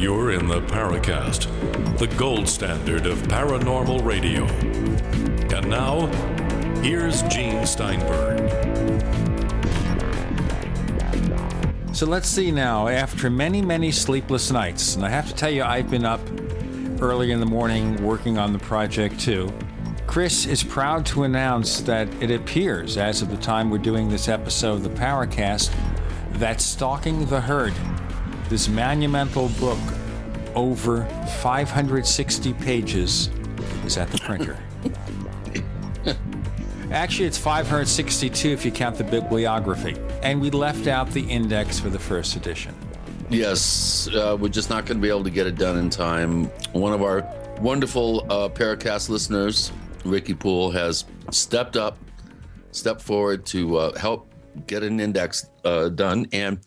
You're in the Paracast, the gold standard of paranormal radio. And now, here's Gene Steinberg. So let's see now, after many, many sleepless nights, and I have to tell you, I've been up early in the morning working on the project too. Chris is proud to announce that it appears, as of the time we're doing this episode of the Paracast, that Stalking the Herd, this monumental book, over 560 pages, is at the printer. Actually, it's 562 if you count the bibliography. And we left out the index for the first edition. Yes, we're just not going to be able to get it done in time. One of our wonderful Paracast listeners, Ricky Poole, has stepped forward to help get an index done. And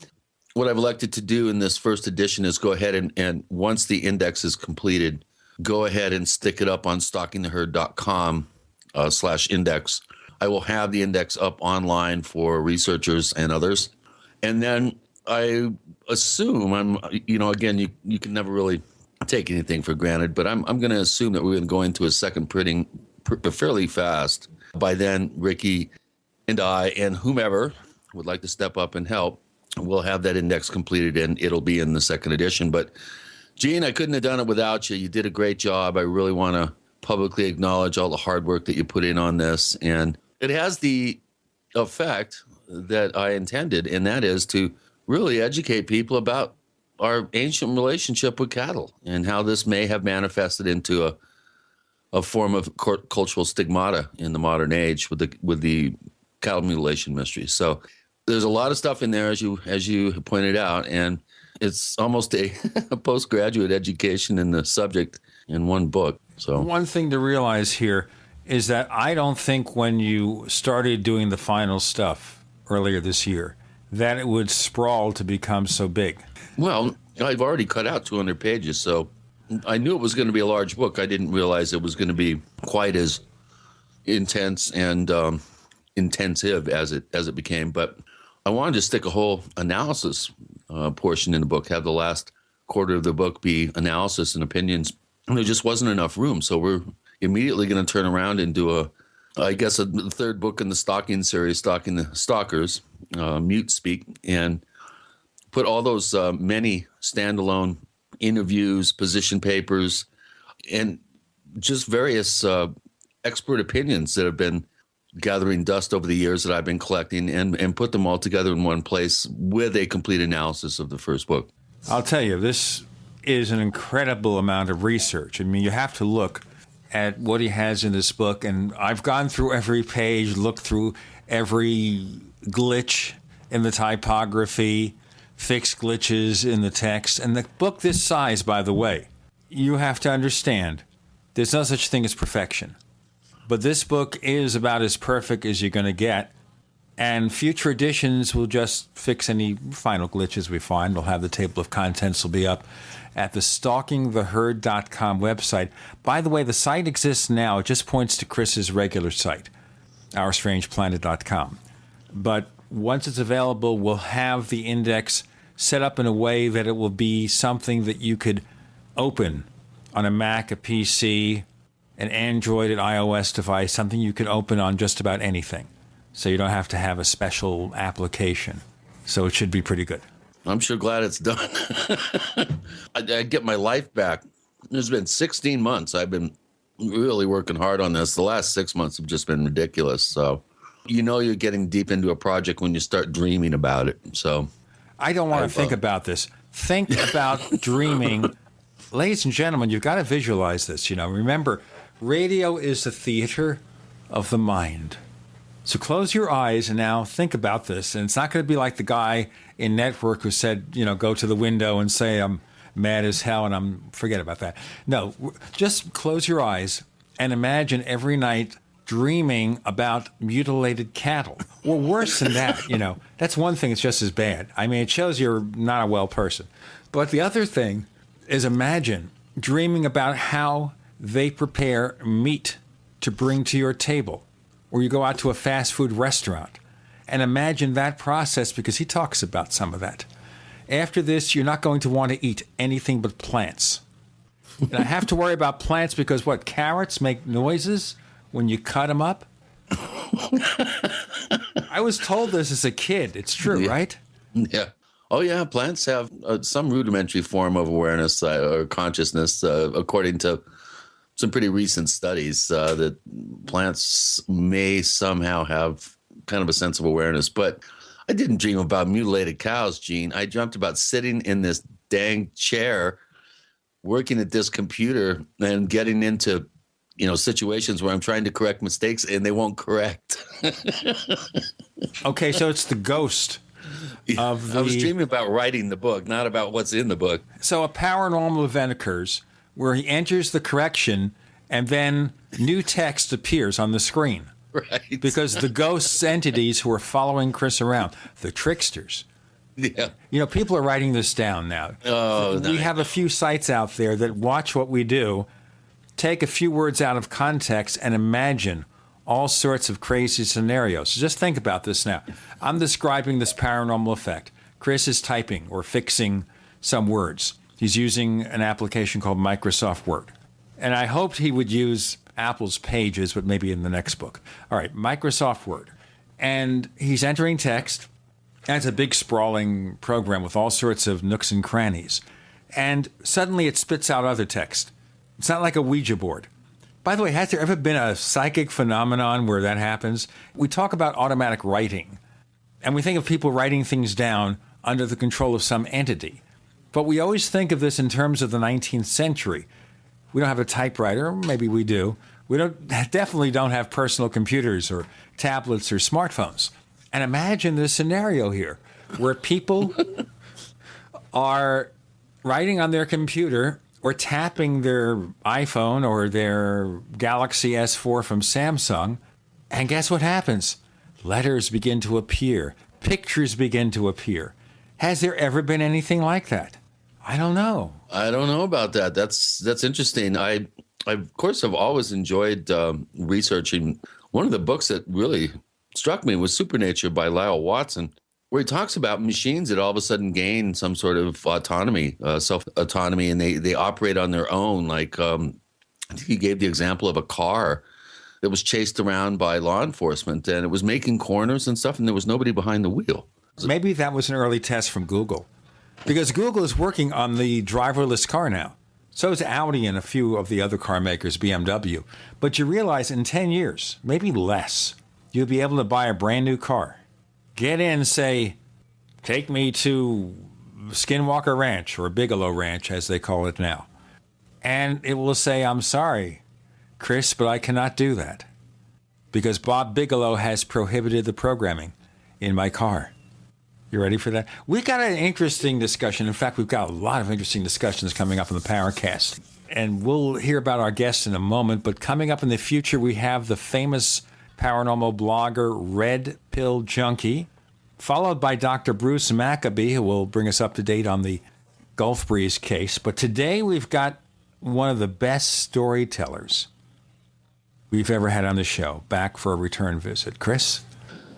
what I've elected to do in this first edition is go ahead and once the index is completed, go ahead and stick it up on stalkingtheherd.com/index. I will have the index up online for researchers and others. And then I assume again, you can never really take anything for granted, but I'm going to assume that we're going to go into a second printing fairly fast. By then, Ricky and I and whomever would like to step up and help, we'll have that index completed and it'll be in the second edition. But Gene, I couldn't have done it without you. You did a great job. I really want to publicly acknowledge all the hard work that you put in on this. And it has the effect that I intended, and that is to really educate people about our ancient relationship with cattle and how this may have manifested into a form of cultural stigmata in the modern age with the cattle mutilation mystery. So there's a lot of stuff in there, as you pointed out, and it's almost a postgraduate education in the subject in one book. So one thing to realize here is that I don't think when you started doing the final stuff earlier this year that it would sprawl to become so big. Well, I've already cut out 200 pages, so I knew it was going to be a large book. I didn't realize it was going to be quite as intense and intensive as it became, but I wanted to stick a whole analysis portion in the book, have the last quarter of the book be analysis and opinions. And there just wasn't enough room. So we're immediately going to turn around and do a third book in the stalking series, Stalking the Stalkers, Mute Speak, and put all those many standalone interviews, position papers, and just various expert opinions that have been gathering dust over the years that I've been collecting and put them all together in one place with a complete analysis of the first book. I'll tell you, this is an incredible amount of research. I mean, you have to look at what he has in this book, and I've gone through every page, looked through every glitch in the typography, fixed glitches in the text. And the book this size, by the way, you have to understand, there's no such thing as perfection. But this book is about as perfect as you're going to get. And future editions will just fix any final glitches we find. We'll have the table of contents will be up at the stalkingtheherd.com website. By the way, the site exists now. It just points to Chris's regular site, OurStrangePlanet.com. But once it's available, we'll have the index set up in a way that it will be something that you could open on a Mac, a PC, an Android, an iOS device, something you could open on just about anything. So you don't have to have a special application. So it should be pretty good. I'm sure glad it's done. I get my life back. It's been 16 months. I've been really working hard on this. The last 6 months have just been ridiculous. So you're getting deep into a project when you start dreaming about it. So I don't want to think about this. Think about dreaming. Ladies and gentlemen, you've got to visualize this. Remember, radio is the theater of the mind. So close your eyes and now think about this. And it's not going to be like the guy in Network who said, go to the window and say, I'm mad as hell and forget about that. No, just close your eyes and imagine every night dreaming about mutilated cattle. Or worse than that, that's one thing. It's just as bad. I mean, it shows you're not a well person. But the other thing is imagine dreaming about how they prepare meat to bring to your table, or you go out to a fast food restaurant, and imagine that process, because he talks about some of that. After this, you're not going to want to eat anything but plants. And I have to worry about plants because what? Carrots make noises when you cut them up? I was told this as a kid. It's true, right? Yeah. Oh, yeah. Plants have some rudimentary form of awareness or consciousness, according to some pretty recent studies, that plants may somehow have kind of a sense of awareness. But I didn't dream about mutilated cows, Gene. I dreamt about sitting in this dang chair, working at this computer and getting into, situations where I'm trying to correct mistakes and they won't correct. Okay, so it's the ghost of the... I was dreaming about writing the book, not about what's in the book. So a paranormal event occurs where he enters the correction and then new text appears on the screen. Right. Because the ghosts entities who are following Chris around, the tricksters. Yeah. People are writing this down now. Oh, we have a few sites out there that watch what we do, take a few words out of context, and imagine all sorts of crazy scenarios. So just think about this now. I'm describing this paranormal effect. Chris is typing or fixing some words. He's using an application called Microsoft Word. And I hoped he would use Apple's Pages, but maybe in the next book. All right, Microsoft Word. And he's entering text. And it's a big sprawling program with all sorts of nooks and crannies. And suddenly it spits out other text. It's not like a Ouija board. By the way, has there ever been a psychic phenomenon where that happens? We talk about automatic writing, and we think of people writing things down under the control of some entity. But we always think of this in terms of the 19th century. We don't have a typewriter, maybe we do. We definitely don't have personal computers or tablets or smartphones. And imagine this scenario here, where people are writing on their computer or tapping their iPhone or their Galaxy S4 from Samsung, and guess what happens? Letters begin to appear. Pictures begin to appear. Has there ever been anything like that? I don't know. I don't know about that. That's interesting. I of course have always enjoyed researching. One of the books that really struck me was Supernature by Lyle Watson, where he talks about machines that all of a sudden gain some sort of autonomy, self-autonomy, and they operate on their own. Like I think he gave the example of a car that was chased around by law enforcement, and it was making corners and stuff, and there was nobody behind the wheel. Maybe that was an early test from Google, because Google is working on the driverless car now. So is Audi and a few of the other car makers, BMW. But you realize in 10 years, maybe less, you'll be able to buy a brand new car. Get in, say, take me to Skinwalker Ranch or Bigelow Ranch, as they call it now. And it will say, I'm sorry, Chris, but I cannot do that because Bob Bigelow has prohibited the programming in my car. You ready for that? We've got an interesting discussion. In fact, we've got a lot of interesting discussions coming up on the Paracast. And we'll hear about our guests in a moment. But coming up in the future, we have the famous paranormal blogger Red Pill Junkie, followed by Dr. Bruce Maccabee, who will bring us up to date on the Gulf Breeze case. But today we've got one of the best storytellers we've ever had on the show, back for a return visit. Chris?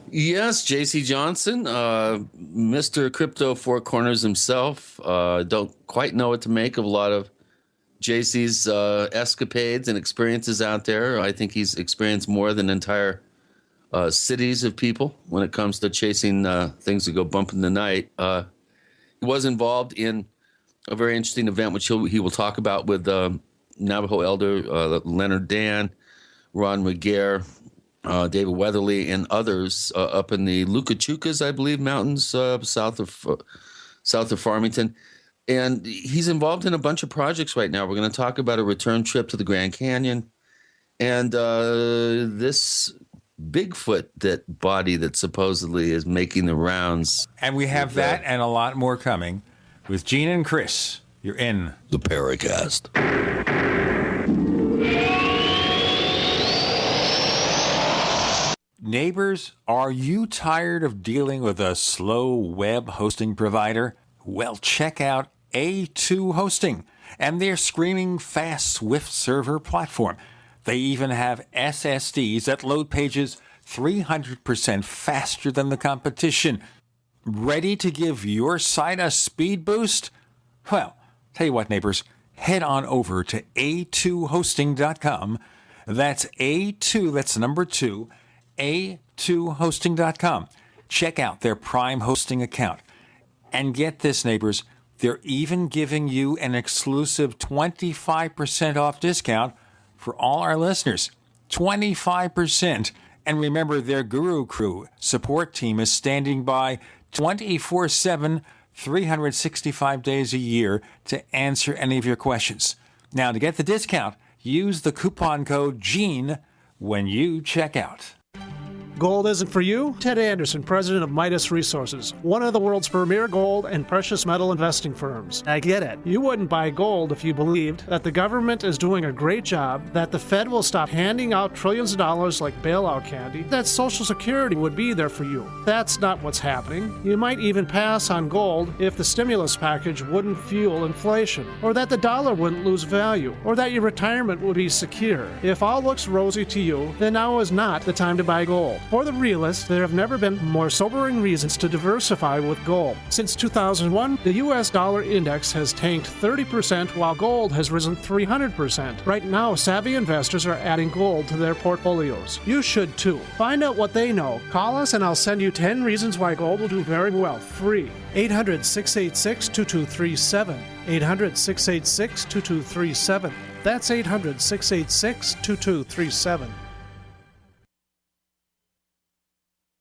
Yes, J.C. Johnson, Mr. Crypto Four Corners himself. Don't quite know what to make of a lot of JC's escapades and experiences out there. I think he's experienced more than entire cities of people when it comes to chasing things that go bump in the night. He was involved in a very interesting event, which he will talk about with Navajo elder Leonard Dan, Ron McGare, David Weatherly, and others up in the Lucachucas, I believe, mountains south of Farmington. And he's involved in a bunch of projects right now. We're going to talk about a return trip to the Grand Canyon and this Bigfoot body that supposedly is making the rounds. And we have that and a lot more coming with Gene and Chris. You're in the Paracast. Neighbors, are you tired of dealing with a slow web hosting provider? Well, check out A2 Hosting and their screaming fast Swift server platform. They even have SSDs that load pages 300% faster than the competition. Ready to give your site a speed boost? Well, tell you what, neighbors, head on over to a2hosting.com. That's A2, that's the number 2, a2hosting.com. Check out their Prime hosting account. And get this, neighbors, they're even giving you an exclusive 25% off discount for all our listeners. 25%. And remember, their Guru Crew support team is standing by 24/7, 365 days a year to answer any of your questions. Now, to get the discount, use the coupon code GENE when you check out. Gold isn't for you? Ted Anderson, president of Midas Resources, one of the world's premier gold and precious metal investing firms. I get it. You wouldn't buy gold if you believed that the government is doing a great job, that the Fed will stop handing out trillions of dollars like bailout candy, that Social Security would be there for you. That's not what's happening. You might even pass on gold if the stimulus package wouldn't fuel inflation, or that the dollar wouldn't lose value, or that your retirement would be secure. If all looks rosy to you, then now is not the time to buy gold. For the realists, there have never been more sobering reasons to diversify with gold. Since 2001, the U.S. dollar index has tanked 30% while gold has risen 300%. Right now, savvy investors are adding gold to their portfolios. You should too. Find out what they know. Call us and I'll send you 10 reasons why gold will do very well, free. 800-686-2237. 800-686-2237. That's 800-686-2237.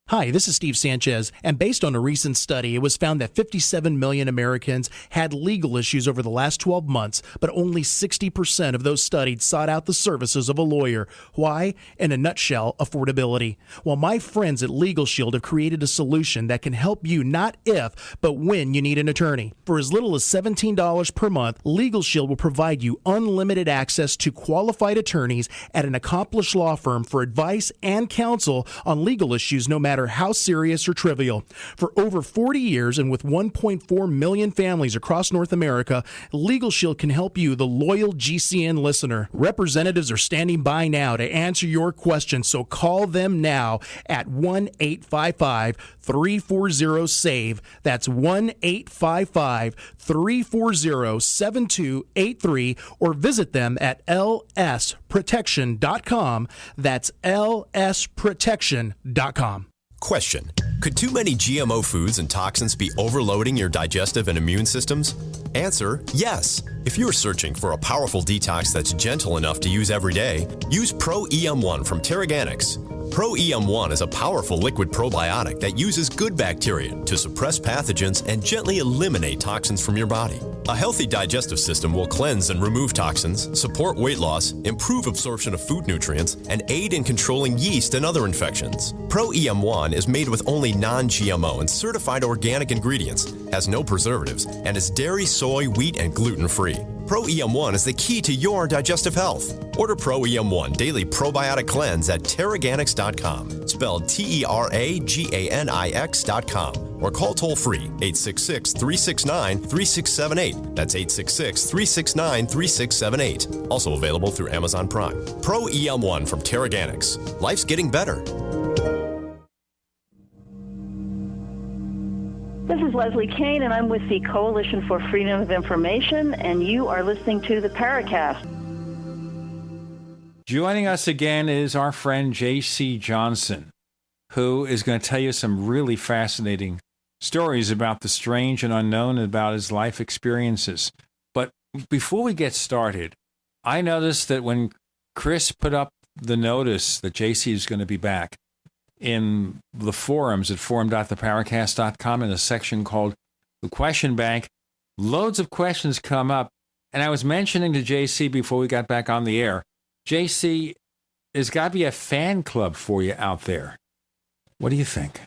Hi, this is Steve Sanchez, and based on a recent study, it was found that 57 million Americans had legal issues over the last 12 months, but only 60% of those studied sought out the services of a lawyer. Why? In a nutshell, affordability. Well, my friends at Legal Shield have created a solution that can help you not if, but when you need an attorney. For as little as $17 per month, Legal Shield will provide you unlimited access to qualified attorneys at an accomplished law firm for advice and counsel on legal issues, no matter how serious or trivial. For over 40 years and with 1.4 million families across North America, Legal Shield can help you, the loyal GCN listener. Representatives are standing by now to answer your questions, so call them now at 1-855-340-SAVE. That's 1-855-340-7283, or visit them at lsprotection.com. That's lsprotection.com. Question: could too many GMO foods and toxins be overloading your digestive and immune systems? Answer: yes. If you're searching for a powerful detox that's gentle enough to use every day, use Pro EM1 from Terraganics. Pro EM1 is a powerful liquid probiotic that uses good bacteria to suppress pathogens and gently eliminate toxins from your body. A healthy digestive system will cleanse and remove toxins, support weight loss, improve absorption of food nutrients, and aid in controlling yeast and other infections. Pro EM1 is made with only non-GMO and certified organic ingredients, has no preservatives, and is dairy, soy, wheat, and gluten-free. Pro EM1 is the key to your digestive health. Order Pro EM1 Daily Probiotic Cleanse at Terraganics.com, spelled Terraganix.com, or call toll-free 866-369-3678. That's 866-369-3678. Also available through Amazon Prime. Pro EM1 from Terraganics. Life's getting better. This is Leslie Kane, and I'm with the Coalition for Freedom of Information, and you are listening to the Paracast. Joining us again is our friend J.C. Johnson, who is going to tell you some really fascinating stories about the strange and unknown and about his life experiences. But before we get started, I noticed that when Chris put up the notice that J.C. is going to be back, in the forums at forum.theparacast.com in a section called the Question Bank, loads of questions come up. And I was mentioning to JC before we got back on the air, JC, there's got to be a fan club for you out there. What do you think?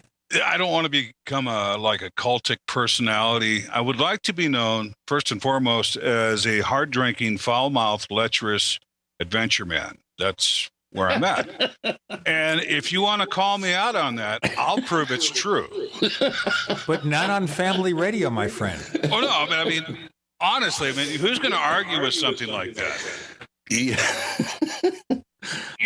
I don't want to become a cultic personality. I would like to be known, first and foremost, as a hard-drinking, foul-mouthed, lecherous adventure man. That's where I'm at. And if you want to call me out on that, I'll prove it's true. But not on family radio, my friend. Oh, no. I mean, honestly, who's going to argue with something like that? Yeah.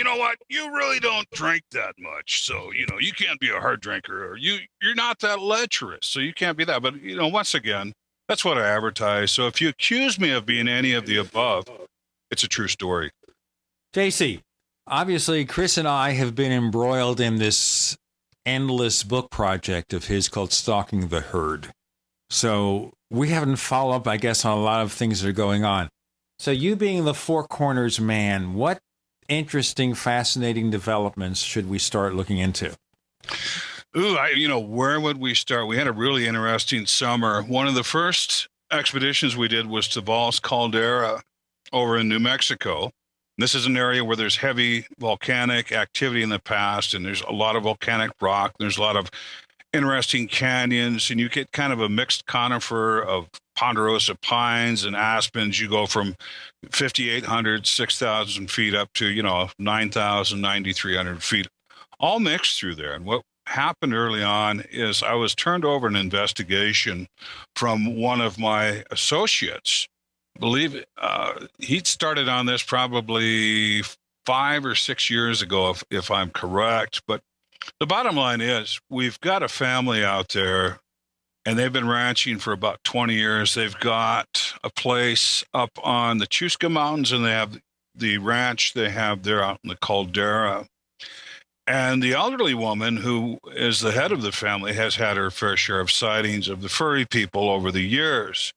you know what? You really don't drink that much. So, you can't be a hard drinker, or you're not that lecherous. So you can't be that. But, once again, that's what I advertise. So if you accuse me of being any of the above, it's a true story. JC, obviously, Chris and I have been embroiled in this endless book project of his called Stalking the Herd. So we haven't followed up, I guess, on a lot of things that are going on. So you being the Four Corners man, what interesting, fascinating developments should we start looking into? Ooh, where would we start? We had a really interesting summer. One of the first expeditions we did was to Valles Caldera over in New Mexico. This is an area where there's heavy volcanic activity in the past, and there's a lot of volcanic rock. There's a lot of interesting canyons, and you get kind of a mixed conifer of ponderosa pines and aspens. You go from 5,800, 6,000 feet up to, 9,000, 9,300 feet, all mixed through there. And what happened early on is I was turned over an investigation from one of my associates. I believe he'd started on this probably 5 or 6 years ago, if I'm correct. But the bottom line is we've got a family out there, and they've been ranching for about 20 years. They've got a place up on the Chusca Mountains, and they have the ranch they have there out in the Caldera. And the elderly woman, who is the head of the family, has had her fair share of sightings of the furry people over the years.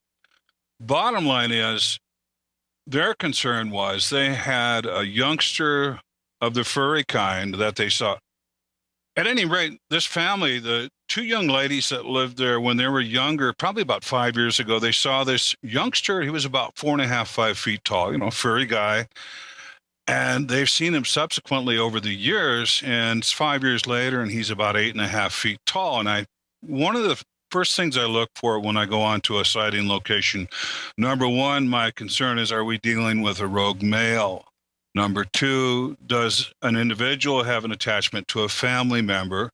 Bottom line is, their concern was they had a youngster of the furry kind that they saw. At any rate, this family, the two young ladies that lived there when they were younger, probably about 5 years ago, they saw this youngster. He was about 4.5, 5 feet tall, furry guy. And they've seen him subsequently over the years, and it's 5 years later, and he's about 8.5 feet tall. And one of the first things I look for when I go on to a sighting location, number one, my concern is, are we dealing with a rogue male? Number two, does an individual have an attachment to a family member?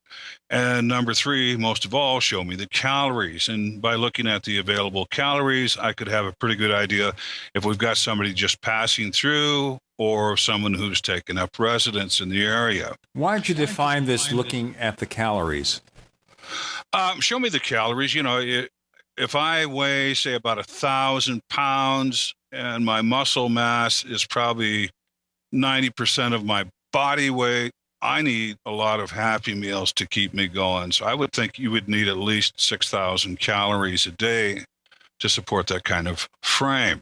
And number three, most of all, show me the calories. And by looking at the available calories, I could have a pretty good idea if we've got somebody just passing through or someone who's taken up residence in the area. Why don't you define this looking at the calories? Show me the calories. If I weigh, say, about 1,000 pounds and my muscle mass is probably 90% of my body weight, I need a lot of Happy Meals to keep me going. So I would think you would need at least 6,000 calories a day to support that kind of frame.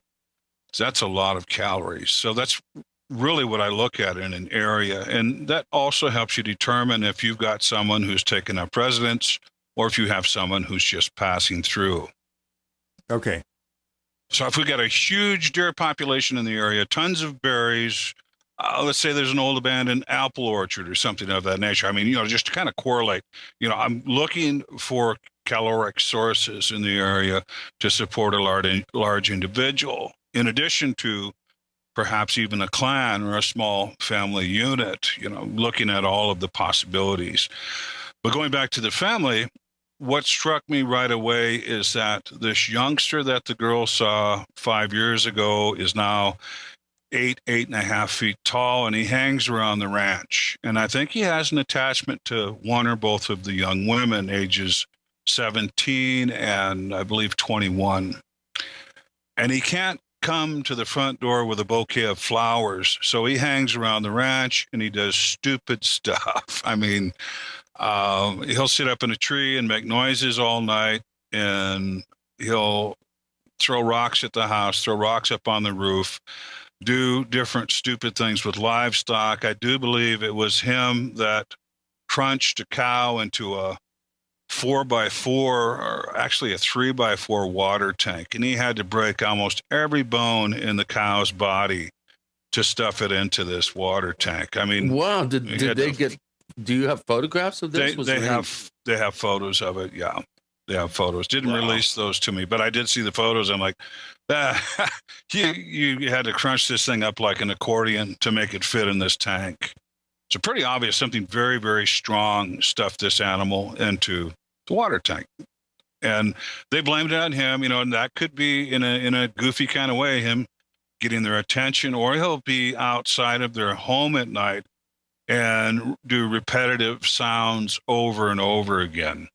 So that's a lot of calories. So that's really what I look at in an area. And that also helps you determine if you've got someone who's taken up residence or if you have someone who's just passing through. Okay. So if we got a huge deer population in the area, tons of berries, let's say there's an old abandoned apple orchard or something of that nature. I mean, just to kind of correlate, I'm looking for caloric sources in the area to support a large individual, in addition to perhaps even a clan or a small family unit, looking at all of the possibilities. But going back to the family, what struck me right away is that this youngster that the girl saw 5 years ago is now 8.5 feet tall, and he hangs around the ranch. And I think he has an attachment to one or both of the young women, ages 17 and I believe 21. And he can't come to the front door with a bouquet of flowers. So he hangs around the ranch and he does stupid stuff. I mean, he'll sit up in a tree and make noises all night, and he'll throw rocks at the house, throw rocks up on the roof, do different stupid things with livestock. I do believe it was him that crunched a cow into a 4x4, or actually a 3x4 water tank. And he had to break almost every bone in the cow's body to stuff it into this water tank. I mean, wow. Did they get, do you have photographs of this? They have photos of it. Yeah. They have photos. Didn't release those to me, but I did see the photos. I'm like, you had to crunch this thing up like an accordion to make it fit in this tank. So pretty obvious, something very, very strong stuffed this animal into the water tank. And they blamed it on him, and that could be in a goofy kind of way, him getting their attention, or he'll be outside of their home at night and do repetitive sounds over and over again.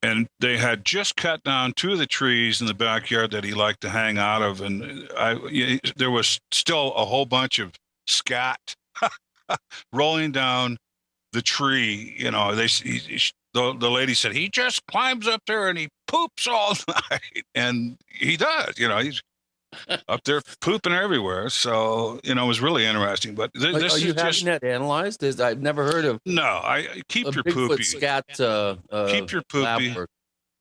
And they had just cut down 2 of the trees in the backyard that he liked to hang out of. And there was still a whole bunch of scat rolling down the tree. You know, the lady said, he just climbs up there and he poops all night. And he does, you know, he's up there pooping everywhere. So, you know, it was really interesting. But this are you is having just that analyzed? I've never heard of. No, I keep your Bigfoot poopy. Scat, Keep your poopy.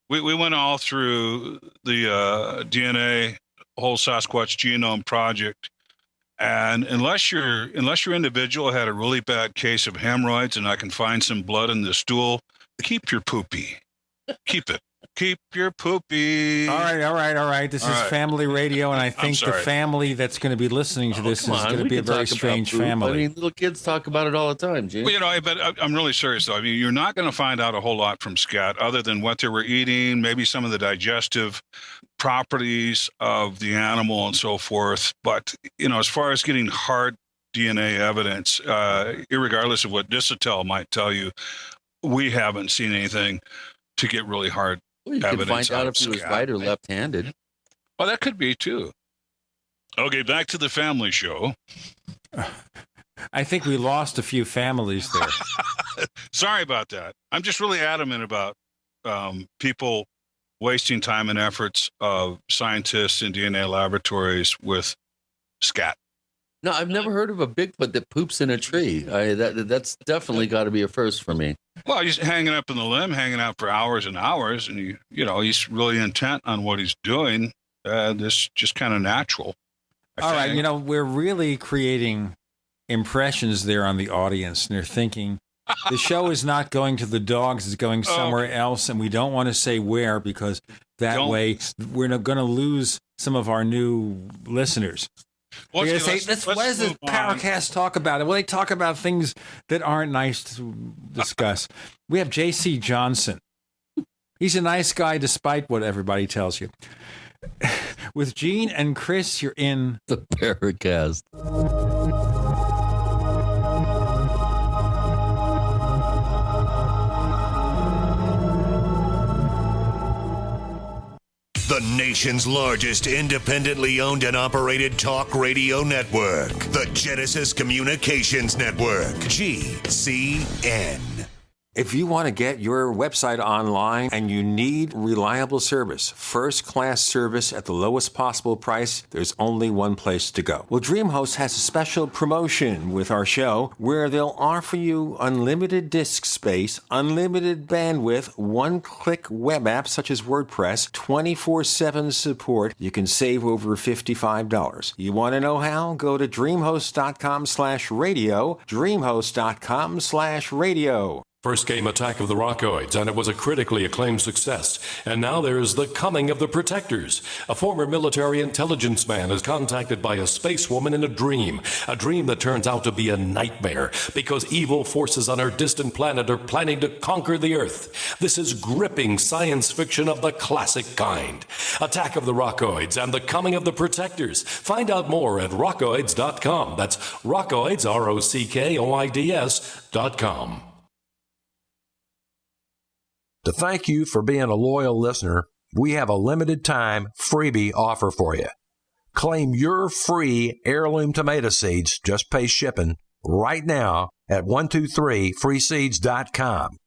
We went all through the DNA whole Sasquatch genome project, and unless your individual had a really bad case of hemorrhoids, and I can find some blood in the stool, keep your poopy. Keep it. Keep your poopy. All right. This is family radio, and I think the family that's going to be listening to this is going to be a very strange family. I mean, little kids talk about it all the time, Gene. Well, you know, but I'm really serious, though. I mean, you're not going to find out a whole lot from scat other than what they were eating, maybe some of the digestive properties of the animal and so forth. But, you know, as far as getting hard DNA evidence, irregardless of what Disatel might tell you, we haven't seen anything to get really hard you could find out if he was right or left-handed. Well, that could be, too. Okay, back to the family show. I think we lost a few families there. Sorry about that. I'm just really adamant about people wasting time and efforts of scientists in DNA laboratories with scat. No, I've never heard of a Bigfoot that poops in a tree. That's definitely got to be a first for me. Well, he's hanging up in the limb, hanging out for hours and hours, and he's really intent on what he's doing. This just kind of natural. All right, you know, we're really creating impressions there on the audience, and they're thinking the show is not going to the dogs; it's going somewhere else, and we don't want to say where because way we're going to lose some of our new listeners. What does this Paracast talk about? Well, they talk about things that aren't nice to discuss. We have J.C. Johnson. He's a nice guy despite what everybody tells you. With Gene and Chris, you're in the Paracast. The nation's largest independently owned and operated talk radio network. The Genesis Communications Network. GCN. If you want to get your website online and you need reliable service, first-class service at the lowest possible price, there's only one place to go. Well, DreamHost has a special promotion with our show where they'll offer you unlimited disk space, unlimited bandwidth, one-click web apps such as WordPress, 24/7 support. You can save over $55. You want to know how? Go to dreamhost.com/radio, dreamhost.com/radio. First came Attack of the Rockoids, and it was a critically acclaimed success. And now there's The Coming of the Protectors. A former military intelligence man is contacted by a space woman in a dream that turns out to be a nightmare because evil forces on our distant planet are planning to conquer the Earth. This is gripping science fiction of the classic kind. Attack of the Rockoids and The Coming of the Protectors. Find out more at rockoids.com. That's Rockoids, ROCKOIDS.com. To thank you for being a loyal listener, we have a limited time freebie offer for you. Claim your free heirloom tomato seeds, just pay shipping, right now at 123freeseeds.com.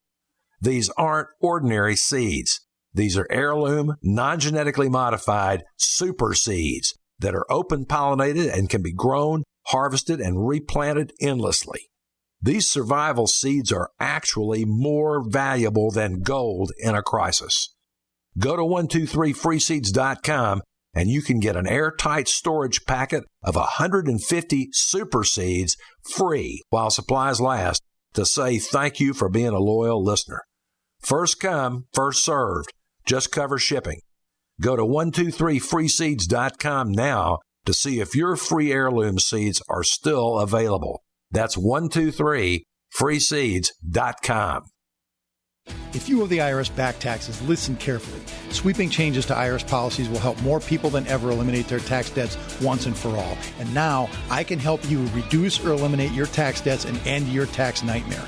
These aren't ordinary seeds. These are heirloom, non-genetically modified super seeds that are open pollinated and can be grown, harvested, and replanted endlessly. These survival seeds are actually more valuable than gold in a crisis. Go to 123freeseeds.com and you can get an airtight storage packet of 150 super seeds free while supplies last to say thank you for being a loyal listener. First come, first served. Just cover shipping. Go to 123freeseeds.com now to see if your free heirloom seeds are still available. That's 123freeseeds.com. If you owe the IRS back taxes, listen carefully. Sweeping changes to IRS policies will help more people than ever eliminate their tax debts once and for all. And now I can help you reduce or eliminate your tax debts and end your tax nightmare.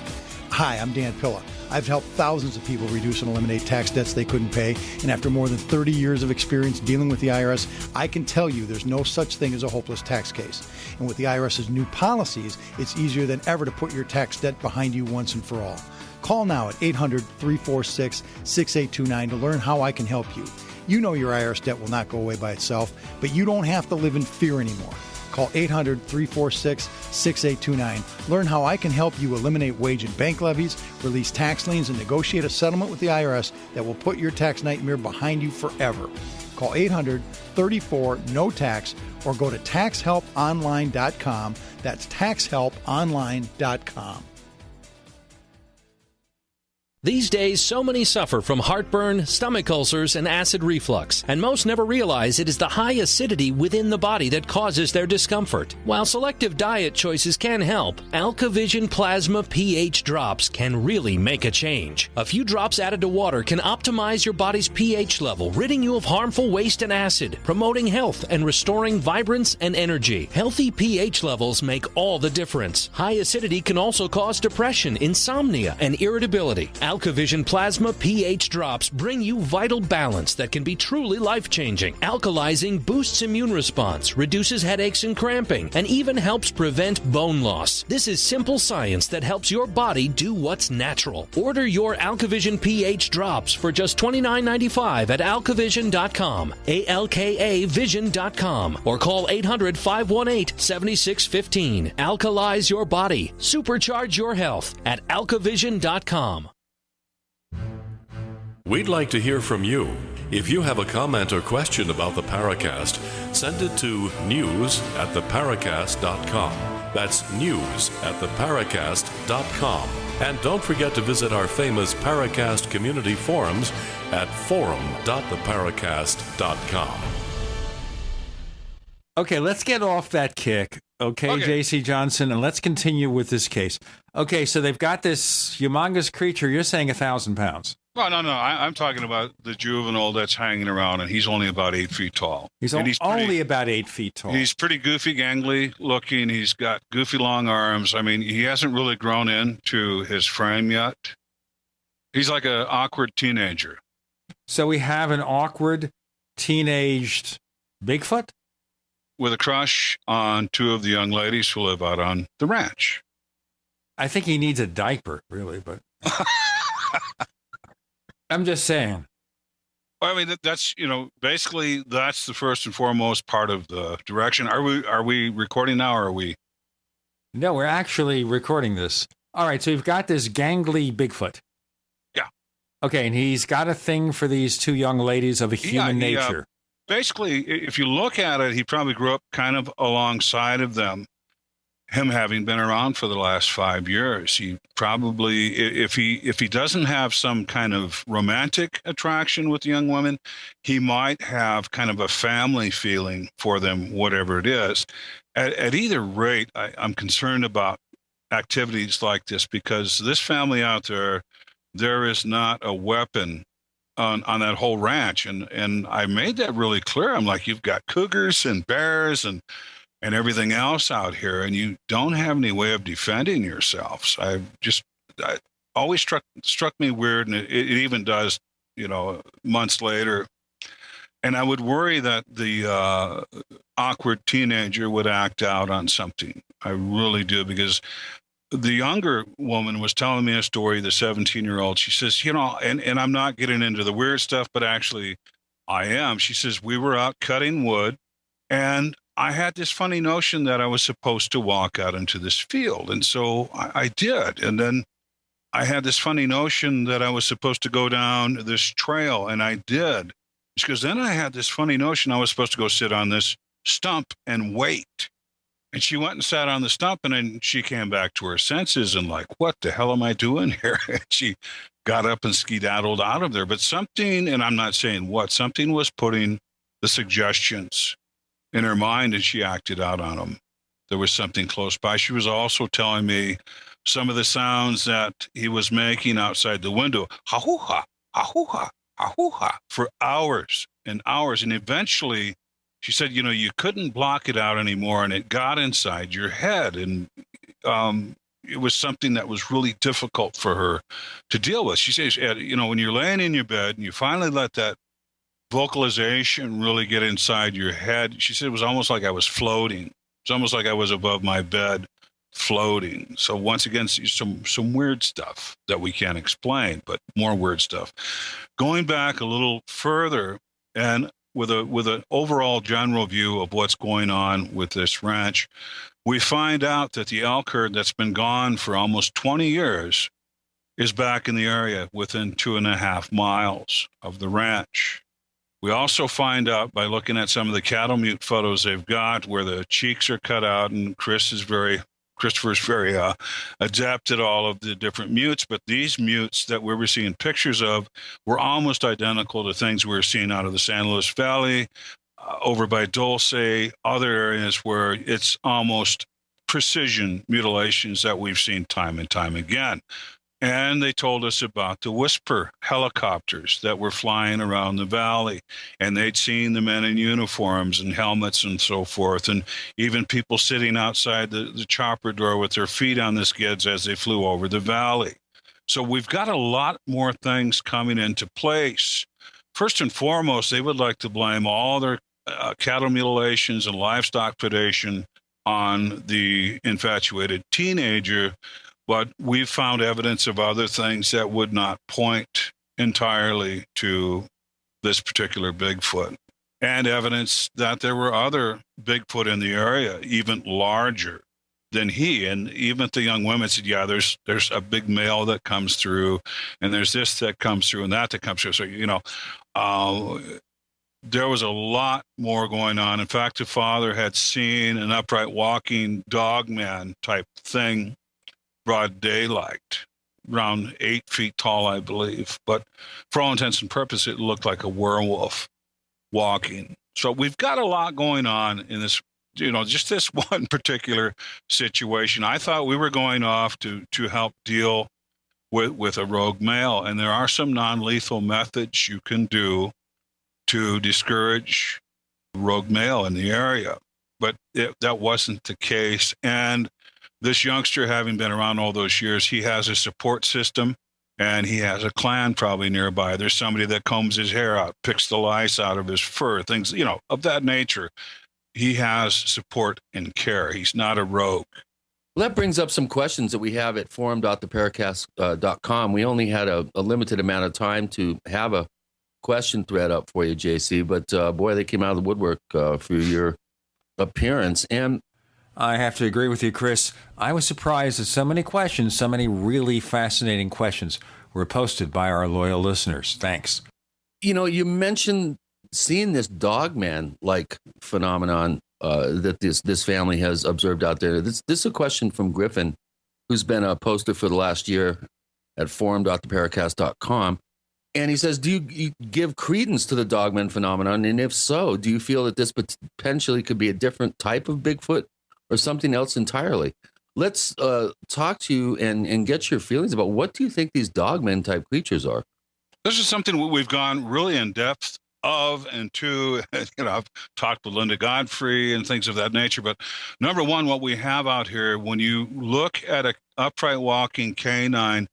Hi, I'm Dan Pilla. I've helped thousands of people reduce and eliminate tax debts they couldn't pay. And after more than 30 years of experience dealing with the IRS, I can tell you there's no such thing as a hopeless tax case. And with the IRS's new policies, it's easier than ever to put your tax debt behind you once and for all. Call now at 800-346-6829 to learn how I can help you. You know your IRS debt will not go away by itself, but you don't have to live in fear anymore. Call 800-346-6829. Learn how I can help you eliminate wage and bank levies, release tax liens, and negotiate a settlement with the IRS that will put your tax nightmare behind you forever. Call 800-34-NO-TAX or go to taxhelponline.com. That's taxhelponline.com. These days, so many suffer from heartburn, stomach ulcers, and acid reflux, and most never realize it is the high acidity within the body that causes their discomfort. While selective diet choices can help, AlkaVision Plasma pH drops can really make a change. A few drops added to water can optimize your body's pH level, ridding you of harmful waste and acid, promoting health and restoring vibrance and energy. Healthy pH levels make all the difference. High acidity can also cause depression, insomnia, and irritability. AlkaVision Plasma pH drops bring you vital balance that can be truly life-changing. Alkalizing boosts immune response, reduces headaches and cramping, and even helps prevent bone loss. This is simple science that helps your body do what's natural. Order your AlkaVision pH drops for just $29.95 at alkavision.com, ALKAvision.com, or call 800-518-7615. Alkalize your body. Supercharge your health at alkavision.com. We'd like to hear from you. If you have a comment or question about the Paracast, send it to news@theparacast.com. That's news@theparacast.com. And don't forget to visit our famous Paracast community forums at forum.theparacast.com. Okay, let's get off that kick. Okay, J.C. Johnson, and let's continue with this case. Okay, so they've got this humongous creature. You're saying 1,000 pounds. No. I'm talking about the juvenile that's hanging around, and he's only about 8 feet tall. He's only about 8 feet tall. He's pretty goofy, gangly looking. He's got goofy long arms. I mean, he hasn't really grown into his frame yet. He's like an awkward teenager. So we have an awkward, teenaged Bigfoot? With a crush on two of the young ladies who live out on the ranch. I think he needs a diaper, really, but I'm just saying. Well, I mean, that's, basically that's the first and foremost part of the direction. Are we recording now, or are we? No, we're actually recording this. All right, so you've got this gangly Bigfoot. Yeah. Okay, and he's got a thing for these two young ladies of a human nature. Basically, if you look at it, he probably grew up kind of alongside of them. Him having been around for the last 5 years, he probably, if he doesn't have some kind of romantic attraction with young women, he might have kind of a family feeling for them, whatever it is. At either rate, I'm concerned about activities like this, because this family out there is not a weapon on that whole ranch. And I made that really clear. I'm like, you've got cougars and bears and everything else out here, and you don't have any way of defending yourselves. I always struck me weird, and it even does, months later. And I would worry that the awkward teenager would act out on something. I really do, because the younger woman was telling me a story, the 17-year-old. She says, and I'm not getting into the weird stuff, but actually I am. She says, we were out cutting wood, and I had this funny notion that I was supposed to walk out into this field. And so I did. And then I had this funny notion that I was supposed to go down this trail, and I did. She goes, then I had this funny notion I was supposed to go sit on this stump and wait. And she went and sat on the stump, and then she came back to her senses and like, what the hell am I doing here? And she got up and skedaddled out of there. But something, and I'm not saying what, something was putting the suggestions in her mind, and she acted out on them. There was something close by. She was also telling me some of the sounds that he was making outside the window, ha-hoo-ha, ha-hoo-ha, ha-hoo-ha, for hours and hours. And eventually, she said, you couldn't block it out anymore, and it got inside your head. And it was something that was really difficult for her to deal with. She says, when you're laying in your bed and you finally let that vocalization really get inside your head, she said it was almost like I was floating. It's almost like I was above my bed floating. So once again, some weird stuff that we can't explain, but more weird stuff. Going back a little further, and with an overall general view of what's going on with this ranch, we find out that the elk herd that's been gone for almost 20 years is back in the area within 2.5 miles of the ranch. We also find out by looking at some of the cattle mute photos they've got where the cheeks are cut out, and Christopher's very adept at all of the different mutes, but these mutes that we were seeing pictures of were almost identical to things we were seeing out of the San Luis Valley, over by Dulce, other areas where it's almost precision mutilations that we've seen time and time again. And they told us about the Whisper helicopters that were flying around the valley, and they'd seen the men in uniforms and helmets and so forth, and even people sitting outside the chopper door with their feet on the skids as they flew over the valley. So we've got a lot more things coming into place. First and foremost, they would like to blame all their cattle mutilations and livestock predation on the infatuated teenager, but we've found evidence of other things that would not point entirely to this particular Bigfoot, and evidence that there were other Bigfoot in the area, even larger than he. And even the young women said, yeah, there's a big male that comes through, and there's this that comes through and that comes through. So, there was a lot more going on. In fact, the father had seen an upright walking dog man type thing, broad daylight, around 8 feet tall, I believe. But for all intents and purposes, it looked like a werewolf walking. So we've got a lot going on in this, just this one particular situation. I thought we were going off to help deal with a rogue male, and there are some non-lethal methods you can do to discourage rogue male in the area. But that wasn't the case. And this youngster, having been around all those years, he has a support system, and he has a clan probably nearby. There's somebody that combs his hair out, picks the lice out of his fur, things, of that nature. He has support and care. He's not a rogue. Well, that brings up some questions that we have at forum.theparacast.com. We only had a limited amount of time to have a question thread up for you, JC, but boy, they came out of the woodwork for your appearance. And I have to agree with you, Chris. I was surprised that so many questions, so many really fascinating questions were posted by our loyal listeners. Thanks. You mentioned seeing this dogman-like phenomenon that this family has observed out there. This is a question from Griffin, who's been a poster for the last year at forum.theparacast.com. And he says, do you give credence to the dogman phenomenon? And if so, do you feel that this potentially could be a different type of Bigfoot or something else entirely? Let's talk to you and get your feelings about what do you think these dogman type creatures are? This is something we've gone really in depth of and to. I've talked with Linda Godfrey and things of that nature. But number one, what we have out here, when you look at an upright walking canine,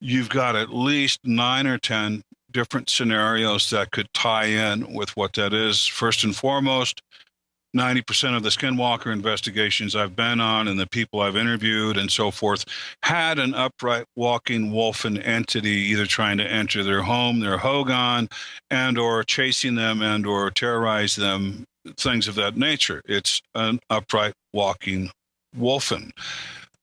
you've got at least 9 or 10 different scenarios that could tie in with what that is. First and foremost, 90% of the Skinwalker investigations I've been on and the people I've interviewed and so forth had an upright walking wolfen entity either trying to enter their home, their hogan, and or chasing them and or terrorize them, things of that nature. It's an upright walking wolfen.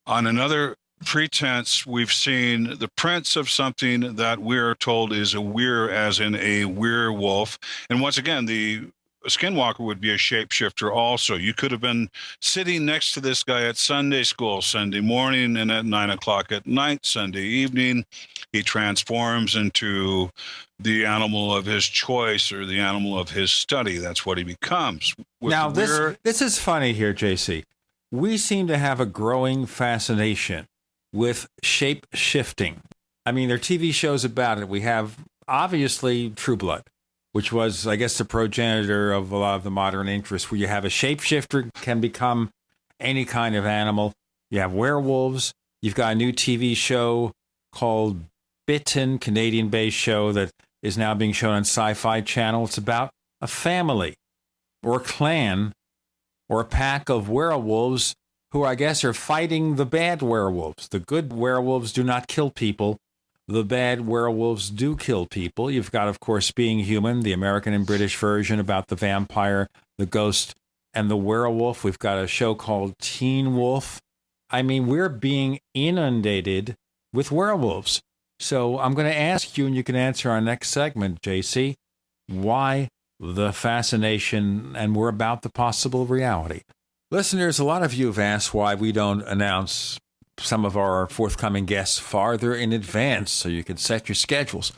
On another pretense, we've seen the prints of something that we're told is a weir, as in a werewolf. And once again, the Skinwalker would be a shapeshifter also. You could have been sitting next to this guy at Sunday school Sunday morning, and at 9 o'clock at night Sunday evening, he transforms into the animal of his choice or the animal of his study. That's what he becomes. Now, this is funny here, JC. We seem to have a growing fascination with shape shifting. I mean, there are TV shows about it. We have, obviously, True Blood, which was, I guess, the progenitor of a lot of the modern interests, where you have a shapeshifter can become any kind of animal. You have werewolves. You've got a new TV show called Bitten, Canadian-based show that is now being shown on Sci-Fi Channel. It's about a family or a clan or a pack of werewolves who, I guess, are fighting the bad werewolves. The good werewolves do not kill people. The bad werewolves do kill people. You've got, of course, Being Human, the American and British version about the vampire, the ghost, and the werewolf. We've got a show called Teen Wolf. I mean, we're being inundated with werewolves. So I'm going to ask you, and you can answer our next segment, JC, why the fascination, and we're about the possible reality. Listeners, a lot of you have asked why we don't announce some of our forthcoming guests farther in advance so you can set your schedules.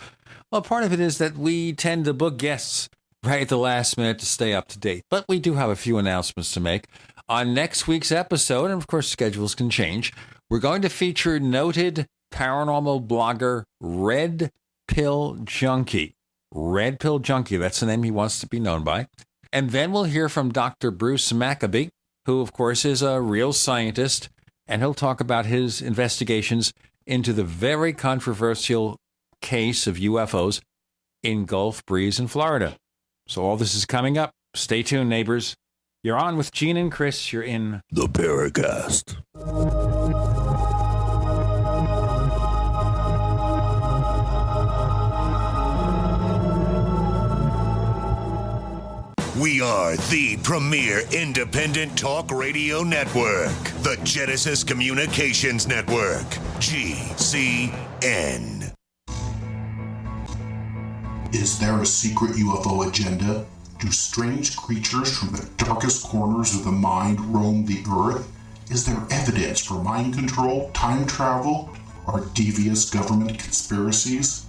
Well, part of it is that we tend to book guests right at the last minute to stay up to date. But we do have a few announcements to make. On next week's episode, and of course schedules can change, we're going to feature noted paranormal blogger Red Pill Junkie. Red Pill Junkie, that's the name he wants to be known by. And then we'll hear from Dr. Bruce Maccabee, who, of course, is a real scientist, and he'll talk about his investigations into the very controversial case of UFOs in Gulf Breeze in Florida. So all this is coming up. Stay tuned, neighbors. You're on with Gene and Chris. You're in the Paracast. We are the premier independent talk radio network, the Genesis Communications Network, GCN. Is there a secret UFO agenda? Do strange creatures from the darkest corners of the mind roam the earth? Is there evidence for mind control, time travel, or devious government conspiracies?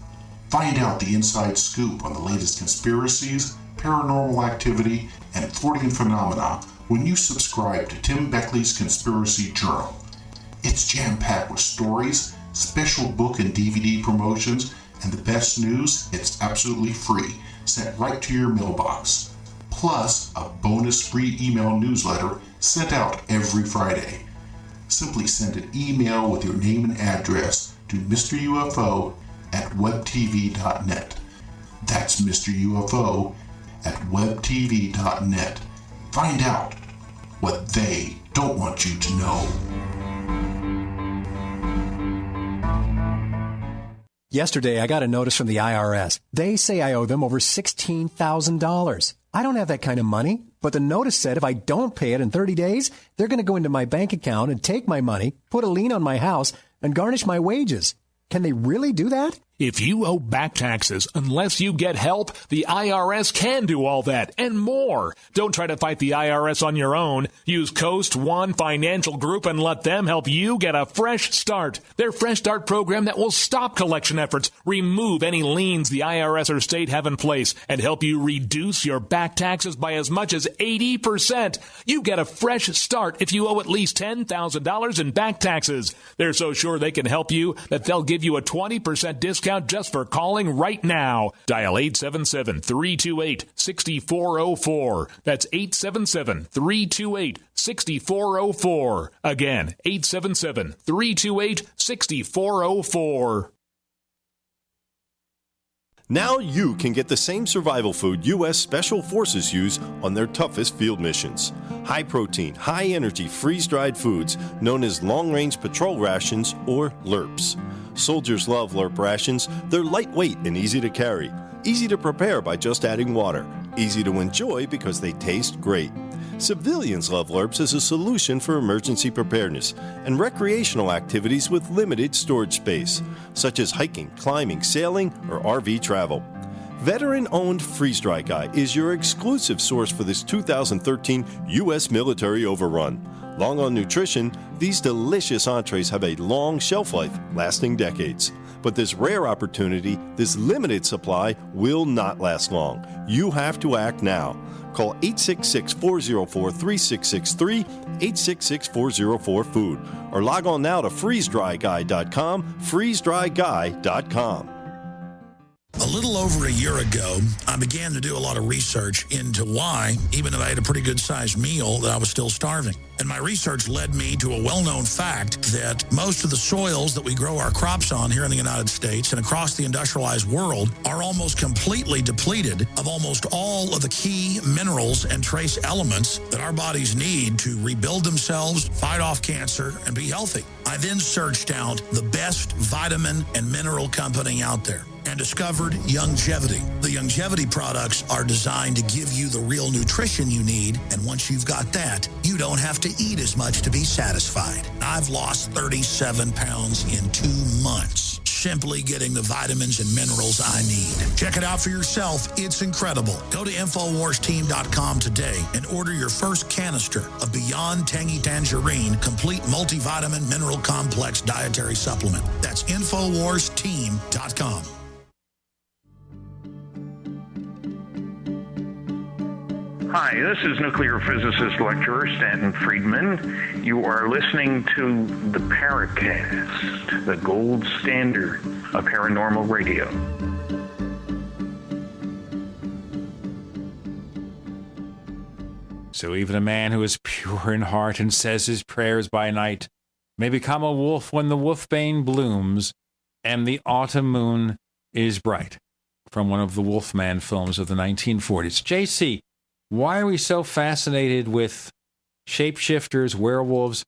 Find out the inside scoop on the latest conspiracies, paranormal activity, and Freudian phenomena when you subscribe to Tim Beckley's Conspiracy Journal. It's jam-packed with stories, special book and DVD promotions, and the best news, it's absolutely free, sent right to your mailbox. Plus, a bonus free email newsletter sent out every Friday. Simply send an email with your name and address to MrUFO@webtv.net. That's Mr. UFO at webtv.net. Find out what they don't want you to know. Yesterday, I got a notice from the IRS. They say I owe them over $16,000. I don't have that kind of money, but the notice said if I don't pay it in 30 days, they're going to go into my bank account and take my money, put a lien on my house, and garnish my wages. Can they really do that? If you owe back taxes, unless you get help, the IRS can do all that and more. Don't try to fight the IRS on your own. Use Coast One Financial Group and let them help you get a fresh start. Their Fresh Start program that will stop collection efforts, remove any liens the IRS or state have in place, and help you reduce your back taxes by as much as 80%. You get a fresh start if you owe at least $10,000 in back taxes. They're so sure they can help you that they'll give you a 20% discount just for calling right now. Dial 877-328-6404. That's 877-328-6404. Again, 877-328-6404. Now you can get the same survival food U.S. Special Forces use on their toughest field missions. High protein, high energy, freeze-dried foods known as long-range patrol rations or LRPs. Soldiers love LRP rations. They're lightweight and easy to carry. Easy to prepare by just adding water. Easy to enjoy because they taste great. Civilians love LRPs as a solution for emergency preparedness and recreational activities with limited storage space, such as hiking, climbing, sailing, or RV travel. Veteran-owned Freeze Dry Guy is your exclusive source for this 2013 U.S. military overrun. Long on nutrition, these delicious entrees have a long shelf life, lasting decades. But this rare opportunity, this limited supply, will not last long. You have to act now. Call 866-404-3663, 866-404-FOOD, or log on now to freezedryguy.com, freezedryguy.com. A little over a year ago, I began to do a lot of research into why, even though I had a pretty good-sized meal, that I was still starving. And my research led me to a well-known fact that most of the soils that we grow our crops on here in the United States and across the industrialized world are almost completely depleted of almost all of the key minerals and trace elements that our bodies need to rebuild themselves, fight off cancer, and be healthy. I then searched out the best vitamin and mineral company out there and discovered Youngevity. The Youngevity products are designed to give you the real nutrition you need, and once you've got that, you don't have to eat as much to be satisfied. I've lost 37 pounds in 2 months, simply getting the vitamins and minerals I need. Check it out for yourself. It's incredible. Go to InfoWarsTeam.com today and order your first canister of Beyond Tangy Tangerine Complete Multivitamin Mineral Complex Dietary Supplement. That's InfoWarsTeam.com. Hi, this is nuclear physicist lecturer Stanton Friedman. You are listening to the Paracast, the gold standard of paranormal radio. So even a man who is pure in heart and says his prayers by night may become a wolf when the wolfbane blooms and the autumn moon is bright. From one of the Wolfman films of the 1940s. JC, why are we so fascinated with shapeshifters, werewolves,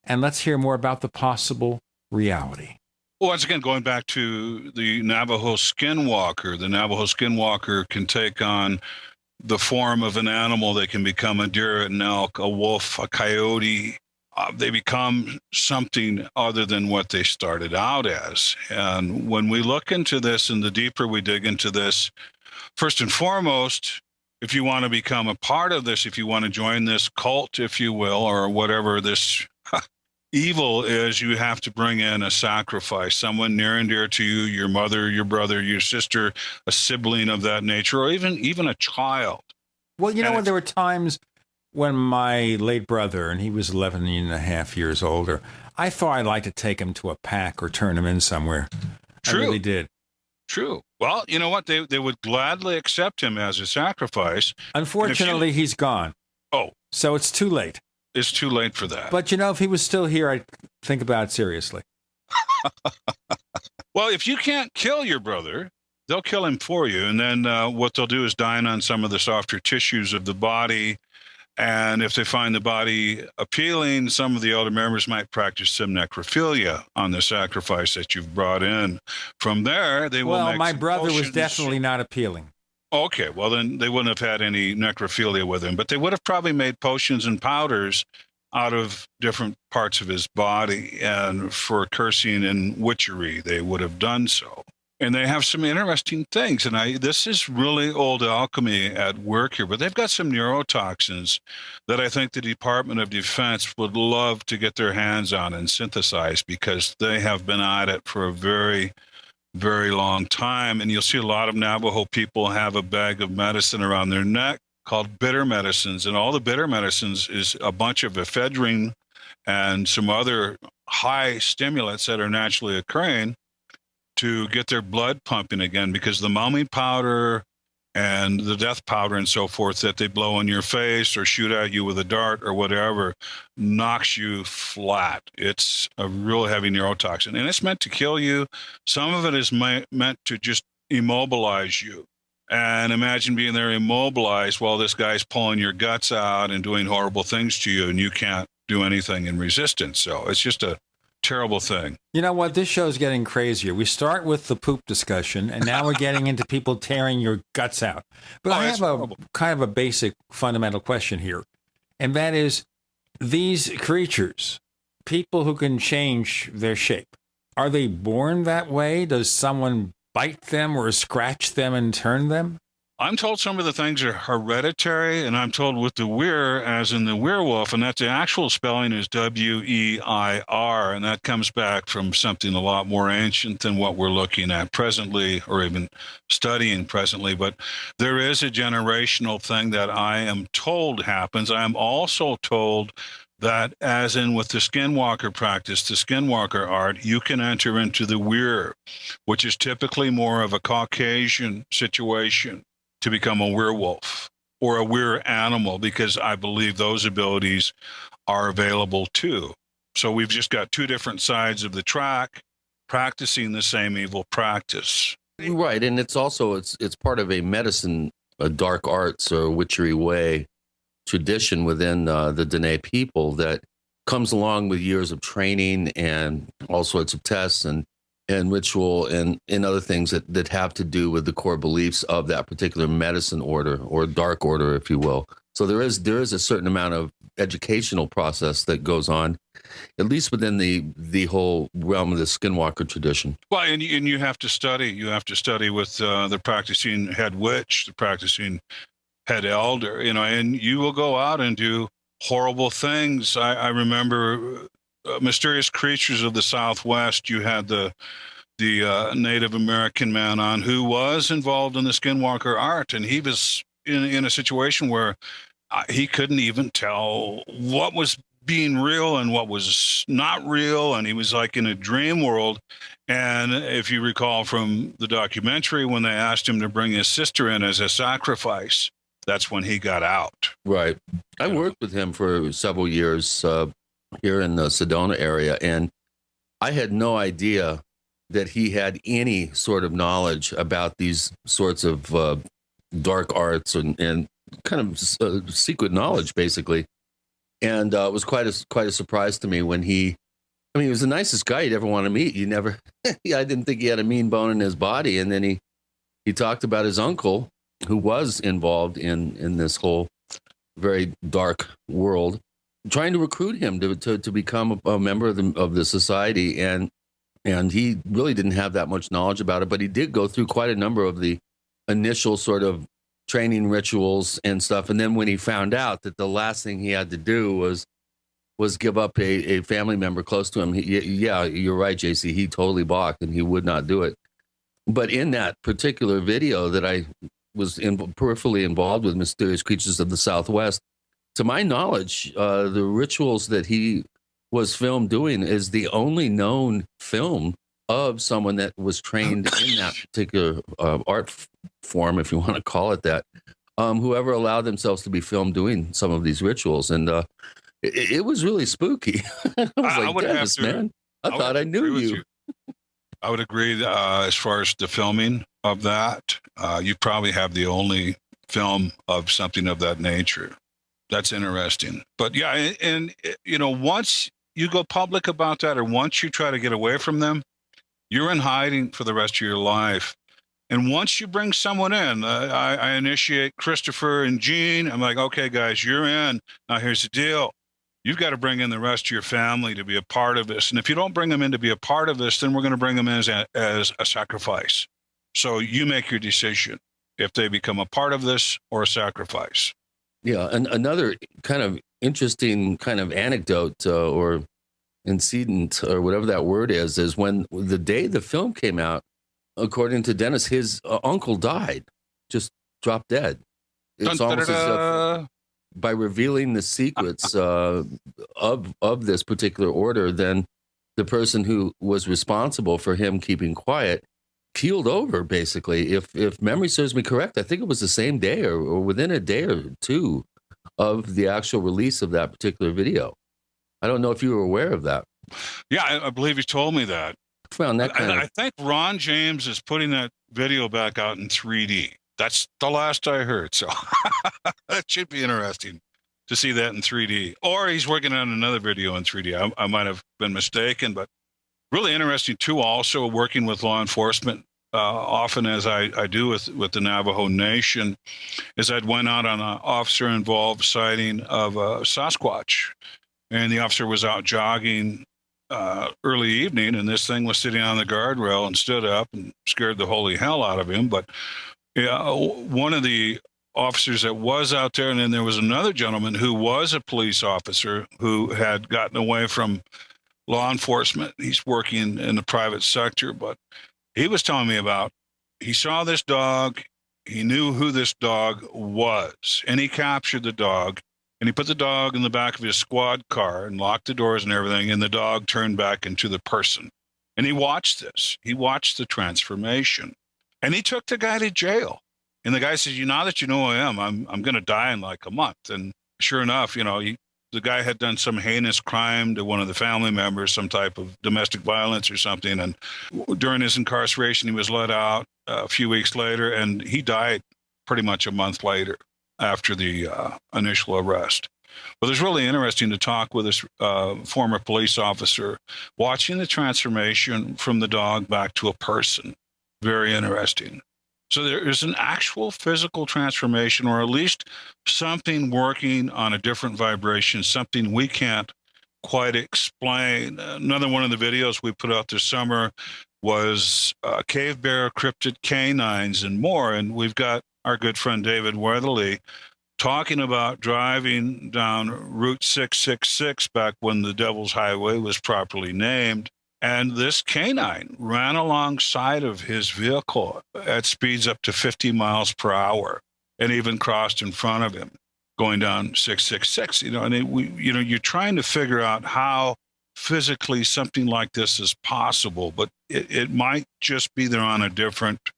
and let's hear more about the possible reality. Well, once again, going back to the Navajo Skinwalker, the Navajo Skinwalker can take on the form of an animal. They can become a deer, an elk, a wolf, a coyote. They become something other than what they started out as. And when we look into this, and the deeper we dig into this, first and foremost, if you want to become a part of this, if you want to join this cult, if you will, or whatever this evil is, you have to bring in a sacrifice, someone near and dear to you, your mother, your brother, your sister, a sibling of that nature, or even a child. Well, you know what? There were times when my late brother, and he was 11 and a half years older, I thought I'd like to take him to a pack or turn him in somewhere. True. I really did. True. Well, you know what? They would gladly accept him as a sacrifice. Unfortunately, he's gone. Oh. So it's too late. It's too late for that. But, you know, if he was still here, I'd think about it seriously. Well, if you can't kill your brother, they'll kill him for you. And then what they'll do is dine on some of the softer tissues of the body. And if they find the body appealing, some of the elder members might practice some necrophilia on the sacrifice that you've brought in. From there, they will make Well, my brother was potions. definitely not appealing. Okay, well, then they wouldn't have had any necrophilia with him, but they would have probably made potions and powders out of different parts of his body. And for cursing and witchery, they would have done so. And they have some interesting things. And this is really old alchemy at work here, but they've got some neurotoxins that I think the Department of Defense would love to get their hands on and synthesize, because they have been at it for a very, very long time. And you'll see a lot of Navajo people have a bag of medicine around their neck called bitter medicines. And all the bitter medicines is a bunch of ephedrine and some other high stimulants that are naturally occurring to get their blood pumping again, because the mumming powder and the death powder and so forth that they blow in your face or shoot at you with a dart or whatever knocks you flat. It's a real heavy neurotoxin, and it's meant to kill you. Some of it is meant to just immobilize you. And imagine being there immobilized while this guy's pulling your guts out and doing horrible things to you, and you can't do anything in resistance. So it's just a terrible thing. You know what? This show's getting crazier. We start with the poop discussion, and now we're getting into people tearing your guts out. But I have a kind of a basic fundamental question here, and that is, these creatures, people who can change their shape, are they born that way? Does someone bite them or scratch them and turn them? I'm told some of the things are hereditary, and I'm told with the weir, as in the werewolf, and that's the actual spelling is W-E-I-R, and that comes back from something a lot more ancient than what we're looking at presently, or even studying presently. But there is a generational thing that I am told happens. I am also told that, as in with the Skinwalker practice, the Skinwalker art, you can enter into the weir, which is typically more of a Caucasian situation, to become a werewolf or a weir animal, because I believe those abilities are available too. So we've just got two different sides of the track practicing the same evil practice. Right, and it's also it's part of a medicine, a dark arts or witchery way tradition within the Dene people that comes along with years of training and all sorts of tests and ritual and other things that have to do with the core beliefs of that particular medicine order or dark order, if you will. So there is a certain amount of educational process that goes on, at least within the whole realm of the Skinwalker tradition. Well, and you have to study. You have to study with the practicing head witch, the practicing head elder, and you will go out and do horrible things. I remember Mysterious Creatures of the Southwest. You had the Native American man on who was involved in the Skinwalker art, and he was in a situation where he couldn't even tell what was being real and what was not real, and he was like in a dream world. And if you recall from the documentary, when they asked him to bring his sister in as a sacrifice, that's when he got out. Right. I worked with him for several years here in the Sedona area, and I had no idea that he had any sort of knowledge about these sorts of dark arts and kind of secret knowledge, basically. And it was quite a surprise to me when he was the nicest guy you'd ever want to meet. I didn't think he had a mean bone in his body. And then he talked about his uncle, who was involved in this whole very dark world, trying to recruit him to become a member of the society. And he really didn't have that much knowledge about it, but he did go through quite a number of the initial sort of training rituals and stuff. And then when he found out that the last thing he had to do was give up a family member close to him, yeah, you're right, JC, he totally balked and he would not do it. But in that particular video that I was peripherally involved with, Mysterious Creatures of the Southwest, to my knowledge, the rituals that he was filmed doing is the only known film of someone that was trained in that particular art form, if you want to call it that, whoever allowed themselves to be filmed doing some of these rituals. And it was really spooky. I was like, Dennis, man, I thought I knew you. I would agree as far as the filming of that. You probably have the only film of something of that nature. That's interesting. But yeah, and once you go public about that, or once you try to get away from them, you're in hiding for the rest of your life. And once you bring someone in, I initiate Christopher and Gene. I'm like, okay, guys, you're in. Now here's the deal. You've got to bring in the rest of your family to be a part of this. And if you don't bring them in to be a part of this, then we're going to bring them in as a sacrifice. So you make your decision if they become a part of this or a sacrifice. Yeah. And another kind of interesting kind of anecdote or incident or whatever that word is when the day the film came out, according to Dennis, his uncle died, just dropped dead. It's almost as if by revealing the secrets of this particular order, then the person who was responsible for him keeping quiet keeled over, basically. If memory serves me correct, I think it was the same day or within a day or two of the actual release of that particular video. I don't know if you were aware of that. Yeah, I believe you told me that. Found that kind of... I think Ron James is putting that video back out in 3D. That's the last I heard. So that should be interesting to see that in 3D. Or he's working on another video in 3D. I might have been mistaken, but really interesting too. Also working with law enforcement, often as I do with the Navajo Nation, is I'd went out on an officer-involved sighting of a Sasquatch. And the officer was out jogging early evening, and this thing was sitting on the guardrail and stood up and scared the holy hell out of him. But Yeah, one of the officers that was out there, and then there was another gentleman who was a police officer who had gotten away from law enforcement. He's working in the private sector, but he was telling me about, he saw this dog, he knew who this dog was, and he captured the dog, and he put the dog in the back of his squad car and locked the doors and everything, and the dog turned back into the person. And he watched this. He watched the transformation. And he took the guy to jail. And the guy says, now that you know who I am, I'm going to die in like a month. And sure enough, the guy had done some heinous crime to one of the family members, some type of domestic violence or something. And during his incarceration, he was let out a few weeks later, and he died pretty much a month later after the initial arrest. Well, it's really interesting to talk with this former police officer, watching the transformation from the dog back to a person. Very interesting. So there is an actual physical transformation, or at least something working on a different vibration, something we can't quite explain. Another one of the videos we put out this summer was cave bear, cryptid canines, and more. And we've got our good friend David Weatherly talking about driving down Route 666 back when the Devil's Highway was properly named. And this canine ran alongside of his vehicle at speeds up to 50 miles per hour, and even crossed in front of him going down 666. You're trying to figure out how physically something like this is possible, but it might just be they're on a different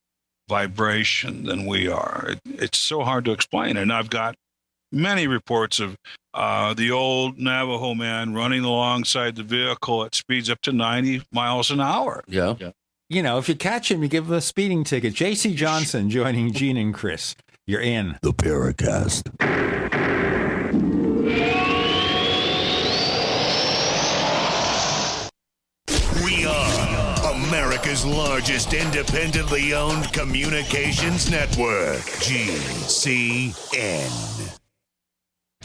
vibration than we are. It's so hard to explain. And I've got many reports of the old Navajo man running alongside the vehicle at speeds up to 90 miles an hour. Yeah. If you catch him, you give him a speeding ticket. J.C. Johnson joining Gene and Chris. You're in the Paracast. We are America's largest independently owned communications network, GCN.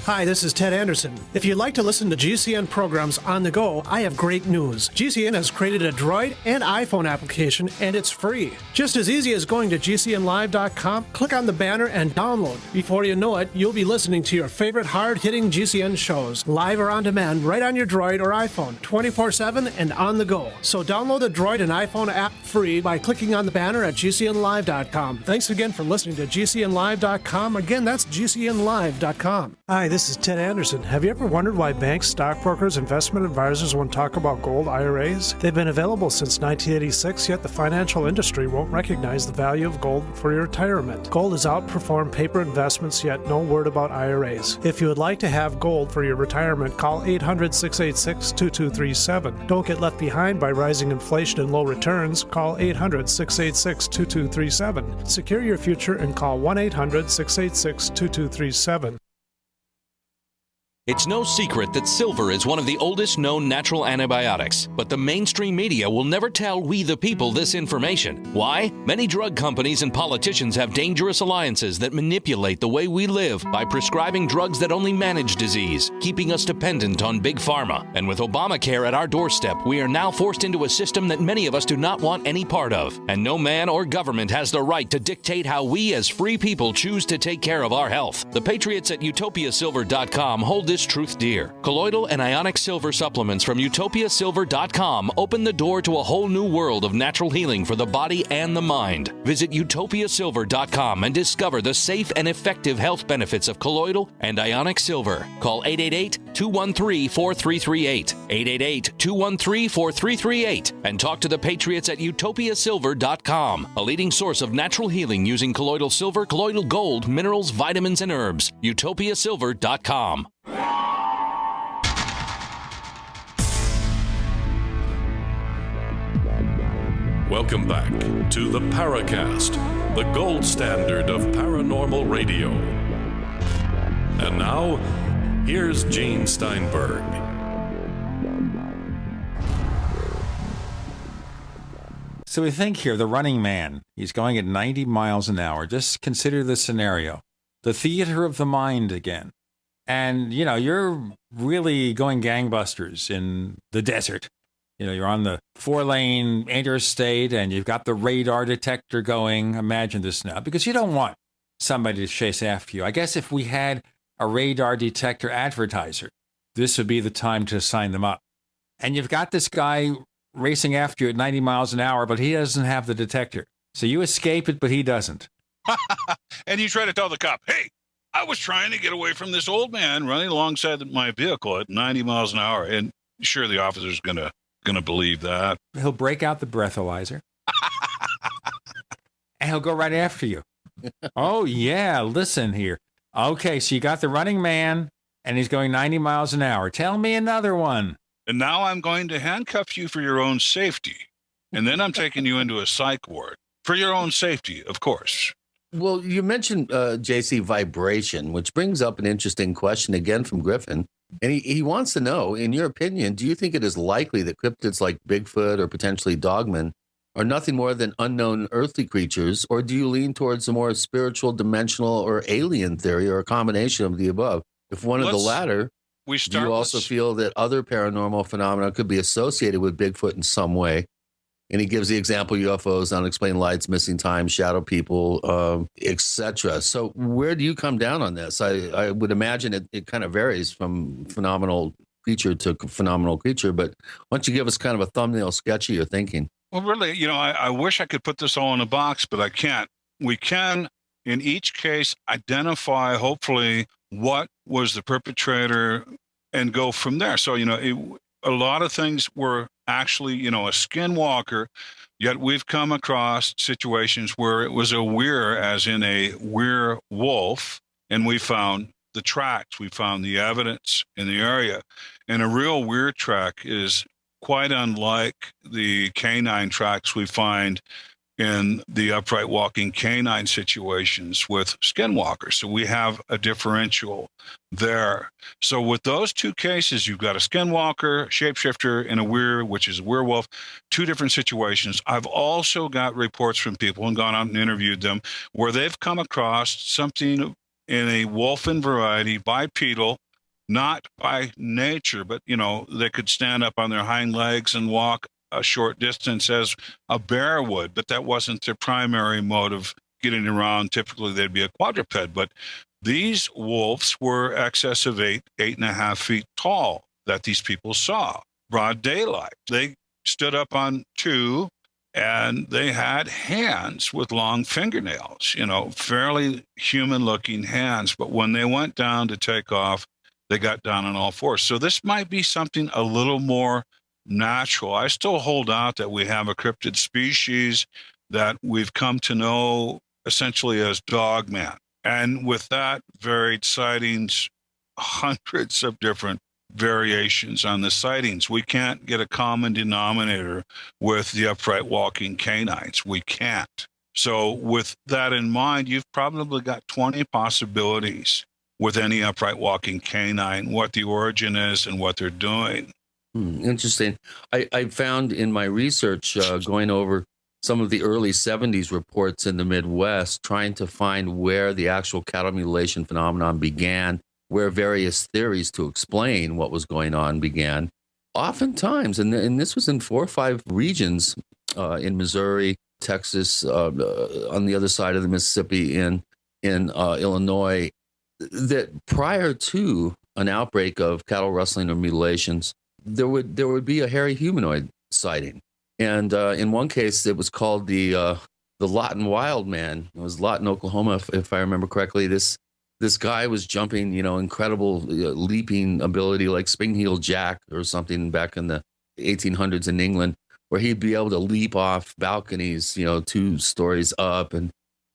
Hi, this is Ted Anderson. If you'd like to listen to GCN programs on the go, I have great news. GCN has created a Droid and iPhone application, and it's free. Just as easy as going to GCNlive.com, click on the banner, and download. Before you know it, you'll be listening to your favorite hard-hitting GCN shows, live or on demand, right on your Droid or iPhone, 24/7 and on the go. So download the Droid and iPhone app free by clicking on the banner at GCNlive.com. Thanks again for listening to GCNlive.com. Again, that's GCNlive.com. Hi, this is Ted Anderson. Have you ever wondered why banks, stockbrokers, investment advisors won't talk about gold IRAs? They've been available since 1986, yet the financial industry won't recognize the value of gold for your retirement. Gold has outperformed paper investments, yet no word about IRAs. If you would like to have gold for your retirement, call 800-686-2237. Don't get left behind by rising inflation and low returns. Call 800-686-2237. Secure your future and call 1-800-686-2237. It's no secret that silver is one of the oldest known natural antibiotics, but the mainstream media will never tell we the people this information. Why? Many drug companies and politicians have dangerous alliances that manipulate the way we live by prescribing drugs that only manage disease, keeping us dependent on big pharma. And with Obamacare at our doorstep, we are now forced into a system that many of us do not want any part of. And no man or government has the right to dictate how we as free people choose to take care of our health. The patriots at utopiasilver.com hold this truth dear. Colloidal and ionic silver supplements from utopiasilver.com open the door to a whole new world of natural healing for the body and the mind. Visit utopiasilver.com and discover the safe and effective health benefits of colloidal and ionic silver. Call 888-213-4338, 888-213-4338, and talk to the patriots at utopiasilver.com, a leading source of natural healing using colloidal silver, colloidal gold, minerals, vitamins, and herbs. utopiasilver.com. Welcome back to the Paracast, the gold standard of paranormal radio. And now, here's Gene Steinberg. So we think here, the running man, he's going at 90 miles an hour. Just consider the scenario. The theater of the mind again. And, you're really going gangbusters in the desert. You're on the 4-lane interstate and you've got the radar detector going. Imagine this now, because you don't want somebody to chase after you. I guess if we had a radar detector advertiser, this would be the time to sign them up. And you've got this guy racing after you at 90 miles an hour, but he doesn't have the detector. So you escape it, but he doesn't. And you try to tell the cop, hey, I was trying to get away from this old man running alongside my vehicle at 90 miles an hour. And sure, the officer's going to believe that. He'll break out the breathalyzer. And he'll go right after you. Oh, yeah, listen here. Okay, so you got the running man, and he's going 90 miles an hour. Tell me another one. And now I'm going to handcuff you for your own safety. And then I'm taking you into a psych ward. For your own safety, of course. Well, you mentioned, JC, vibration, which brings up an interesting question again from Griffin. And he wants to know, in your opinion, do you think it is likely that cryptids like Bigfoot or potentially dogmen are nothing more than unknown earthly creatures, or do you lean towards a more spiritual, dimensional, or alien theory, or a combination of the above? If one of the latter, do you also feel that other paranormal phenomena could be associated with Bigfoot in some way? And he gives the example UFOs, unexplained lights, missing time, shadow people, etc. So where do you come down on this? I would imagine it kind of varies from phenomenal creature to phenomenal creature, but why don't you give us kind of a thumbnail sketch of your thinking? Well, really, I wish I could put this all in a box, but I can't. We can, in each case, identify, hopefully, what was the perpetrator and go from there. So, a lot of things were actually, a skinwalker, yet we've come across situations where it was a weir, as in a werewolf, and we found the tracks, we found the evidence in the area. And a real weir track is quite unlike the canine tracks we find in the upright walking canine situations with skinwalkers. So we have a differential there. So with those two cases, you've got a skinwalker, shapeshifter, and a weir, which is a werewolf, two different situations. I've also got reports from people and gone out and interviewed them where they've come across something in a wolfen variety, bipedal, not by nature, but, they could stand up on their hind legs and walk a short distance as a bear would, but that wasn't their primary mode of getting around. Typically, they'd be a quadruped, but these wolves were excess of 8.5 feet tall that these people saw. Broad daylight. They stood up on two, and they had hands with long fingernails, fairly human-looking hands. But when they went down to take off, they got down on all fours. So this might be something a little more natural. I still hold out that we have a cryptid species that we've come to know essentially as dogman. And with that, varied sightings, hundreds of different variations on the sightings. We can't get a common denominator with the upright walking canines. We can't. So with that in mind, you've probably got 20 possibilities with any upright walking canine, what the origin is and what they're doing. Interesting. I found in my research going over some of the early 70s reports in the Midwest, trying to find where the actual cattle mutilation phenomenon began, where various theories to explain what was going on began. Oftentimes, and this was in 4 or 5 regions in Missouri, Texas, on the other side of the Mississippi, in Illinois, that prior to an outbreak of cattle rustling or mutilations, there would be a hairy humanoid sighting. And in one case, it was called the Lawton Wild Man. It was Lawton, Oklahoma, if I remember correctly. This guy was jumping, incredible leaping ability, like Spring-Heel Jack or something back in the 1800s in England, where he'd be able to leap off balconies, 2 stories up and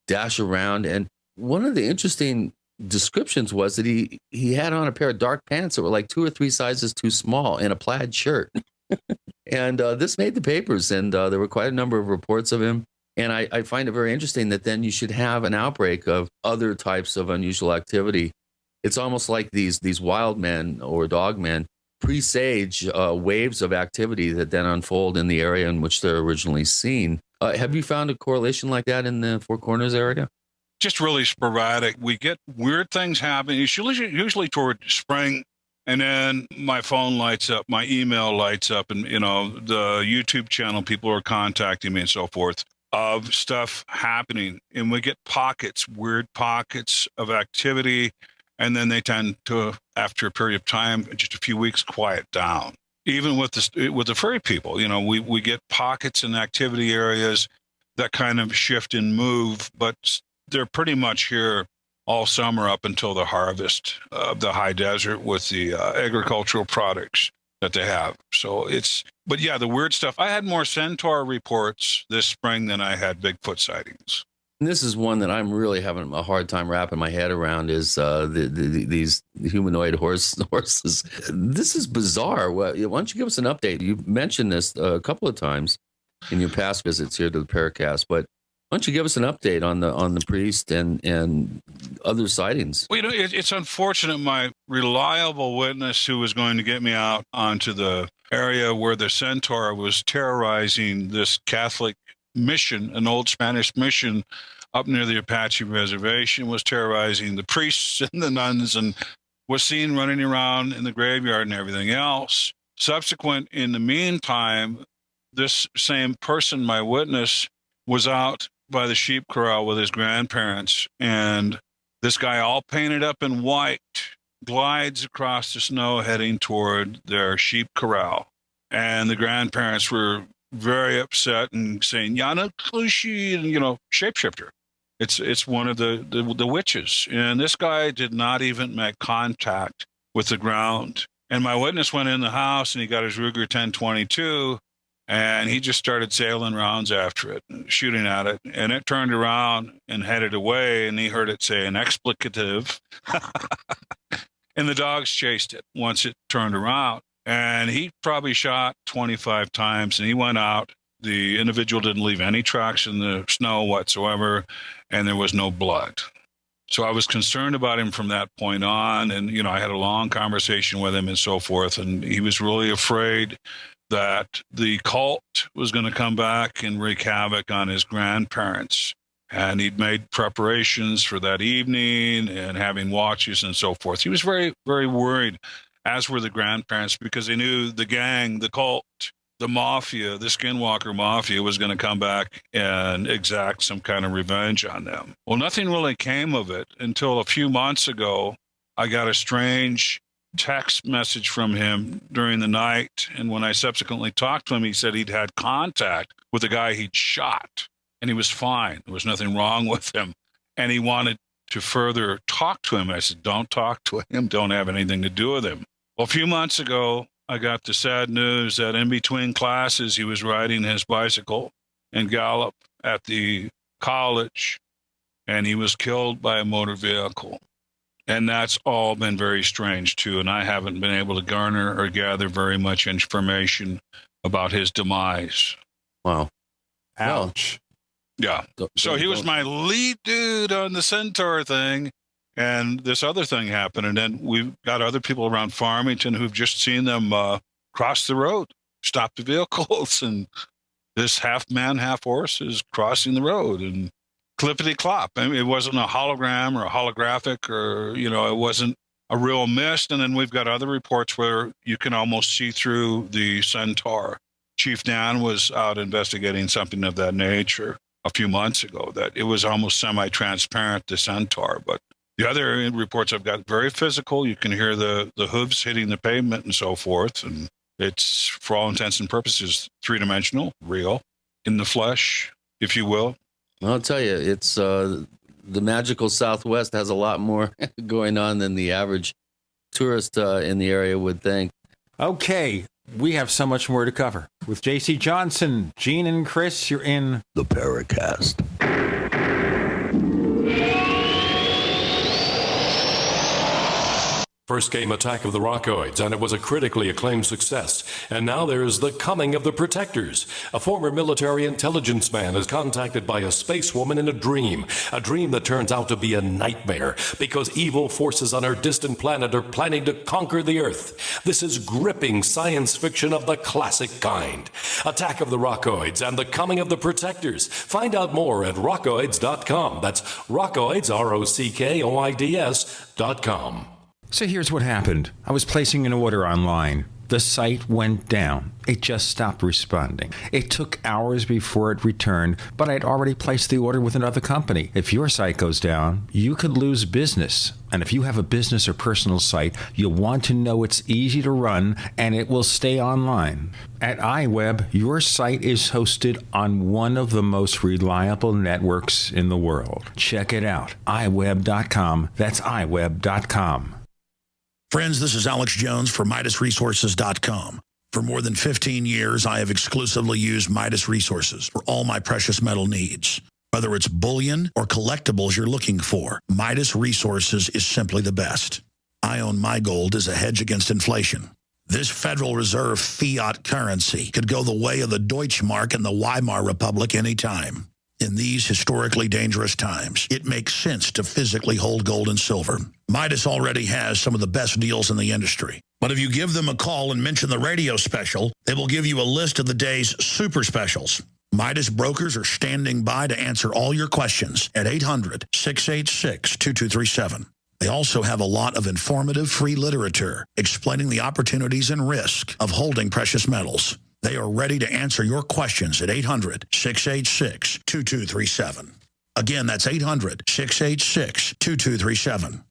dash around. And one of the interesting descriptions was that he had on a pair of dark pants that were like 2 or 3 sizes too small and a plaid shirt. And this made the papers, and there were quite a number of reports of him. And I find it very interesting that then you should have an outbreak of other types of unusual activity. It's almost like these wild men or dog men presage waves of activity that then unfold in the area in which they're originally seen. Have you found a correlation like that in the Four Corners area? Just really sporadic. We get weird things happen. It's usually toward spring And then my phone lights up, my email lights up, and, the YouTube channel, people are contacting me and so forth of stuff happening. And we get pockets, weird pockets of activity. And then they tend to, after a period of time, just a few weeks, quiet down. Even with the furry people, we get pockets and activity areas that kind of shift and move, but they're pretty much here all summer up until the harvest of the high desert with the agricultural products that they have. So but yeah, the weird stuff. I had more centaur reports this spring than I had Bigfoot sightings. And this is one that I'm really having a hard time wrapping my head around is these humanoid horses. This is bizarre. Why don't you give us an update? You've mentioned this a couple of times in your past visits here to the Paracast, but why don't you give us an update on the priest and other sightings? Well, it's unfortunate. My reliable witness who was going to get me out onto the area where the centaur was terrorizing this Catholic mission, an old Spanish mission up near the Apache reservation, was terrorizing the priests and the nuns and was seen running around in the graveyard and everything else. Subsequent, in the meantime, this same person, my witness, was out by the sheep corral with his grandparents, and this guy, all painted up in white, glides across the snow heading toward their sheep corral. And the grandparents were very upset and saying, Yana Klushi, and, shapeshifter. It's one of the witches. And this guy did not even make contact with the ground. And my witness went in the house and he got his Ruger 1022 and he just started sailing rounds after it, shooting at it. And it turned around and headed away, and he heard it say an expletive. And the dogs chased it once it turned around. And he probably shot 25 times, and he went out. The individual didn't leave any tracks in the snow whatsoever, and there was no blood. So I was concerned about him from that point on. And, I had a long conversation with him and so forth. And he was really afraid that the cult was going to come back and wreak havoc on his grandparents. And he'd made preparations for that evening and having watches and so forth. He was very, very worried, as were the grandparents, because they knew the gang, the cult, the mafia, the Skinwalker mafia was going to come back and exact some kind of revenge on them. Well, nothing really came of it until a few months ago. I got a strange text message from him during the night. And when I subsequently talked to him, he said he'd had contact with the guy he'd shot and he was fine. There was nothing wrong with him. And he wanted to further talk to him. I said, don't talk to him. Don't have anything to do with him. Well, a few months ago, I got the sad news that in between classes, he was riding his bicycle and gallop at the college, and he was killed by a motor vehicle. And that's all been very strange, too. And I haven't been able to garner or gather very much information about his demise. Wow. Ouch. Yeah. So he was my lead dude on the centaur thing. And this other thing happened. And then we've got other people around Farmington who've just seen them cross the road, stop the vehicles. And this half man, half horse is crossing the road. And clippity clop. I mean, it wasn't a hologram or a holographic or, it wasn't a real mist. And then we've got other reports where you can almost see through the centaur. Chief Dan was out investigating something of that nature a few months ago, that it was almost semi-transparent, the centaur. But the other reports I've got very physical. You can hear the hooves hitting the pavement and so forth. And it's, for all intents and purposes, three-dimensional, real, in the flesh, if you will. I'll tell you, it's the magical Southwest has a lot more going on than the average tourist in the area would think. Okay, we have so much more to cover. With J.C. Johnson, Gene, and Chris, you're in the Paracast. First came Attack of the Rockoids, and it was a critically acclaimed success. And now there's The Coming of the Protectors. A former military intelligence man is contacted by a space woman in a dream that turns out to be a nightmare because evil forces on her distant planet are planning to conquer the Earth. This is gripping science fiction of the classic kind. Attack of the Rockoids and The Coming of the Protectors. Find out more at rockoids.com. That's rockoids, ROCKOIDS.com. So here's what happened. I was placing an order online. The site went down. It just stopped responding. It took hours before it returned, but I'd already placed the order with another company. If your site goes down, you could lose business. And if you have a business or personal site, you'll want to know it's easy to run and it will stay online. At iWeb, your site is hosted on one of the most reliable networks in the world. Check it out. iWeb.com. That's iWeb.com. Friends, this is Alex Jones for MidasResources.com. For more than 15 years, I have exclusively used Midas Resources for all my precious metal needs. Whether it's bullion or collectibles you're looking for, Midas Resources is simply the best. I own my gold as a hedge against inflation. This Federal Reserve fiat currency could go the way of the Deutschmark and the Weimar Republic anytime. In these historically dangerous times, it makes sense to physically hold gold and silver. Midas already has some of the best deals in the industry. But if you give them a call and mention the radio special, they will give you a list of the day's super specials. Midas brokers are standing by to answer all your questions at 800-686-2237. They also have a lot of informative free literature explaining the opportunities and risk of holding precious metals. They are ready to answer your questions at 800-686-2237. Again, that's 800-686-2237.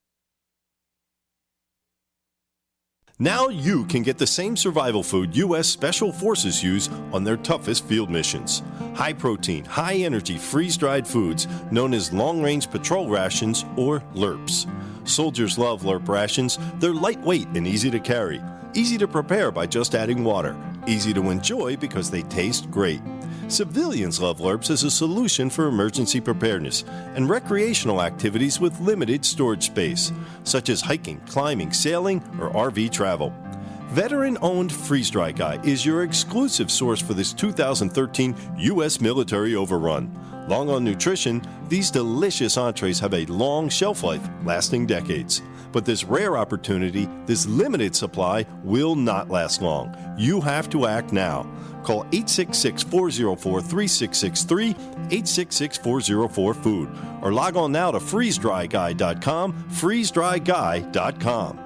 Now you can get the same survival food U.S. Special Forces use on their toughest field missions. High-protein, high-energy, freeze-dried foods known as long-range patrol rations or LRPs. Soldiers love LRP rations. They're lightweight and easy to carry. Easy to prepare by just adding water. Easy to enjoy because they taste great. Civilians love LRPs as a solution for emergency preparedness and recreational activities with limited storage space, such as hiking, climbing, sailing, or RV travel. Veteran-owned Freeze Dry Guy is your exclusive source for this 2013 U.S. military overrun. Long on nutrition, these delicious entrees have a long shelf life, lasting decades. But this rare opportunity, this limited supply, will not last long. You have to act now. Call 866-404-3663, 866-404-FOOD, or log on now to freezedryguy.com, freezedryguy.com.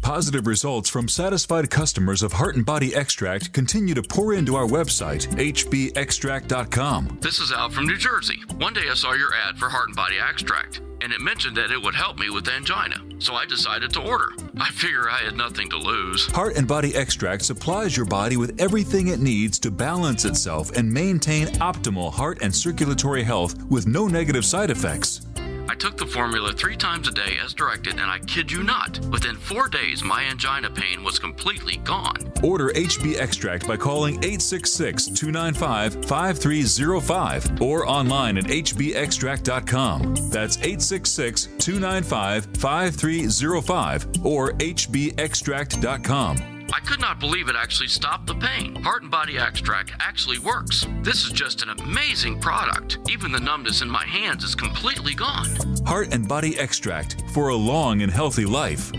Positive results from satisfied customers of Heart and Body Extract continue to pour into our website, hbextract.com. This is Al from New Jersey. One day I saw your ad for Heart and Body Extract, and it mentioned that it would help me with angina, so I decided to order. I figure I had nothing to lose. Heart and Body Extract supplies your body with everything it needs to balance itself and maintain optimal heart and circulatory health with no negative side effects. I took the formula 3 times a day as directed, and I kid you not, within 4 days, my angina pain was completely gone. Order HB Extract by calling 866-295-5305 or online at hbextract.com. That's 866-295-5305 or hbextract.com. I could not believe it actually stopped the pain. Heart and Body Extract actually works. This is just an amazing product. Even the numbness in my hands is completely gone. Heart and Body Extract for a long and healthy life.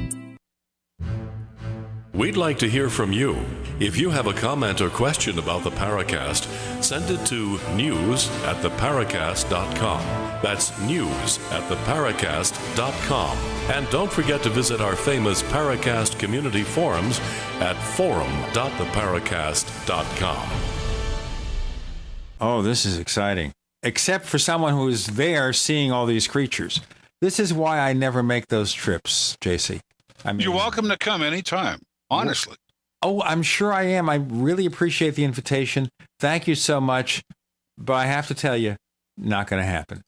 We'd like to hear from you. If you have a comment or question about the Paracast, send it to news@theparacast.com. That's news@theparacast.com. And don't forget to visit our famous Paracast community forums at forum.theparacast.com. Oh, this is exciting. Except for someone who is there seeing all these creatures. This is why I never make those trips, JC. I mean, you're welcome to come anytime, honestly. Oh, I'm sure I am. I really appreciate the invitation. Thank you so much. But I have to tell you, not going to happen.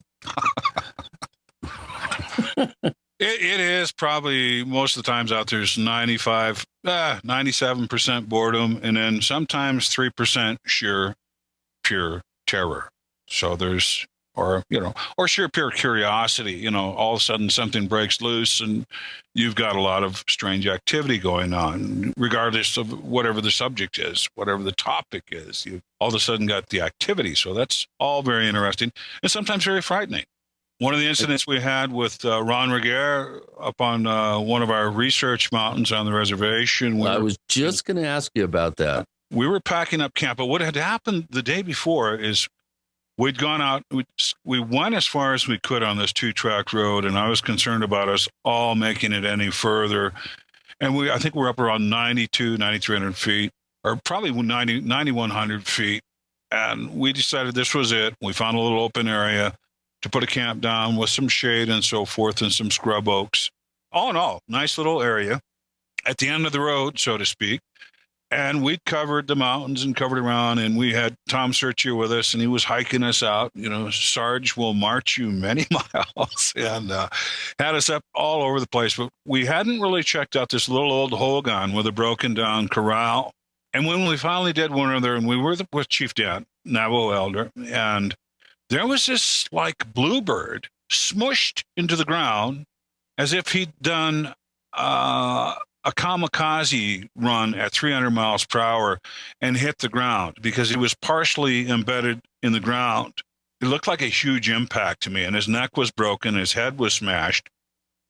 It is probably most of the times out there's 97% boredom, and then sometimes 3% sheer pure terror. So there's, or sheer pure curiosity. All of a sudden something breaks loose and you've got a lot of strange activity going on, regardless of whatever the subject is, whatever the topic is. You all of a sudden got the activity. So that's all very interesting and sometimes very frightening. One of the incidents we had with Ron Reguer up on one of our research mountains on the reservation. I was just going to ask you about that. We were packing up camp, but what had happened the day before is we'd gone out. We went as far as we could on this 2-track road, and I was concerned about us all making it any further. And I think we're up around 9,300 feet, or probably 9,100 feet. And we decided this was it. We found a little open area to put a camp down with some shade and so forth and some scrub oaks. All in all, nice little area at the end of the road, so to speak. And we covered the mountains and covered around, and we had Tom Searchier with us, and he was hiking us out. You know, Sarge will march you many miles, and had us up all over the place. But we hadn't really checked out this little old hogan with a broken down corral. And when we finally did one other, and we were with Chief Dan, Navajo elder, and there was this like bluebird smushed into the ground as if he'd done a kamikaze run at 300 miles per hour and hit the ground because he was partially embedded in the ground. It looked like a huge impact to me, and his neck was broken, his head was smashed,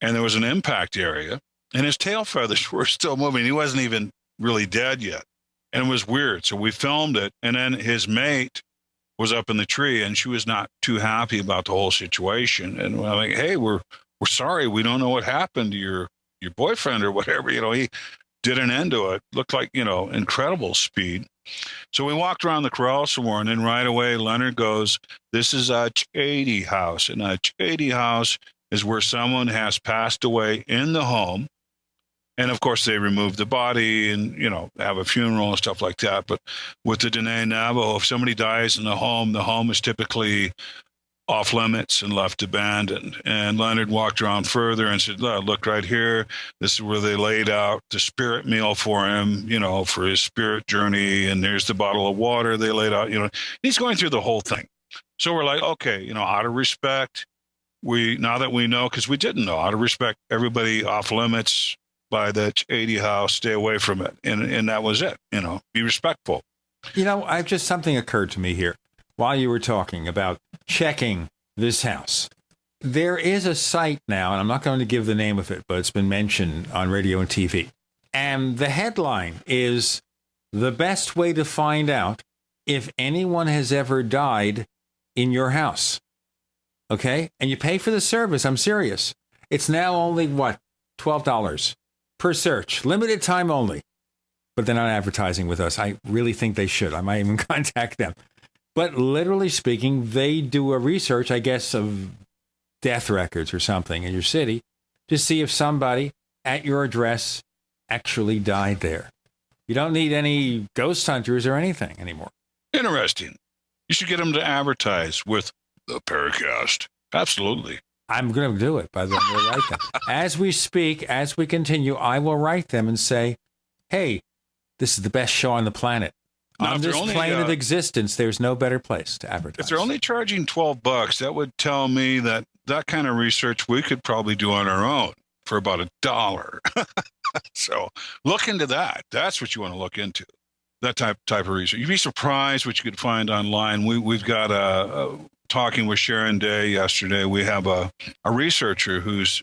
and there was an impact area, and his tail feathers were still moving. He wasn't even really dead yet. And it was weird. So we filmed it, and then his mate was up in the tree, and she was not too happy about the whole situation. And we're like, hey, we're sorry. We don't know what happened to your boyfriend or whatever. You know, he did an end to it. Looked like, you know, incredible speed. So we walked around the corral some more, and then right away, Leonard goes, this is a Chady house. And a Chady house is where someone has passed away in the home. And of course, they remove the body and, you know, have a funeral and stuff like that. But with the Dene Navajo, if somebody dies in the home is typically off limits and left abandoned. And Leonard walked around further and said, look right here. This is where they laid out the spirit meal for him, you know, for his spirit journey. And there's the bottle of water they laid out, you know. He's going through the whole thing. So we're like, okay, you know, out of respect, now that we know, because we didn't know, out of respect, everybody off limits by the Chady house, stay away from it. And that was it, you know, be respectful. You know, something occurred to me here while you were talking about checking this house. There is a site now, and I'm not going to give the name of it, but it's been mentioned on radio and TV. And the headline is, the best way to find out if anyone has ever died in your house. Okay? And you pay for the service. I'm serious. It's now only, $12 per search, limited time only. But they're not advertising with us. I really think they should. I might even contact them. But literally speaking, they do a research, I guess, of death records or something in your city to see if somebody at your address actually died there. You don't need any ghost hunters or anything anymore. Interesting. You should get them to advertise with the Paracast. Absolutely. I'm going to do it, by the way. We'll write them. As we speak, as we continue, I will write them and say, hey, this is the best show on the planet. Now, on this plane of existence, there's no better place to advertise. If they're only charging $12, that would tell me that kind of research we could probably do on our own for about $1. So look into that. That's what you want to look into, that type of research. You'd be surprised what you could find online. We've got talking with Sharon Day yesterday. We have a researcher who's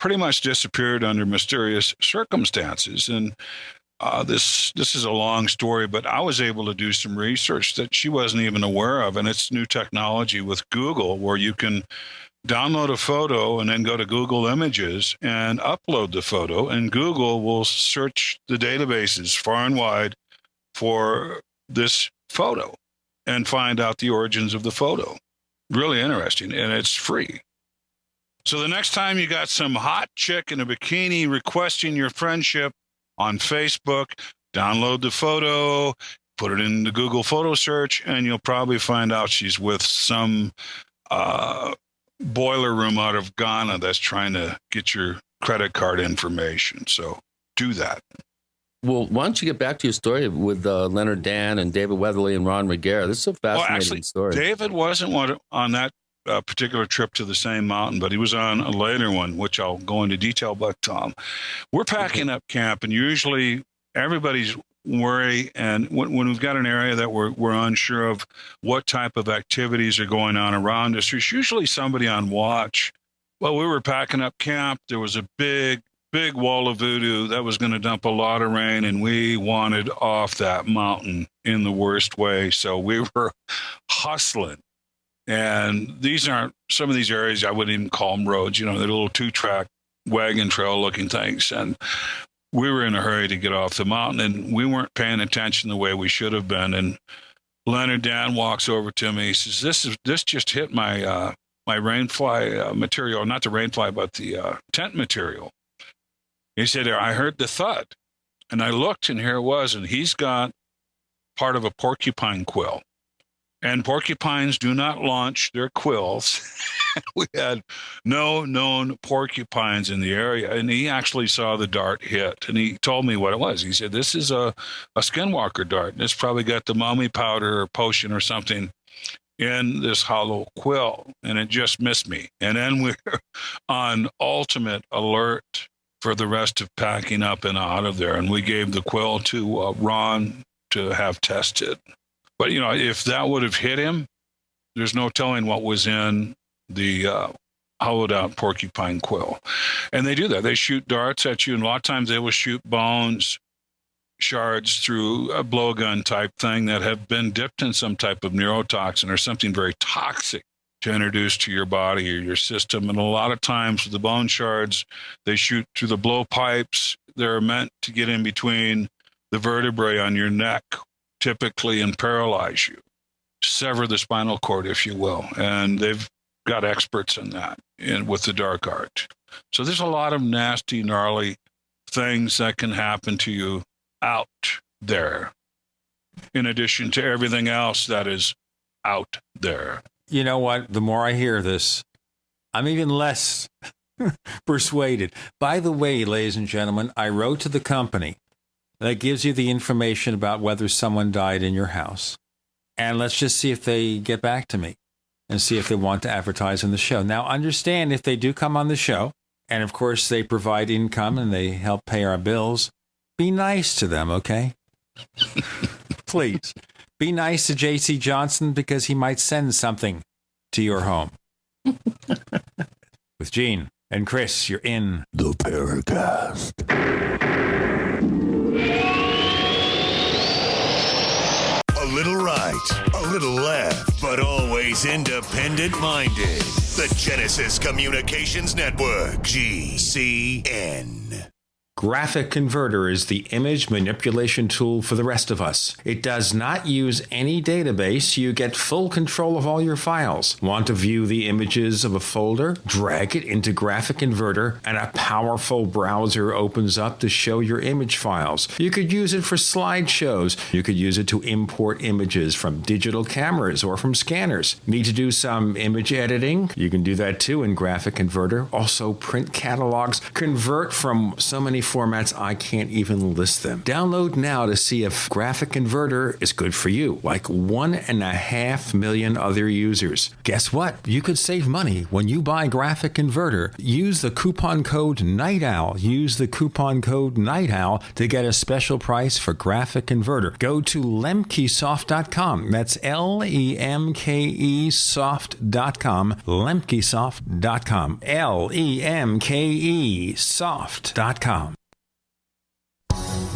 pretty much disappeared under mysterious circumstances. And this is a long story, but I was able to do some research that she wasn't even aware of. And it's new technology with Google where you can download a photo and then go to Google Images and upload the photo. And Google will search the databases far and wide for this photo and find out the origins of the photo. Really interesting, and it's free. So the next time you got some hot chick in a bikini requesting your friendship on Facebook, download the photo, put it in the Google photo search, and you'll probably find out she's with some boiler room out of Ghana that's trying to get your credit card information. So do that. Well, why don't you get back to your story with Leonard Dan and David Weatherly and Ron Reguera? This is a fascinating story. David wasn't on that particular trip to the same mountain, but he was on a later one, which I'll go into detail about, Tom. We're packing up camp, and usually everybody's worried, and when we've got an area that we're unsure of what type of activities are going on around us, there's usually somebody on watch. Well, we were packing up camp. There was a big wall of voodoo that was going to dump a lot of rain, and we wanted off that mountain in the worst way. So we were hustling And some of these areas, I wouldn't even call them roads. They're little 2-track wagon trail looking things. And we were in a hurry to get off the mountain, and we weren't paying attention the way we should have been. And Leonard Dan walks over to me. He says, this just hit my my rainfly material, not the rainfly, but the tent material. He said, I heard the thud. And I looked, and here it was. And he's got part of a porcupine quill. And porcupines do not launch their quills. We had no known porcupines in the area. And he actually saw the dart hit. And he told me what it was. He said, this is a Skinwalker dart. And it's probably got the mummy powder or potion or something in this hollow quill. And it just missed me. And then we're on ultimate alert for the rest of packing up and out of there. And we gave the quill to Ron to have tested. But, if that would have hit him, there's no telling what was in the hollowed out porcupine quill. And they do that. They shoot darts at you. And a lot of times they will shoot bones, shards through a blowgun type thing that have been dipped in some type of neurotoxin or something very toxic to introduce to your body or your system. And a lot of times with the bone shards, they shoot through the blowpipes. They're meant to get in between the vertebrae on your neck, typically, and paralyze you, sever the spinal cord, if you will. And they've got experts in that with the dark art. So there's a lot of nasty, gnarly things that can happen to you out there, in addition to everything else that is out there. You know what? The more I hear this, I'm even less persuaded. By the way, ladies and gentlemen, I wrote to the company that gives you the information about whether someone died in your house. And let's just see if they get back to me and see if they want to advertise on the show. Now, understand, if they do come on the show, and of course they provide income and they help pay our bills, be nice to them, okay? Please. Be nice to J.C. Johnson, because he might send something to your home. With Gene and Chris, you're in the Paracast. A little right, a little left, but always independent-minded. The Genesis Communications Network, GCN. Graphic Converter is the image manipulation tool for the rest of us. It does not use any database. You get full control of all your files. Want to view the images of a folder? Drag it into Graphic Converter, and a powerful browser opens up to show your image files. You could use it for slideshows. You could use it to import images from digital cameras or from scanners. Need to do some image editing? You can do that too in Graphic Converter. Also print catalogs. Convert from so many formats I can't even list them. Download now to see if Graphic Converter is good for you, like 1.5 million other users. Guess what? You could save money when you buy Graphic Converter. Use the coupon code Night Owl. Use the coupon code Night Owl to get a special price for Graphic Converter. Go to lemkesoft.com. That's LEMKEsoft.com. lemkesoft.com. LEMKEsoft.com.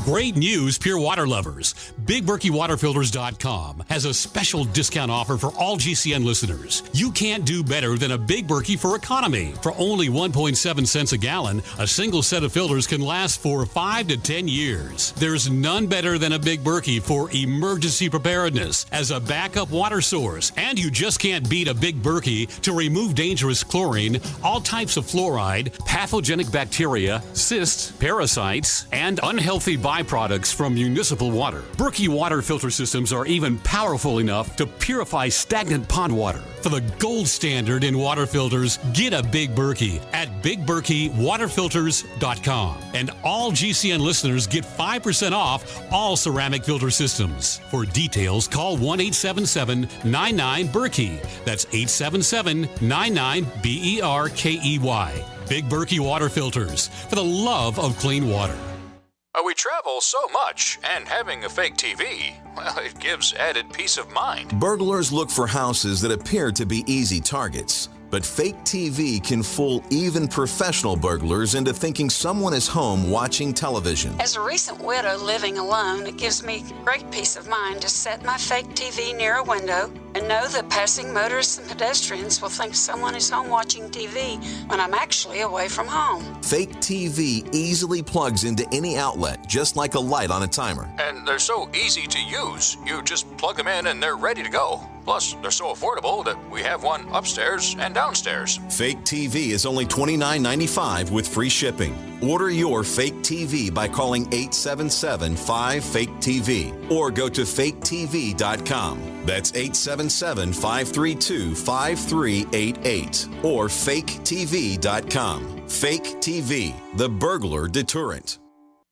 Great news, pure water lovers. BigBerkeyWaterFilters.com has a special discount offer for all GCN listeners. You can't do better than a Big Berkey for economy. For only 1.7 cents a gallon, a single set of filters can last for 5 to 10 years. There's none better than a Big Berkey for emergency preparedness as a backup water source. And you just can't beat a Big Berkey to remove dangerous chlorine, all types of fluoride, pathogenic bacteria, cysts, parasites, and unhealthy byproducts from municipal water. Berkey water filter systems are even powerful enough to purify stagnant pond water. For the gold standard in water filters, get a Big Berkey at BigBerkeyWaterFilters.com. And all GCN listeners get 5% off all ceramic filter systems. For details, call 1-877-99-BERKEY. That's 877-99-BERKEY. Big Berkey Water Filters, for the love of clean water. We travel so much, and having a fake TV, well, it gives added peace of mind. Burglars look for houses that appear to be easy targets. But fake TV can fool even professional burglars into thinking someone is home watching television. As a recent widow living alone, it gives me great peace of mind to set my fake TV near a window and know that passing motorists and pedestrians will think someone is home watching TV when I'm actually away from home. Fake TV easily plugs into any outlet, just like a light on a timer. And they're so easy to use. You just plug them in and they're ready to go. Plus, they're so affordable that we have one upstairs and downstairs. Fake TV is only $29.95 with free shipping. Order your fake TV by calling 877-5FAKE-TV or go to faketv.com. That's 877-532-5388 or faketv.com. Fake TV, the burglar deterrent.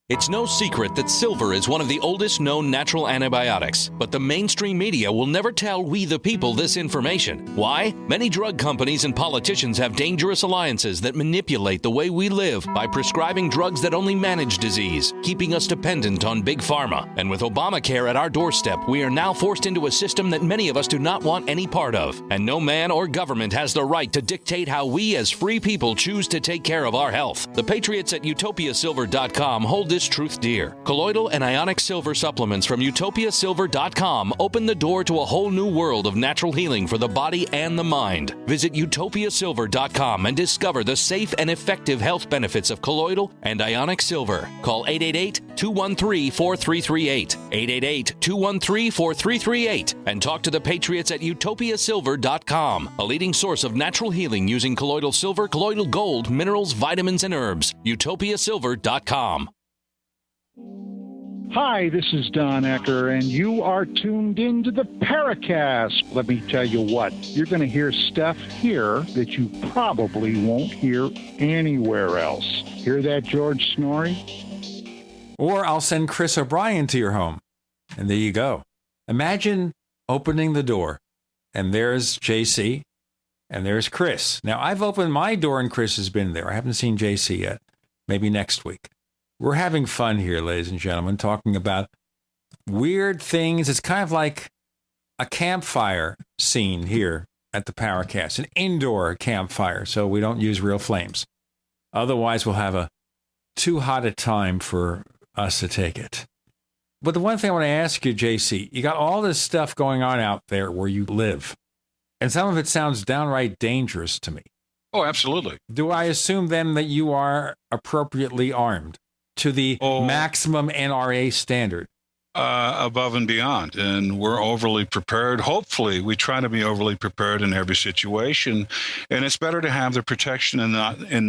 It's no secret that silver is one of the oldest known natural antibiotics, but the mainstream media will never tell we the people this information. Why? Many drug companies and politicians have dangerous alliances that manipulate the way we live by prescribing drugs that only manage disease, keeping us dependent on big pharma. And with Obamacare at our doorstep, we are now forced into a system that many of us do not want any part of. And no man or government has the right to dictate how we as free people choose to take care of our health. The patriots at utopiasilver.com hold this truth dear. Colloidal and ionic silver supplements from utopiasilver.com open the door to a whole new world of natural healing for the body and the mind. Visit utopiasilver.com and discover the safe and effective health benefits of colloidal and ionic silver. Call 888-213-4338, 888-213-4338, and talk to the patriots at utopiasilver.com, a leading source of natural healing using colloidal silver, colloidal gold, minerals, vitamins, and herbs. utopiasilver.com. Hi, this is Don Ecker, and you are tuned into the Paracast. Let me tell you what, you're going to hear stuff here that you probably won't hear anywhere else. Hear that, George Snorri? Or I'll send Chris O'Brien to your home. And there you go. Imagine opening the door, and there's JC, and there's Chris. Now, I've opened my door, and Chris has been there. I haven't seen JC yet. Maybe next week. We're having fun here, ladies and gentlemen, talking about weird things. It's kind of like a campfire scene here at the Paracast, an indoor campfire, so we don't use real flames. Otherwise, we'll have a too hot a time for us to take it. But the one thing I want to ask you, JC, you got all this stuff going on out there where you live, and some of it sounds downright dangerous to me. Oh, absolutely. Do I assume then that you are appropriately armed to the maximum NRA standard? Above and beyond. And we're overly prepared. Hopefully, we try to be overly prepared in every situation. And it's better to have the protection and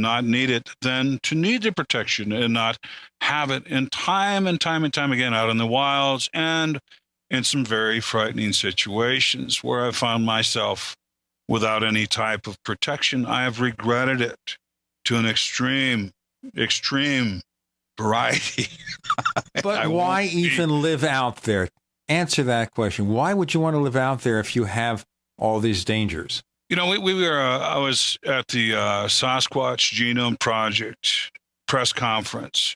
not need it than to need the protection and not have it in time and time again out in the wilds and in some very frightening situations where I found myself without any type of protection. I have regretted it to an extreme variety. But why even live out there? Answer that question. Why would you want to live out there if you have all these dangers? You know, I was at the Sasquatch Genome Project press conference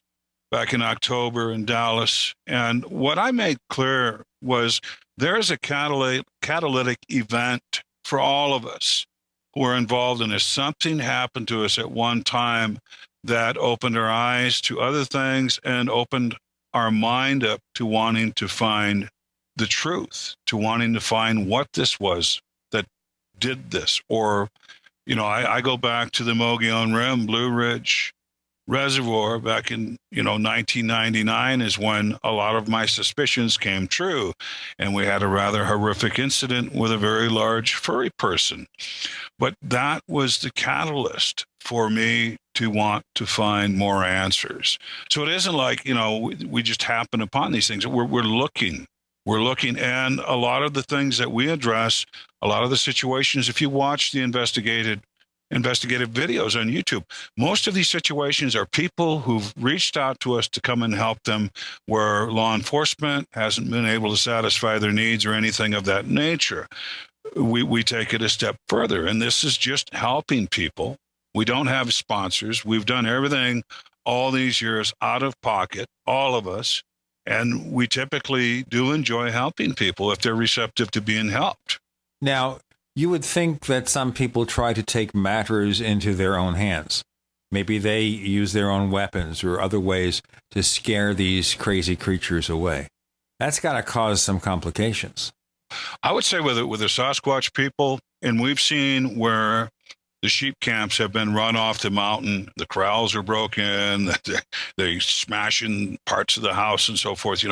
back in October in Dallas, and what I made clear was there is a catalytic event for all of us who are involved in this. Something happened to us at one time that opened our eyes to other things and opened our mind up to wanting to find the truth, to wanting to find what this was that did this. Or, you know, I go back to the Mogollon Rim, Blue Ridge Reservoir back in, 1999 is when a lot of my suspicions came true. And we had a rather horrific incident with a very large furry person. But that was the catalyst for me to want to find more answers. So it isn't like, we just happen upon these things. We're looking, and a lot of the things that we address, a lot of the situations, if you watch the investigative videos on YouTube, most of these situations are people who've reached out to us to come and help them where law enforcement hasn't been able to satisfy their needs or anything of that nature. We take it a step further, and this is just helping people. We don't have sponsors. We've done everything all these years out of pocket, all of us, and we typically do enjoy helping people if they're receptive to being helped. Now, You would think that some people try to take matters into their own hands. Maybe they use their own weapons or other ways to scare these crazy creatures away. That's got to cause some complications. I would say with the Sasquatch people, and we've seen where the sheep camps have been run off the mountain, the corrals are broken, they smashing parts of the house and so forth.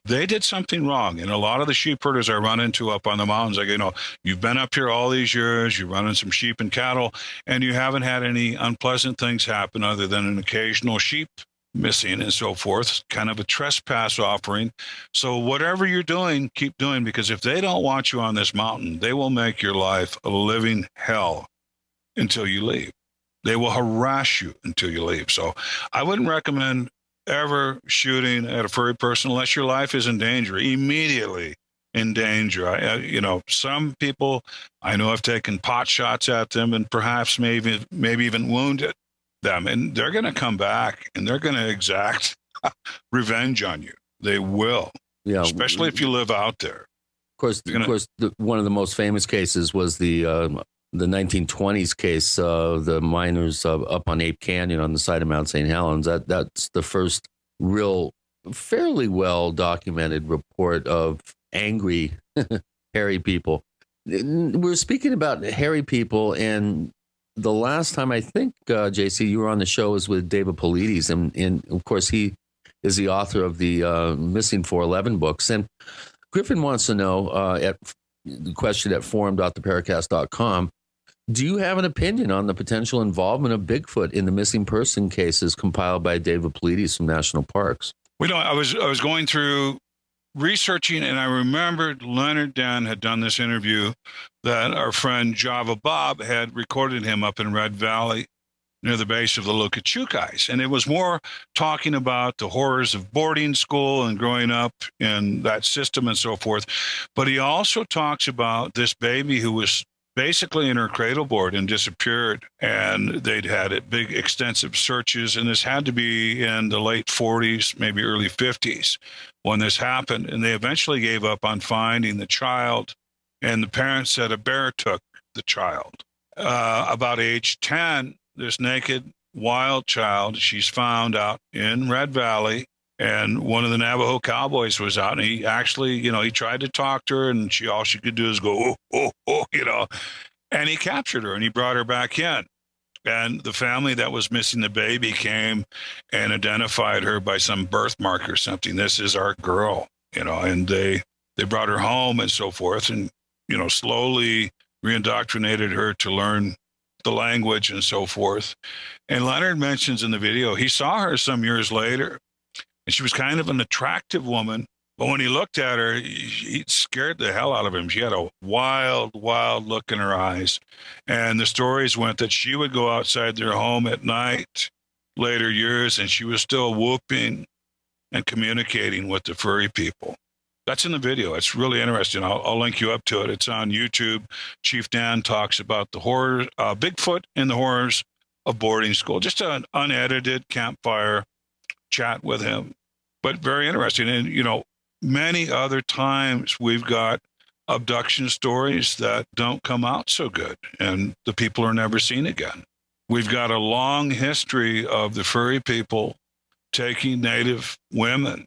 They did something wrong. And a lot of the sheep herders I run into up on the mountains, you've been up here all these years, you're running some sheep and cattle, and you haven't had any unpleasant things happen other than an occasional sheep missing and so forth, kind of a trespass offering. So whatever you're doing, keep doing, because if they don't want you on this mountain, they will make your life a living hell until you leave. They will harass you until you leave. So I wouldn't recommend ever shooting at a furry person unless your life is in danger, immediately in danger. Some people I know have taken pot shots at them and perhaps maybe even wounded them, and they're going to come back and they're going to exact revenge on you. They will, especially if you live out there. Of course, one of the most famous cases was the 1920s case, the miners up on Ape Canyon on the side of Mount St. Helens. That's the first real, fairly well documented report of angry, hairy people. We're speaking about hairy people, and the last time I think, JC, you were on the show was with David Paulides, and of course he is the author of the Missing 411 books. And Griffin wants to know at the question at forum.theparacast.com, do you have an opinion on the potential involvement of Bigfoot in the missing person cases compiled by David Paulides from National Parks? I was going through researching, and I remembered Leonard Dan had done this interview that our friend Java Bob had recorded him up in Red Valley near the base of the Lucachukais. And it was more talking about the horrors of boarding school and growing up in that system and so forth. But he also talks about this baby who was basically in her cradle board and disappeared, and they'd had big extensive searches, and this had to be in the late 40s, maybe early 50s when this happened, and they eventually gave up on finding the child, and the parents said a bear took the child. About age 10, this naked wild child, she's found out in Red Valley, and one of the Navajo cowboys was out, and he actually, he tried to talk to her, and all she could do is go, oh, and he captured her, and he brought her back in. And the family that was missing the baby came and identified her by some birthmark or something. This is our girl, and they brought her home and so forth, and, slowly reindoctrinated her to learn the language and so forth. And Leonard mentions in the video, he saw her some years later, and she was kind of an attractive woman, but when he looked at her, he scared the hell out of him. She had a wild, wild look in her eyes. And the stories went that she would go outside their home at night, later years, and she was still whooping and communicating with the furry people. That's in the video. It's really interesting. I'll link you up to it. It's on YouTube. Chief Dan talks about the horror, Bigfoot and the horrors of boarding school. Just an unedited campfire chat with him, but very interesting. And, many other times we've got abduction stories that don't come out so good, and the people are never seen again. We've got a long history of the furry people taking Native women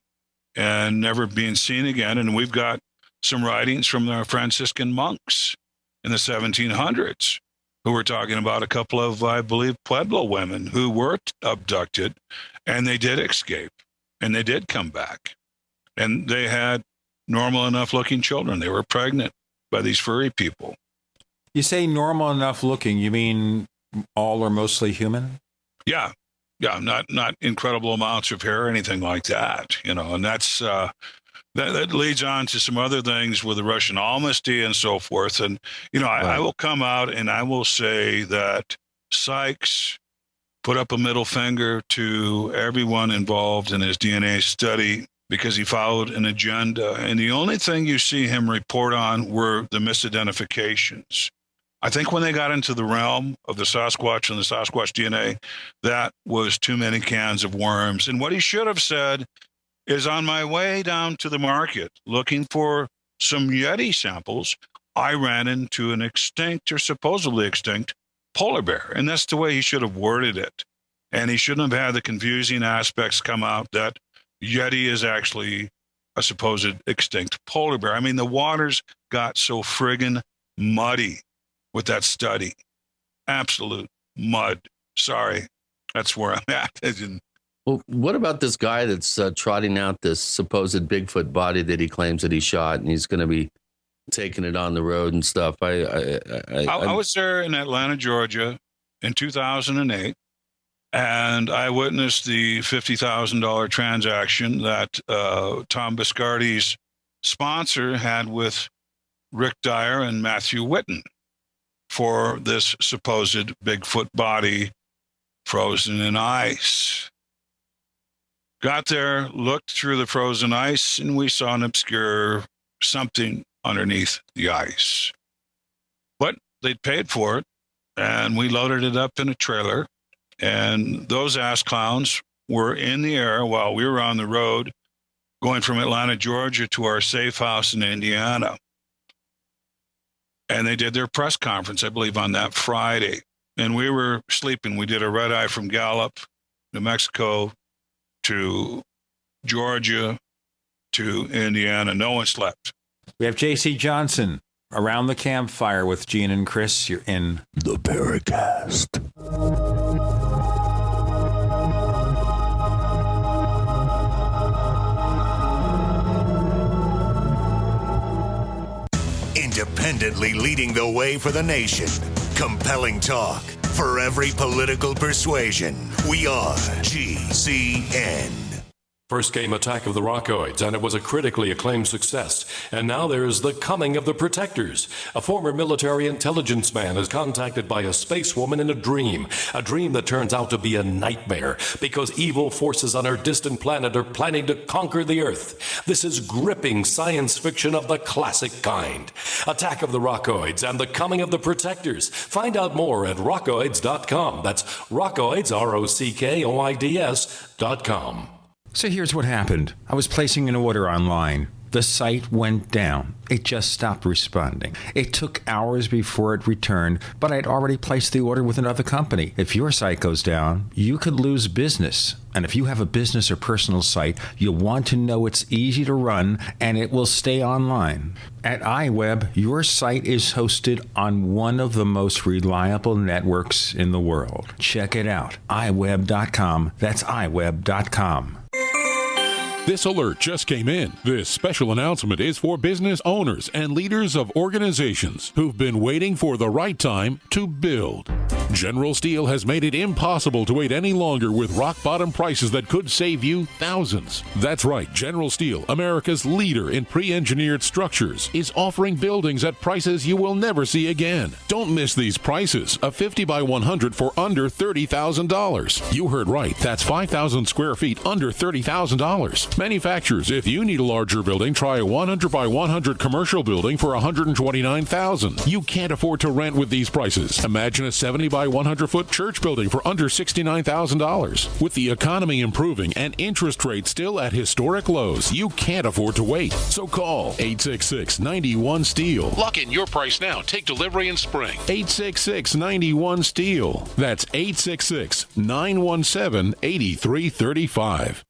and never being seen again. And we've got some writings from the Franciscan monks in the 1700s who were talking about a couple of, I believe, Pueblo women who were abducted, and they did escape, and they did come back. And they had normal enough looking children. They were pregnant by these furry people. You say normal enough looking, you mean all or mostly human? Yeah, not incredible amounts of hair or anything like that, and that's that leads on to some other things with the Russian amnesty and so forth. And, I will come out and I will say that Sykes put up a middle finger to everyone involved in his DNA study because he followed an agenda. And the only thing you see him report on were the misidentifications. I think when they got into the realm of the Sasquatch and the Sasquatch DNA, that was too many cans of worms. And what he should have said is, on my way down to the market looking for some Yeti samples, I ran into an extinct or supposedly extinct polar bear. And that's the way he should have worded it. And he shouldn't have had the confusing aspects come out that Yeti is actually a supposed extinct polar bear. I mean, the waters got so friggin' muddy with that study. Absolute mud. Sorry. That's where I'm at. Well, what about this guy that's trotting out this supposed Bigfoot body that he claims that he shot, and he's going to be taking it on the road and stuff? I was there in Atlanta, Georgia in 2008, and I witnessed the $50,000 transaction that Tom Biscardi's sponsor had with Rick Dyer and Matthew Whitten for this supposed Bigfoot body frozen in ice. Got there, looked through the frozen ice, and we saw an obscure something underneath the ice. But they'd paid for it, and we loaded it up in a trailer, and those ass clowns were in the air while we were on the road going from Atlanta, Georgia to our safe house in Indiana. And they did their press conference, I believe, on that Friday. And we were sleeping. We did a red eye from Gallup, New Mexico, to Georgia, to Indiana. No one slept. We have J.C. Johnson around the campfire with Gene and Chris. You're in the Paracast. Independently leading the way for the nation. Compelling talk for every political persuasion. We are GCN. First came Attack of the Rockoids, and it was a critically acclaimed success. And now there's The Coming of the Protectors. A former military intelligence man is contacted by a space woman in a dream that turns out to be a nightmare because evil forces on her distant planet are planning to conquer the Earth. This is gripping science fiction of the classic kind. Attack of the Rockoids and The Coming of the Protectors. Find out more at rockoids.com. That's Rockoids, ROCKOIDS.com. So here's what happened. I was placing an order online. The site went down. It just stopped responding. It took hours before it returned, but I'd already placed the order with another company. If your site goes down, you could lose business. And if you have a business or personal site, you want to know it's easy to run and it will stay online. At iWeb, your site is hosted on one of the most reliable networks in the world. Check it out. iWeb.com. That's iWeb.com. This alert just came in. This special announcement is for business owners and leaders of organizations who've been waiting for the right time to build. General Steel has made it impossible to wait any longer with rock-bottom prices that could save you thousands. That's right, General Steel, America's leader in pre-engineered structures, is offering buildings at prices you will never see again. Don't miss these prices. A 50 by 100 for under $30,000. You heard right. That's 5,000 square feet under $30,000. Manufacturers, if you need a larger building, try a 100 by 100 commercial building for $129,000. You can't afford to rent with these prices. Imagine a 70 by 100 foot church building for under $69,000. With the economy improving and interest rates still at historic lows, you can't afford to wait. So call 866-91-STEEL. Lock in your price now. Take delivery in spring. 866-91-STEEL. That's 866-917-8335.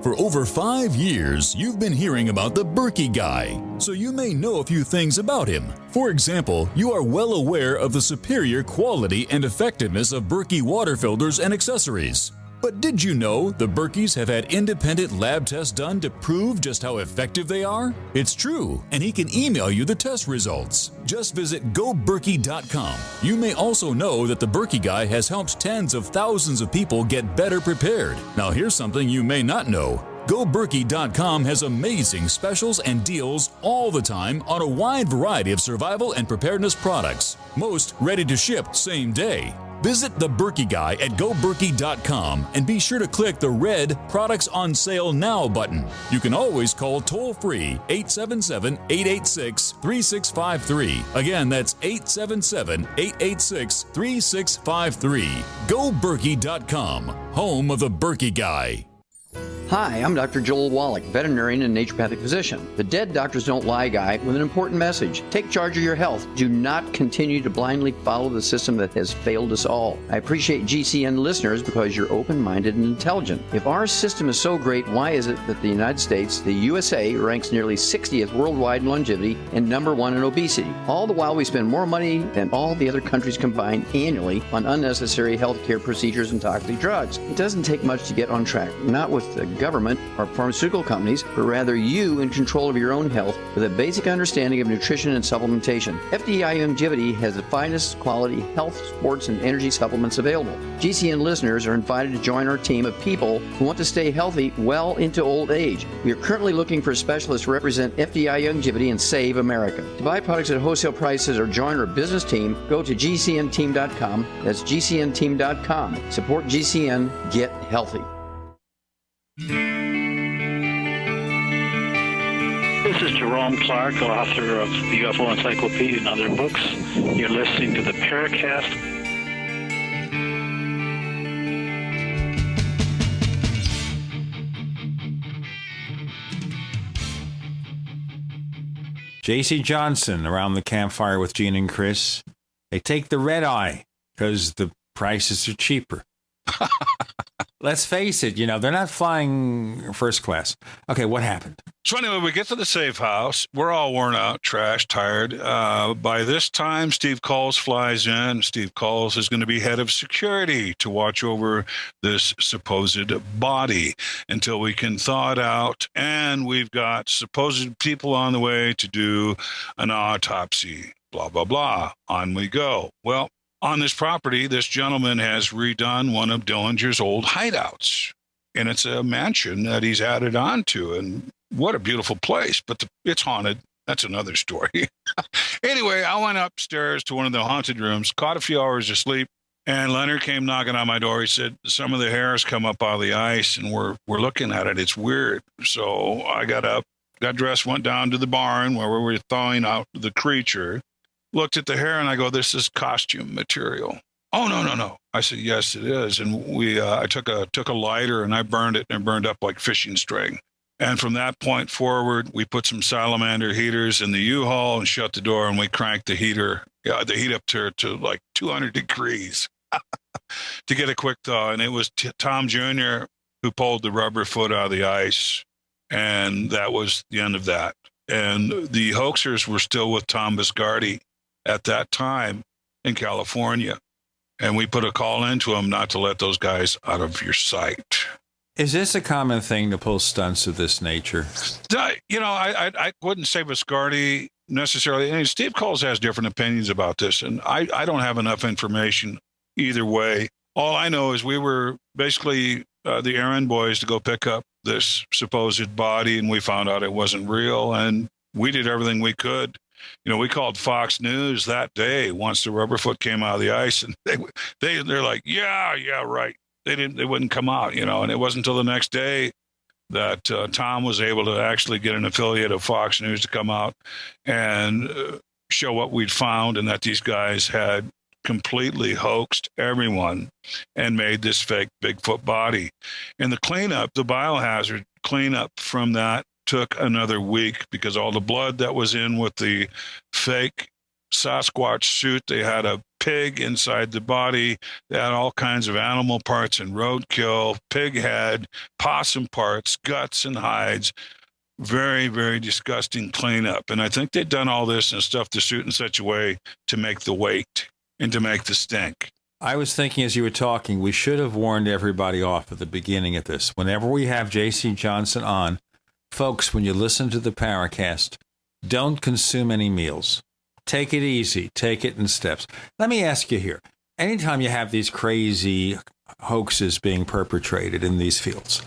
For over 5 years, you've been hearing about the Berkey Guy, so you may know a few things about him. For example, you are well aware of the superior quality and effectiveness of Berkey water filters and accessories. But did you know the Berkeys have had independent lab tests done to prove just how effective they are? It's true, and he can email you the test results. Just visit GoBerkey.com. You may also know that the Berkey Guy has helped tens of thousands of people get better prepared. Now here's something you may not know. GoBerkey.com has amazing specials and deals all the time on a wide variety of survival and preparedness products. Most ready to ship same day. Visit the Berkey Guy at GoBerkey.com and be sure to click the red Products on Sale Now button. You can always call toll-free 877-886-3653. Again, that's 877-886-3653. GoBerkey.com, home of the Berkey Guy. Hi, I'm Dr. Joel Wallach, veterinarian and naturopathic physician. The Dead Doctors Don't Lie guy with an important message. Take charge of your health. Do not continue to blindly follow the system that has failed us all. I appreciate GCN listeners because you're open-minded and intelligent. If our system is so great, why is it that the United States, the USA, ranks nearly 60th worldwide in longevity and number 1 in obesity? All the while we spend more money than all the other countries combined annually on unnecessary healthcare procedures and toxic drugs. It doesn't take much to get on track. Not with the government or pharmaceutical companies, but rather you in control of your own health with a basic understanding of nutrition and supplementation. FDI Longevity has the finest quality health, sports, and energy supplements available. GCN listeners are invited to join our team of people who want to stay healthy well into old age. We are currently looking for specialists to represent FDI Longevity and save America. To buy products at wholesale prices or join our business team, go to gcnteam.com. That's gcnteam.com. Support GCN. Get healthy. This is Jerome Clark, author of the UFO Encyclopedia and other books. You're listening to the Paracast. J.C. Johnson around the campfire with Gene and Chris. They take the red eye because the prices are cheaper. Let's face it, they're not flying first class. Okay, what happened? So anyway, we get to the safe house. We're all worn out, trashed, tired. By this time, Steve Coles flies in. Steve Coles is going to be head of security to watch over this supposed body until we can thaw it out. And we've got supposed people on the way to do an autopsy. Blah, blah, blah. On we go. Well, on this property, this gentleman has redone one of Dillinger's old hideouts. And it's a mansion that he's added on to. And what a beautiful place. But it's haunted. That's another story. Anyway, I went upstairs to one of the haunted rooms, caught a few hours of sleep. And Leonard came knocking on my door. He said, some of the hairs come up out of the ice, and we're looking at it. It's weird. So I got up, got dressed, went down to the barn where we were thawing out the creature. Looked at the hair and I go, this is costume material. Oh, no. I said, yes, it is. And I took a lighter and I burned it, and it burned up like fishing string. And from that point forward, we put some salamander heaters in the U-Haul and shut the door, and we cranked the heat up to like 200 degrees to get a quick thaw. And it was Tom Jr. who pulled the rubber foot out of the ice. And that was the end of that. And the hoaxers were still with Tom Biscardi at that time in California. And we put a call into them not to let those guys out of your sight. Is this a common thing to pull stunts of this nature? I wouldn't say Biscardi necessarily. And Steve Coles has different opinions about this, and I don't have enough information either way. All I know is we were basically the errand boys to go pick up this supposed body, and we found out it wasn't real, and we did everything we could. We called Fox News that day once the rubberfoot came out of the ice, and they're like, yeah, right. They wouldn't come out, and it wasn't until the next day that Tom was able to actually get an affiliate of Fox News to come out and show what we'd found, and that these guys had completely hoaxed everyone and made this fake Bigfoot body. And the cleanup, the biohazard cleanup from that took another week because all the blood that was in with the fake Sasquatch suit, they had a pig inside the body. They had all kinds of animal parts and roadkill, pig head, possum parts, guts and hides. Very, very disgusting cleanup. And I think they'd done all this and stuffed the suit in such a way to make the weight and to make the stink. I was thinking as you were talking, we should have warned everybody off at the beginning of this. Whenever we have J.C. Johnson on, folks, when you listen to the Paracast, don't consume any meals. Take it easy. Take it in steps. Let me ask you here. Anytime you have these crazy hoaxes being perpetrated in these fields,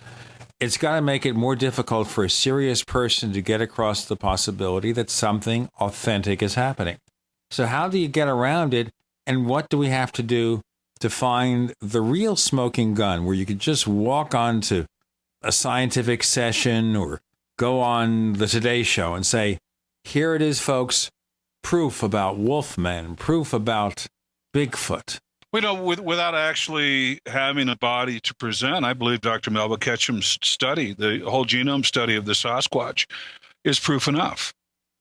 it's got to make it more difficult for a serious person to get across the possibility that something authentic is happening. So how do you get around it, and what do we have to do to find the real smoking gun where you could just walk onto a scientific session or go on the Today Show and say, here it is, folks, proof about wolfmen, proof about Bigfoot. Without actually having a body to present, I believe Dr. Melba Ketchum's study, the whole genome study of the Sasquatch, is proof enough.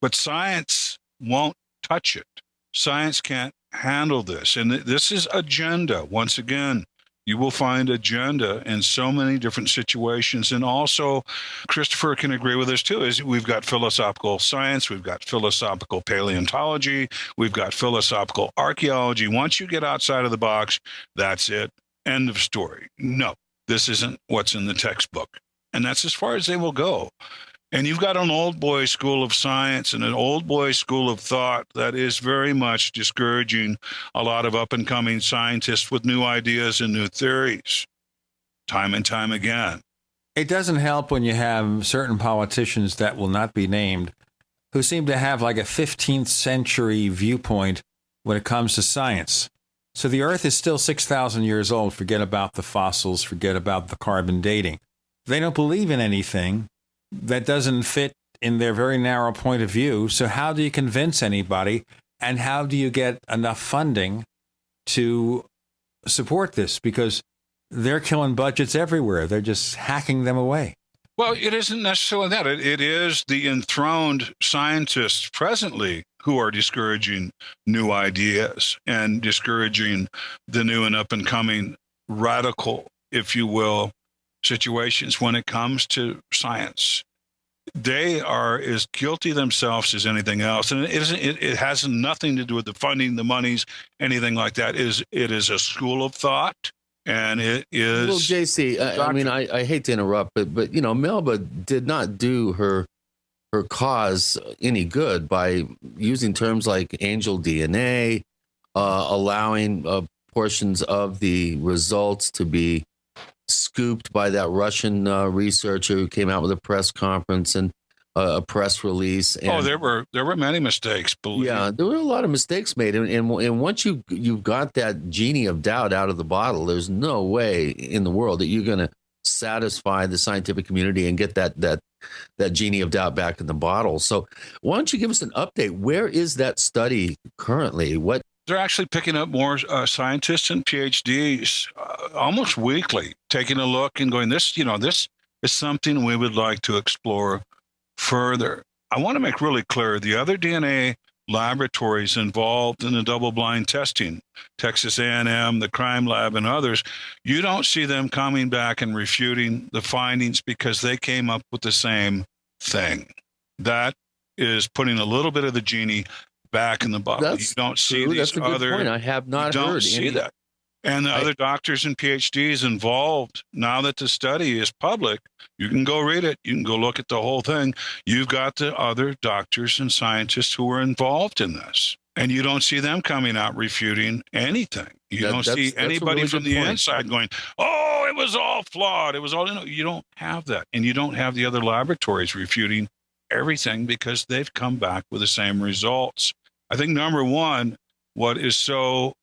But science won't touch it. Science can't handle this. And this is agenda. Once again, you will find agenda in so many different situations. And also, Christopher can agree with this too, is we've got philosophical science, we've got philosophical paleontology, we've got philosophical archaeology. Once you get outside of the box, that's it. End of story. No, this isn't what's in the textbook. And that's as far as they will go. And you've got an old boy school of science and an old boy school of thought that is very much discouraging a lot of up-and-coming scientists with new ideas and new theories, time and time again. It doesn't help when you have certain politicians that will not be named who seem to have like a 15th century viewpoint when it comes to science. So the Earth is still 6,000 years old. Forget about the fossils. Forget about the carbon dating. They don't believe in anything that doesn't fit in their very narrow point of view. So how do you convince anybody, and how do you get enough funding to support this? Because they're killing budgets everywhere. They're just hacking them away. Well, it isn't necessarily that. It is the enthroned scientists presently who are discouraging new ideas and discouraging the new and up-and-coming radical, if you will, situations when it comes to science. They are as guilty themselves as anything else, and it has nothing to do with the funding, the monies, anything like that. It is a school of thought, and it is. Well, JC, I mean, I hate to interrupt, but you know, Melba did not do her cause any good by using terms like angel DNA, allowing portions of the results to be scooped by that Russian researcher who came out with a press conference and a press release. And, there were many mistakes. Yeah, there were a lot of mistakes made, and once you've got that genie of doubt out of the bottle, there's no way in the world that you're going to satisfy the scientific community and get that genie of doubt back in the bottle. So why don't you give us an update? Where is that study currently? What? They're actually picking up more scientists and PhDs almost weekly, taking a look and going, this is something we would like to explore further. I want to make really clear, the other DNA laboratories involved in the double-blind testing, Texas A&M, the Crime Lab, and others, you don't see them coming back and refuting the findings because they came up with the same thing. That is putting a little bit of the genie back in the bottle. You don't see these That's a good point. I have not you don't heard see any that. And the other doctors and PhDs involved, now that the study is public, you can go read it. You can go look at the whole thing. You've got the other doctors and scientists who were involved in this. And you don't see them coming out refuting anything. You don't see anybody really from the inside going, oh, it was all flawed. It was all, you don't have that. And you don't have the other laboratories refuting everything because they've come back with the same results. I think number one, what is so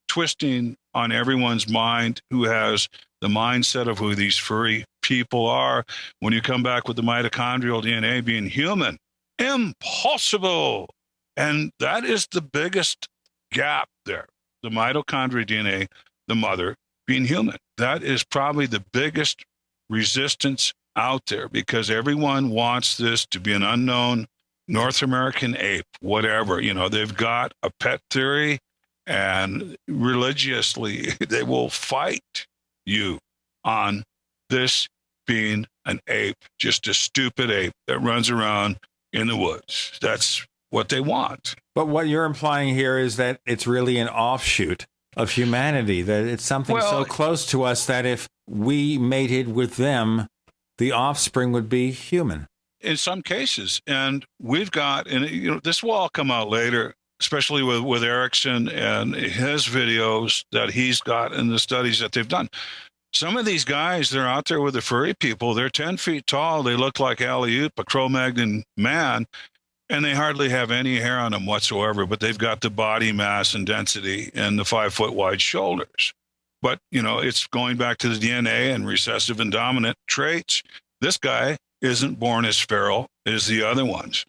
twisting on everyone's mind who has the mindset of who these furry people are, when you come back with the mitochondrial DNA being human, impossible. And that is the biggest gap there. The mitochondrial DNA, the mother, being human. That is probably the biggest resistance out there because everyone wants this to be an unknown North American ape, whatever. They've got a pet theory, and religiously they will fight you on this being an ape, just a stupid ape that runs around in the woods. That's what they want. But what you're implying here is that it's really an offshoot of humanity, that it's something so close to us that if we mated with them, the offspring would be human. In some cases. And we've got, and this will all come out later, especially with Erickson and his videos that he's got and the studies that they've done. Some of these guys, they're out there with the furry people. They're 10 feet tall. They look like Alley-oop, a Cro-Magnon man, and they hardly have any hair on them whatsoever, but they've got the body mass and density and the 5-foot wide shoulders. But, it's going back to the DNA and recessive and dominant traits. This guy isn't born as feral as the other ones.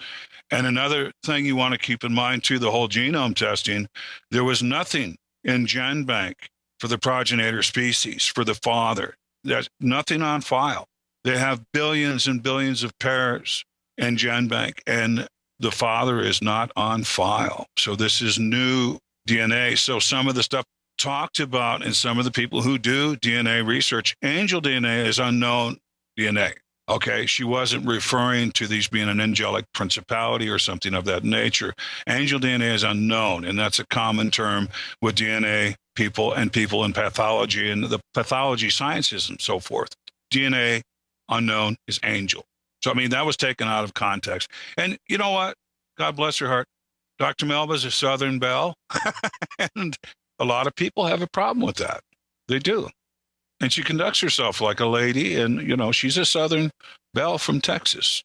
And another thing you want to keep in mind, too, the whole genome testing, there was nothing in GenBank for the progenitor species, for the father. There's nothing on file. They have billions and billions of pairs in GenBank, and the father is not on file. So this is new DNA. So some of the stuff talked about and some of the people who do DNA research, angel DNA is unknown DNA. Okay, she wasn't referring to these being an angelic principality or something of that nature. Angel DNA is unknown, and that's a common term with DNA people and people in pathology and the pathology sciences and so forth. DNA unknown is angel. So, I mean, that was taken out of context. And you know what? God bless her heart. Dr. Melba's a Southern belle, and a lot of people have a problem with that. They do. And she conducts herself like a lady, and, you know, she's a Southern belle from Texas.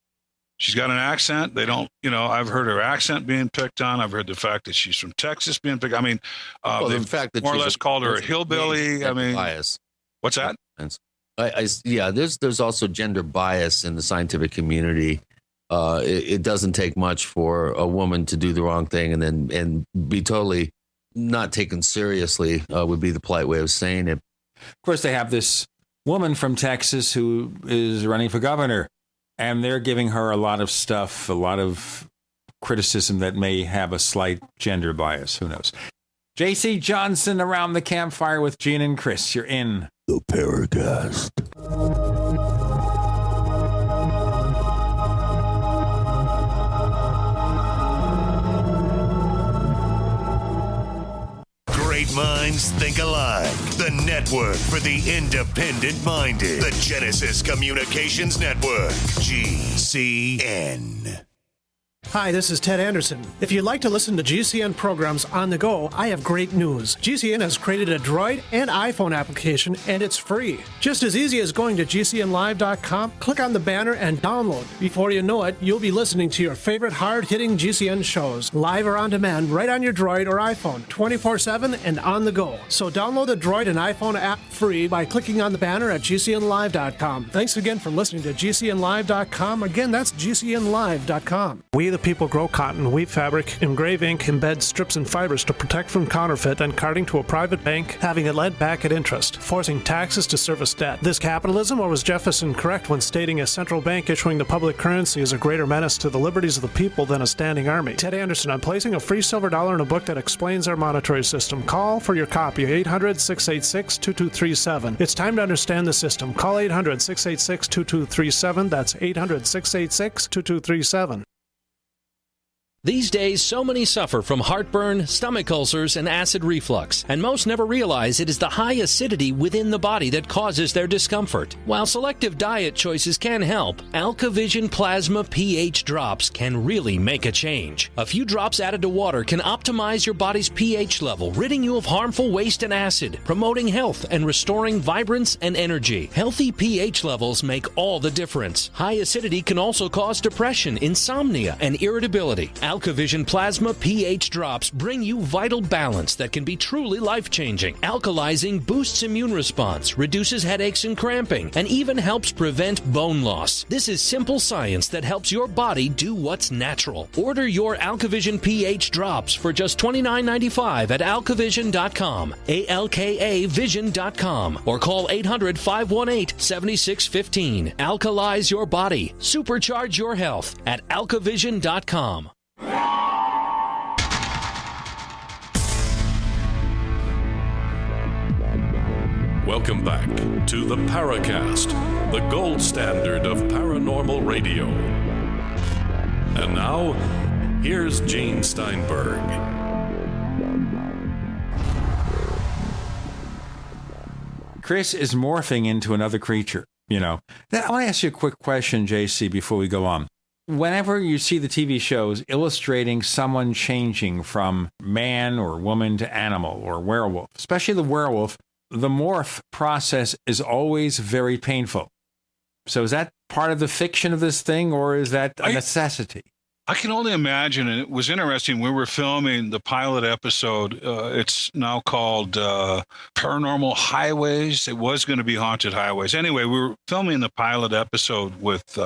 She's got an accent. They don't, you know, I've heard her accent being picked on. I've heard the fact that she's from Texas being picked. I mean, they've the fact that more or less called her a hillbilly. I mean, bias. What's that? Yeah, there's also gender bias in the scientific community. It doesn't take much for a woman to do the wrong thing and be totally not taken seriously, would be the polite way of saying it. Of course, they have this woman from Texas who is running for governor, and they're giving her a lot of stuff, a lot of criticism that may have a slight gender bias. Who knows? J.C. Johnson around the campfire with Gene and Chris. You're in the Paracast. Great minds think alike. The network for the independent-minded. The Genesis Communications Network. GCN. Hi, this is Ted Anderson. If you'd like to listen to GCN programs on the go, I have great news. GCN has created a Droid and iPhone application, and it's free. Just as easy as going to GCNlive.com, click on the banner, and download. Before you know it, you'll be listening to your favorite hard-hitting GCN shows, live or on demand, right on your Droid or iPhone, 24/7 and on the go. So download the Droid and iPhone app free by clicking on the banner at GCNlive.com. Thanks again for listening to GCNlive.com. Again, that's GCNlive.com. We the people grow cotton, weave fabric, engrave ink, embed strips and fibers to protect from counterfeit and carting to a private bank, having it lent back at interest, forcing taxes to service debt. This capitalism, or was Jefferson correct when stating a central bank issuing the public currency is a greater menace to the liberties of the people than a standing army? Ted Anderson, I'm placing a free silver dollar in a book that explains our monetary system. Call for your copy, 800-686-2237. It's time to understand the system. Call 800-686-2237. That's 800-686-2237. These days, so many suffer from heartburn, stomach ulcers, and acid reflux, and most never realize it is the high acidity within the body that causes their discomfort. While selective diet choices can help, AlkaVision Plasma pH drops can really make a change. A few drops added to water can optimize your body's pH level, ridding you of harmful waste and acid, promoting health and restoring vibrance and energy. Healthy pH levels make all the difference. High acidity can also cause depression, insomnia, and irritability. AlkaVision Plasma pH drops bring you vital balance that can be truly life-changing. Alkalizing boosts immune response, reduces headaches and cramping, and even helps prevent bone loss. This is simple science that helps your body do what's natural. Order your AlkaVision pH drops for just $29.95 at alkavision.com, ALKAvision.com, or call 800-518-7615. Alkalize your body. Supercharge your health at alkavision.com. Welcome back to the Paracast, the gold standard of paranormal radio. And now, here's Gene Steinberg. Chris is morphing into another creature, you know. Now, I want to ask you a quick question, JC, before we go on. Whenever you see the TV shows illustrating someone changing from man or woman to animal or werewolf, especially the werewolf, the morph process is always very painful. So is that part of the fiction of this thing, or is that a necessity? I can only imagine, and it was interesting. We were filming the pilot episode. It's now called Paranormal Highways. It was going to be Haunted Highways. Anyway, we were filming the pilot episode with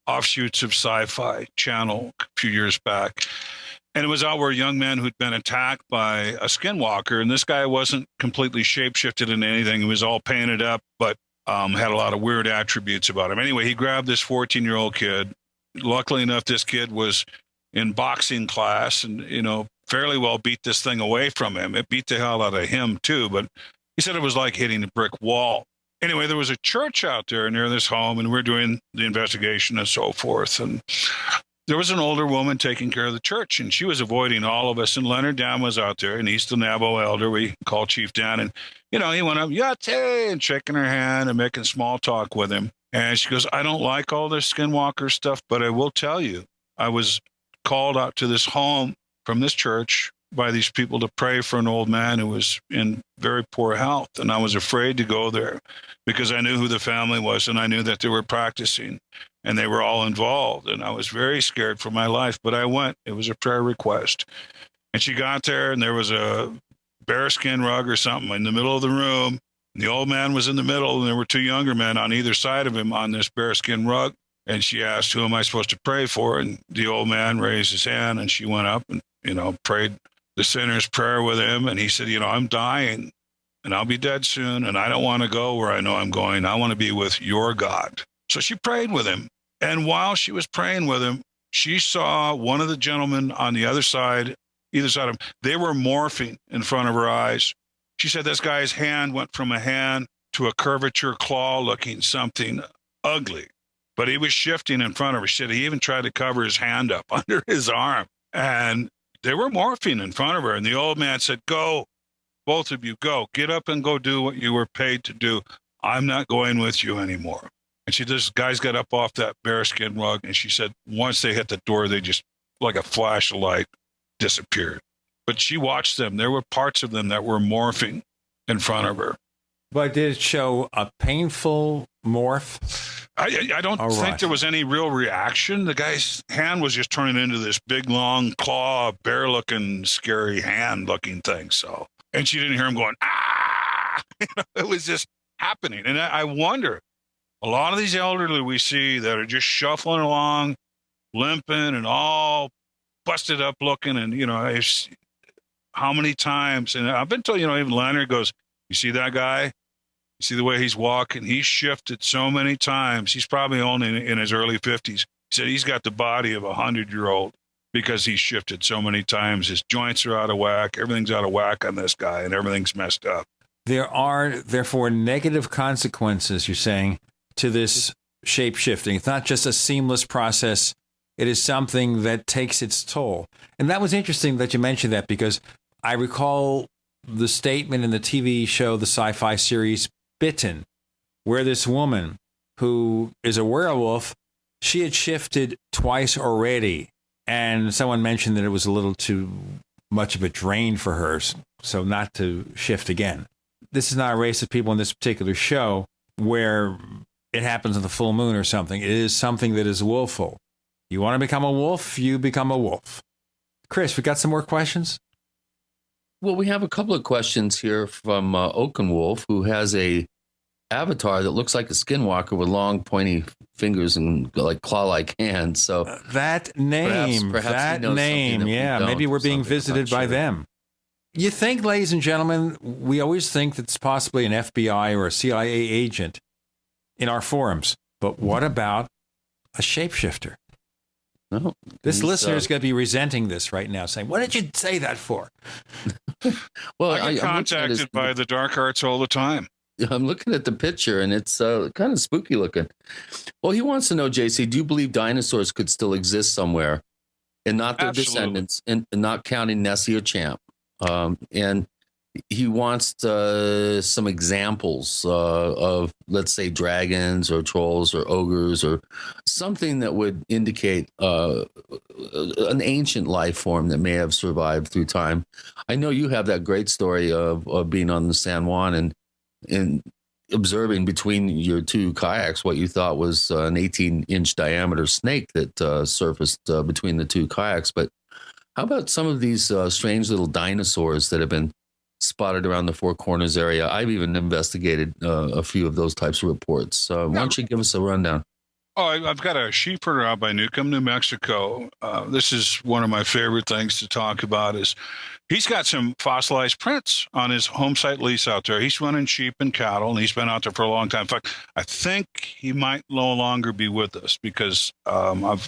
offshoots of Sci-Fi Channel a few years back. And it was out where a young man who'd been attacked by a skinwalker. And this guy wasn't completely shapeshifted into anything. He was all painted up, but had a lot of weird attributes about him. Anyway, he grabbed this 14-year-old kid. Luckily enough, this kid was in boxing class and, fairly well beat this thing away from him. It beat the hell out of him, too. But he said it was like hitting a brick wall. Anyway, there was a church out there near this home, and we're doing the investigation and so forth. And there was an older woman taking care of the church, and she was avoiding all of us. And Leonard Dan was out there, and he's the Navajo elder. We call Chief Dan. And, he went up, Yate, and shaking her hand and making small talk with him. And she goes, I don't like all this Skinwalker stuff, but I will tell you, I was called out to this home from this church by these people to pray for an old man who was in very poor health. And I was afraid to go there because I knew who the family was, and I knew that they were practicing. And they were all involved, and I was very scared for my life, but I went. It was a prayer request. And she got there, and there was a bearskin rug or something in the middle of the room. And the old man was in the middle, and there were two younger men on either side of him on this bearskin rug. And she asked, who am I supposed to pray for? And the old man raised his hand, and she went up and, prayed the sinner's prayer with him. And he said, I'm dying, and I'll be dead soon, and I don't want to go where I know I'm going. I want to be with your God. So she prayed with him. And while she was praying with him, she saw one of the gentlemen on the other side, either side of him, they were morphing in front of her eyes. She said this guy's hand went from a hand to a curvature claw looking something ugly. But he was shifting in front of her. She said he even tried to cover his hand up under his arm. And they were morphing in front of her. And the old man said, go, both of you, go. Get up and go do what you were paid to do. I'm not going with you anymore. And this guys got up off that bearskin rug, and she said once they hit the door, they just, like a flash of light, disappeared. But she watched them. There were parts of them that were morphing in front of her. But did it show a painful morph? I don't think there was any real reaction. The guy's hand was just turning into this big, long claw, bear-looking, scary hand-looking thing. So, and she didn't hear him going, ah! It was just happening. And I wonder, a lot of these elderly we see that are just shuffling along, limping and all busted up looking. And, how many times, and I've been told, even Leonard goes, you see that guy? You see the way he's walking? He's shifted so many times. He's probably only in his early 50s. He said he's got the body of a 100-year-old because he's shifted so many times. His joints are out of whack. Everything's out of whack on this guy, and everything's messed up. There are, therefore, negative consequences, you're saying, to this shape-shifting. It's not just a seamless process. It is something that takes its toll. And that was interesting that you mentioned that, because I recall the statement in the TV show, the sci-fi series Bitten, where this woman who is a werewolf, she had shifted twice already. And someone mentioned that it was a little too much of a drain for her, so not to shift again. This is not a race of people in this particular show where it happens on the full moon or something. It is something that is wolful. You want to become a wolf, you become a wolf. Chris, we got some more questions? Well, we have a couple of questions here from Oakenwolf, who has a avatar that looks like a skinwalker with long, pointy fingers and like claw-like hands. So that name, yeah, maybe we're being visited by them. You think, ladies and gentlemen, we always think that it's possibly an FBI or a CIA agent in our forums. But what about a shapeshifter? No, this listener is going to be resenting this right now, saying, what did you say that for? Well, I get contacted by the dark arts all the time. I'm looking at the picture, and it's kind of spooky looking. Well, he wants to know, JC, do you believe dinosaurs could still exist somewhere and not their descendants, and not counting Nessie or Champ? And he wants some examples of, let's say, dragons or trolls or ogres or something that would indicate an ancient life form that may have survived through time. I know you have that great story of being on the San Juan and observing between your two kayaks what you thought was an 18-inch diameter snake that surfaced between the two kayaks. But how about some of these strange little dinosaurs that have been spotted around the Four Corners area? I've even investigated a few of those types of reports. Why don't you give us a rundown? Oh, I've got a sheep herder out by Newcomb, New Mexico. This is one of my favorite things to talk about. Is he's got some fossilized prints on his home site lease out there. He's running sheep and cattle, and he's been out there for a long time. In fact, I think he might no longer be with us because I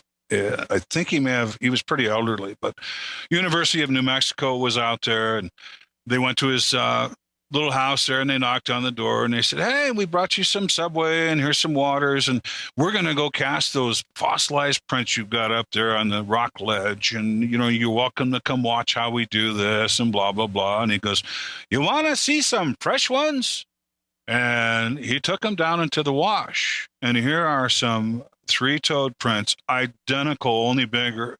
think he was pretty elderly. But University of New Mexico was out there, and they went to his little house there, and they knocked on the door, and they said, "Hey, we brought you some Subway, and here's some waters, and we're going to go cast those fossilized prints you've got up there on the rock ledge, and you're welcome to come watch how we do this," and blah blah blah. And he goes, "You want to see some fresh ones?" And he took them down into the wash, and here are some three-toed prints, identical, only bigger,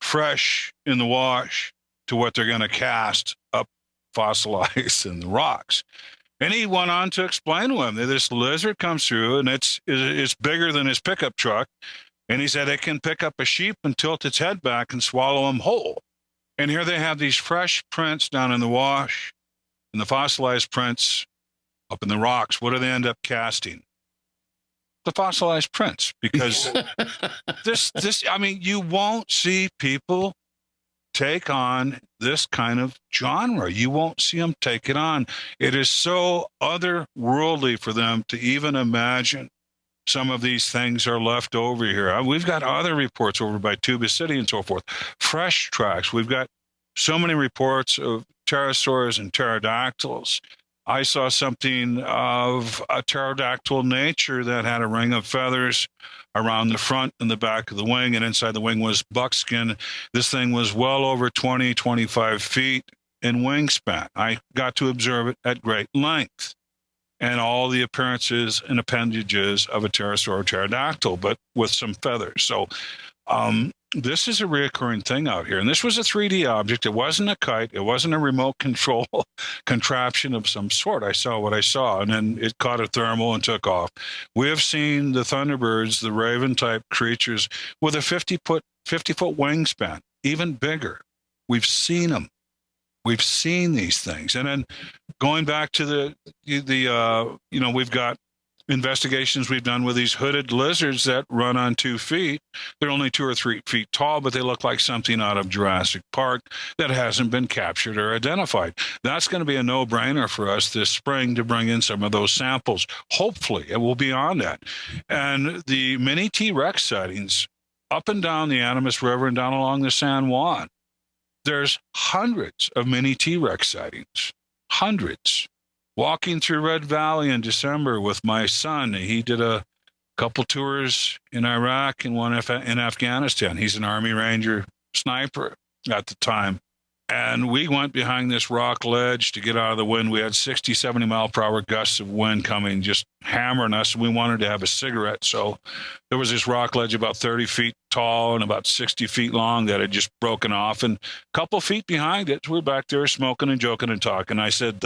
fresh in the wash to what they're going to cast up fossilized in the rocks. And he went on to explain to him that this lizard comes through, and it's bigger than his pickup truck. And he said it can pick up a sheep and tilt its head back and swallow him whole. And here they have these fresh prints down in the wash, and the fossilized prints up in the rocks. What do they end up casting? The fossilized prints, because you won't see people take on this kind of genre. You won't see them take it on. It is so otherworldly for them to even imagine some of these things are left over here. We've got other reports over by Tuba City and so forth. Fresh tracks. We've got so many reports of pterosaurs and pterodactyls. I saw something of a pterodactyl nature that had a ring of feathers around the front and the back of the wing, and inside the wing was buckskin. This thing was well over 20, 25 feet in wingspan. I got to observe it at great length, and all the appearances and appendages of a pterosaur or pterodactyl, but with some feathers. So this is a reoccurring thing out here. And this was a 3D object. It wasn't a kite. It wasn't a remote control contraption of some sort. I saw what I saw, and then it caught a thermal and took off. We have seen the thunderbirds, the raven-type creatures, with a 50-foot wingspan, even bigger. We've seen them. We've seen these things. And then going back to we've got investigations we've done with these hooded lizards that run on 2 feet. They're only 2 or 3 feet tall, but they look like something out of Jurassic Park that hasn't been captured or identified. That's going to be a no-brainer for us this spring to bring in some of those samples. Hopefully, it will be on that. And the mini T-Rex sightings up and down the Animas River and down along the San Juan, there's hundreds of mini T-Rex sightings. Hundreds. Walking through Red Valley in December with my son, he did a couple tours in Iraq and one in Afghanistan. He's an Army Ranger sniper at the time. And we went behind this rock ledge to get out of the wind. We had 60, 70 mile per hour gusts of wind coming, just hammering us. We wanted to have a cigarette. So there was this rock ledge about 30 feet tall and about 60 feet long that had just broken off. And a couple feet behind it, we're back there smoking and joking and talking. I said,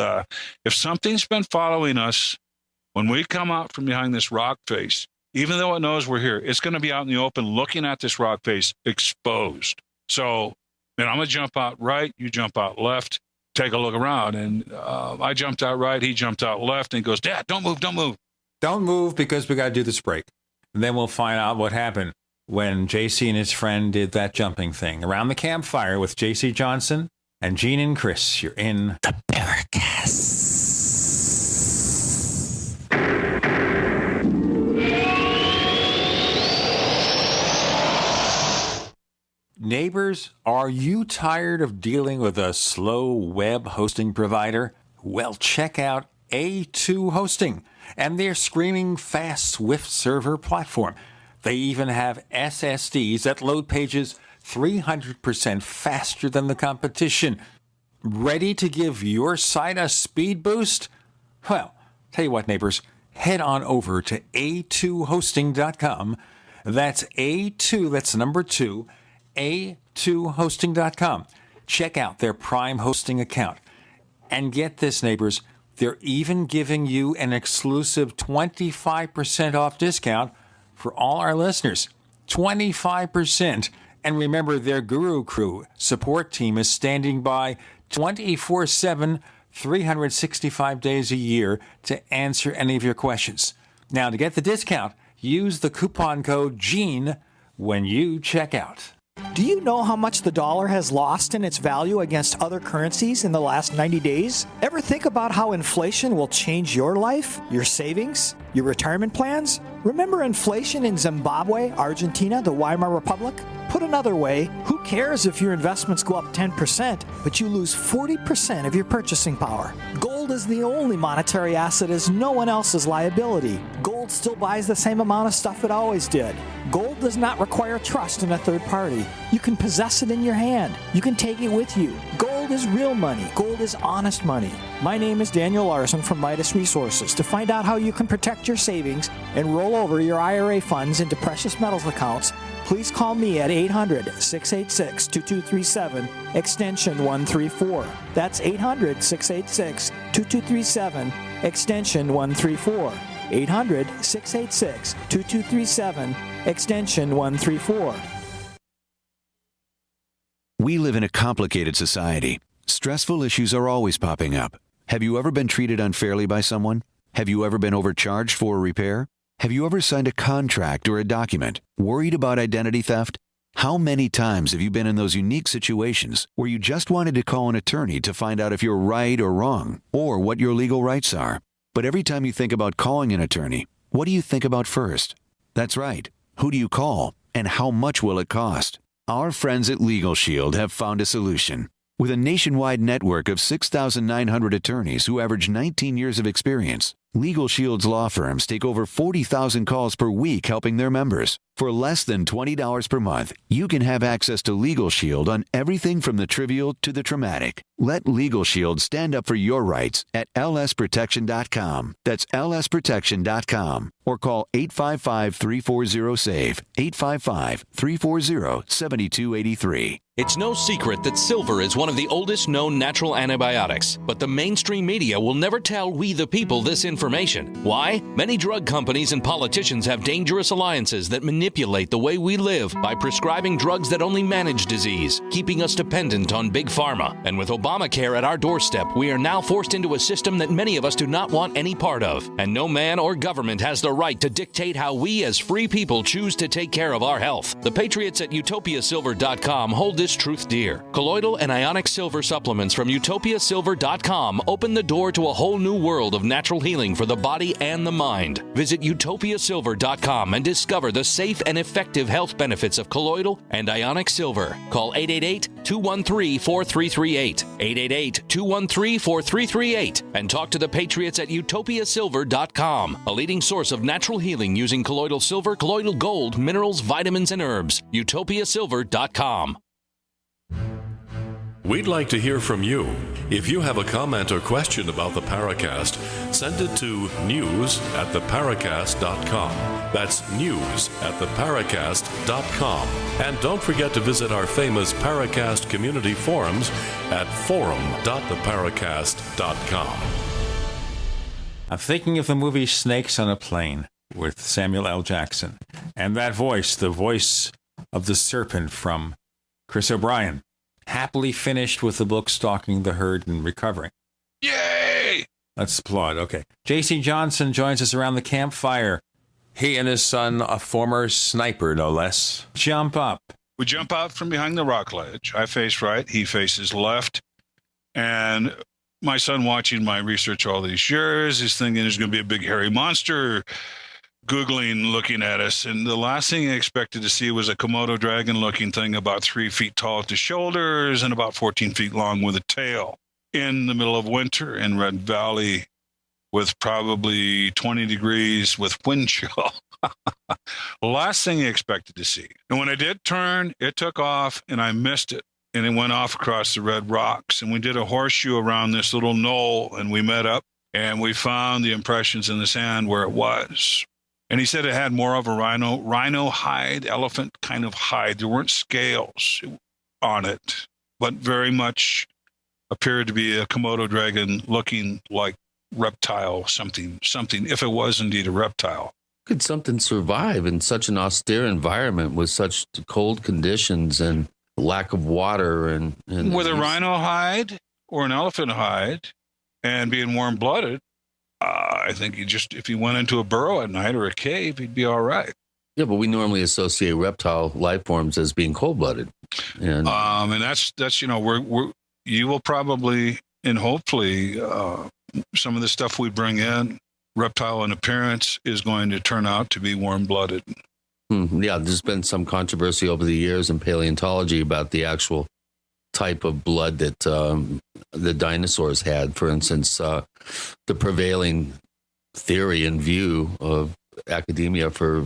if something's been following us, when we come out from behind this rock face, even though it knows we're here, it's going to be out in the open looking at this rock face exposed. So, and I'm going to jump out right, you jump out left, take a look around. And I jumped out right, he jumped out left, and he goes, "Dad, don't move, don't move." Don't move, because we got to do this break. And then we'll find out what happened when JC and his friend did that jumping thing. Around the campfire with JC Johnson and Gene and Chris. You're in the Paracast. Neighbors, are you tired of dealing with a slow web hosting provider? Well, check out A2 Hosting and their screaming fast Swift server platform. They even have SSDs that load pages 300% faster than the competition. Ready to give your site a speed boost? Well, tell you what, neighbors, head on over to a2hosting.com. That's A2, that's number 2, a2hosting.com. Check out their Prime hosting account. And get this, neighbors, they're even giving you an exclusive 25% off discount for all our listeners. 25%. And remember, their Guru Crew support team is standing by 24/7, 365 days a year to answer any of your questions. Now, to get the discount, Use the coupon code GENE when you check out. Do you know how much the dollar has lost in its value against other currencies in the last 90 days? Ever think about how inflation will change your life, your savings, your retirement plans? Remember inflation in Zimbabwe, Argentina, the Weimar Republic? Put another way, who cares if your investments go up 10%, but you lose 40% of your purchasing power? Gold is the only monetary asset as no one else's liability. Gold still buys the same amount of stuff it always did. Gold does not require trust in a third party. You can possess it in your hand. You can take it with you. Gold is real money. Gold is honest money. My name is Daniel Larson from Midas Resources. To find out how you can protect your savings and roll over your IRA funds into precious metals accounts, please call me at 800-686-2237, extension 134. That's 800-686-2237, extension 134. 800-686-2237, extension 134. We live in a complicated society. Stressful issues are always popping up. Have you ever been treated unfairly by someone? Have you ever been overcharged for a repair? Have you ever signed a contract or a document? Worried about identity theft? How many times have you been in those unique situations where you just wanted to call an attorney to find out if you're right or wrong, or what your legal rights are? But every time you think about calling an attorney, what do you think about first? That's right. Who do you call, and how much will it cost? Our friends at Legal Shield have found a solution. With a nationwide network of 6,900 attorneys who average 19 years of experience, Legal Shield's law firms take over 40,000 calls per week helping their members. For less than $20 per month, you can have access to Legal Shield on everything from the trivial to the traumatic. Let Legal Shield stand up for your rights at lsprotection.com. That's lsprotection.com. Or call 855-340-SAVE, 855-340-7283. It's no secret that silver is one of the oldest known natural antibiotics, but the mainstream media will never tell we the people this information. Why? Many drug companies and politicians have dangerous alliances that manipulate the way we live by prescribing drugs that only manage disease, keeping us dependent on big pharma. And with Obamacare at our doorstep, we are now forced into a system that many of us do not want any part of. And no man or government has the right to dictate how we as free people choose to take care of our health. The patriots at utopiasilver.com hold this truth dear. Colloidal and ionic silver supplements from utopiasilver.com open the door to a whole new world of natural healing for the body and the mind. Visit utopiasilver.com and discover the safe and effective health benefits of colloidal and ionic silver. Call 888-213-4338, 888-213-4338, and talk to the patriots at utopiasilver.com, a leading source of natural healing using colloidal silver, colloidal gold, minerals, vitamins, and herbs. utopiasilver.com. We'd like to hear from you. If you have a comment or question about the Paracast, send it to news@theparacast.com. That's news@theparacast.com. And don't forget to visit our famous Paracast community forums at forum.theparacast.com. I'm thinking of the movie Snakes on a Plane with Samuel L. Jackson. And that voice, the voice of the serpent from Chris O'Brien, happily finished with the book Stalking the Herd and Recovering. Yay! Let's applaud. Okay. J.C. Johnson joins us around the campfire. He and his son, a former sniper, no less, jump up. We jump out from behind the rock ledge. I face right, he faces left. And my son, watching my research all these years, is thinking there's going to be a big hairy monster googling, looking at us. And the last thing I expected to see was a Komodo dragon-looking thing about 3 feet tall at the shoulders and about 14 feet long with a tail in the middle of winter in Red Valley with probably 20 degrees with wind chill. The last thing I expected to see. And when I did turn, it took off and I missed it. And it went off across the red rocks. And we did a horseshoe around this little knoll and we met up and we found the impressions in the sand where it was. And he said it had more of a rhino hide, elephant kind of hide. There weren't scales on it, but very much appeared to be a Komodo dragon looking like reptile, something, if it was indeed a reptile. Could something survive in such an austere environment with such cold conditions and lack of water? And with a rhino hide or an elephant hide and being warm-blooded, I think if you went into a burrow at night or a cave, you'd be all right. Yeah, but we normally associate reptile life forms as being cold-blooded, and that's you will probably and hopefully some of the stuff we bring in, reptile in appearance, is going to turn out to be warm-blooded. Yeah, there's been some controversy over the years in paleontology about the actual type of blood that the dinosaurs had. For instance, the prevailing theory and view of academia for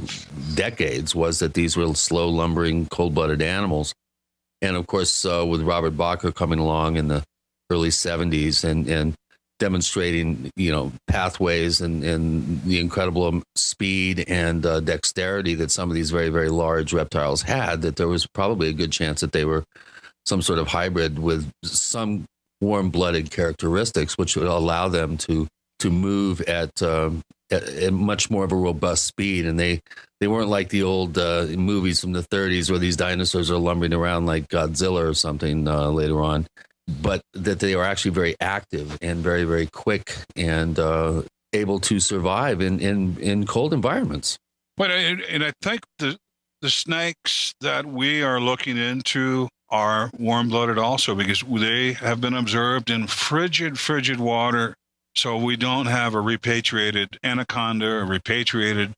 decades was that these were slow, lumbering, cold-blooded animals. And of course, with Robert Bacher coming along in the early 70s and demonstrating, pathways and the incredible speed and dexterity that some of these very, very large reptiles had, that there was probably a good chance that they were some sort of hybrid with some warm-blooded characteristics, which would allow them to move at much more of a robust speed. And they weren't like the old movies from the 30s where these dinosaurs are lumbering around like Godzilla or something later on, but that they are actually very active and very, very quick and able to survive in cold environments. But and I think the snakes that we are looking into are warm-blooded also, because they have been observed in frigid water. So we don't have a repatriated anaconda or repatriated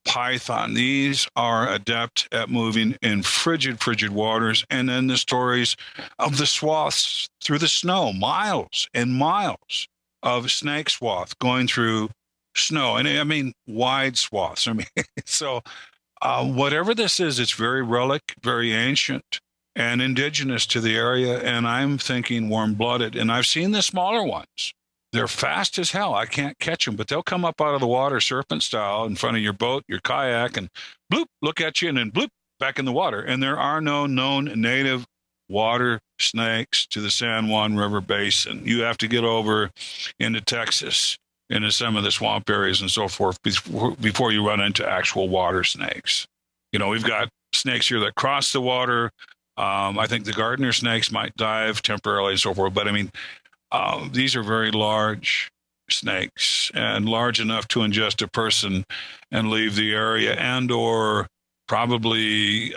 python. These are adept at moving in frigid waters. And then the stories of the swaths through the snow, miles and miles of snake swath going through snow. And I mean, wide swaths. So whatever this is, it's very relic, very ancient and indigenous to the area. And I'm thinking warm-blooded. And I've seen the smaller ones. They're fast as hell. I can't catch them, but they'll come up out of the water serpent style in front of your boat, your kayak, and bloop, look at you, and then bloop, back in the water. And there are no known native water snakes to the San Juan River Basin. You have to get over into Texas, into some of the swamp areas and so forth before you run into actual water snakes. We've got snakes here that cross the water. I think the gardener snakes might dive temporarily and so forth, but these are very large snakes and large enough to ingest a person and leave the area, and or probably,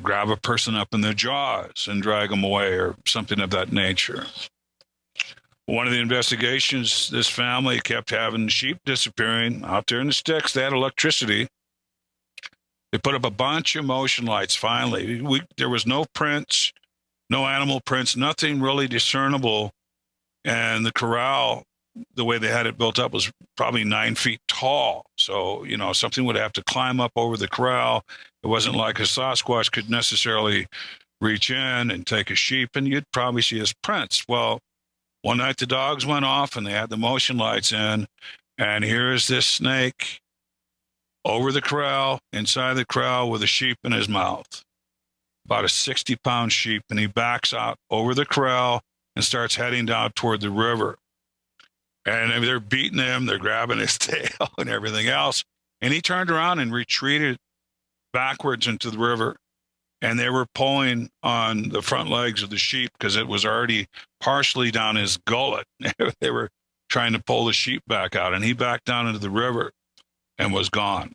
grab a person up in their jaws and drag them away or something of that nature. One of the investigations, this family kept having sheep disappearing out there in the sticks. They had electricity. They put up a bunch of motion lights. Finally, there was no prints, no animal prints, nothing really discernible. And the corral, the way they had it built up, was probably 9 feet tall. So, something would have to climb up over the corral. It wasn't like a Sasquatch could necessarily reach in and take a sheep, and you'd probably see his prints. Well, one night the dogs went off and they had the motion lights in, and here is this snake over the corral, inside the corral, with a sheep in his mouth, about a 60-pound sheep, and he backs out over the corral and starts heading down toward the river. And they're beating him, they're grabbing his tail and everything else. And he turned around and retreated backwards into the river. And they were pulling on the front legs of the sheep because it was already partially down his gullet. They were trying to pull the sheep back out, and he backed down into the river and was gone.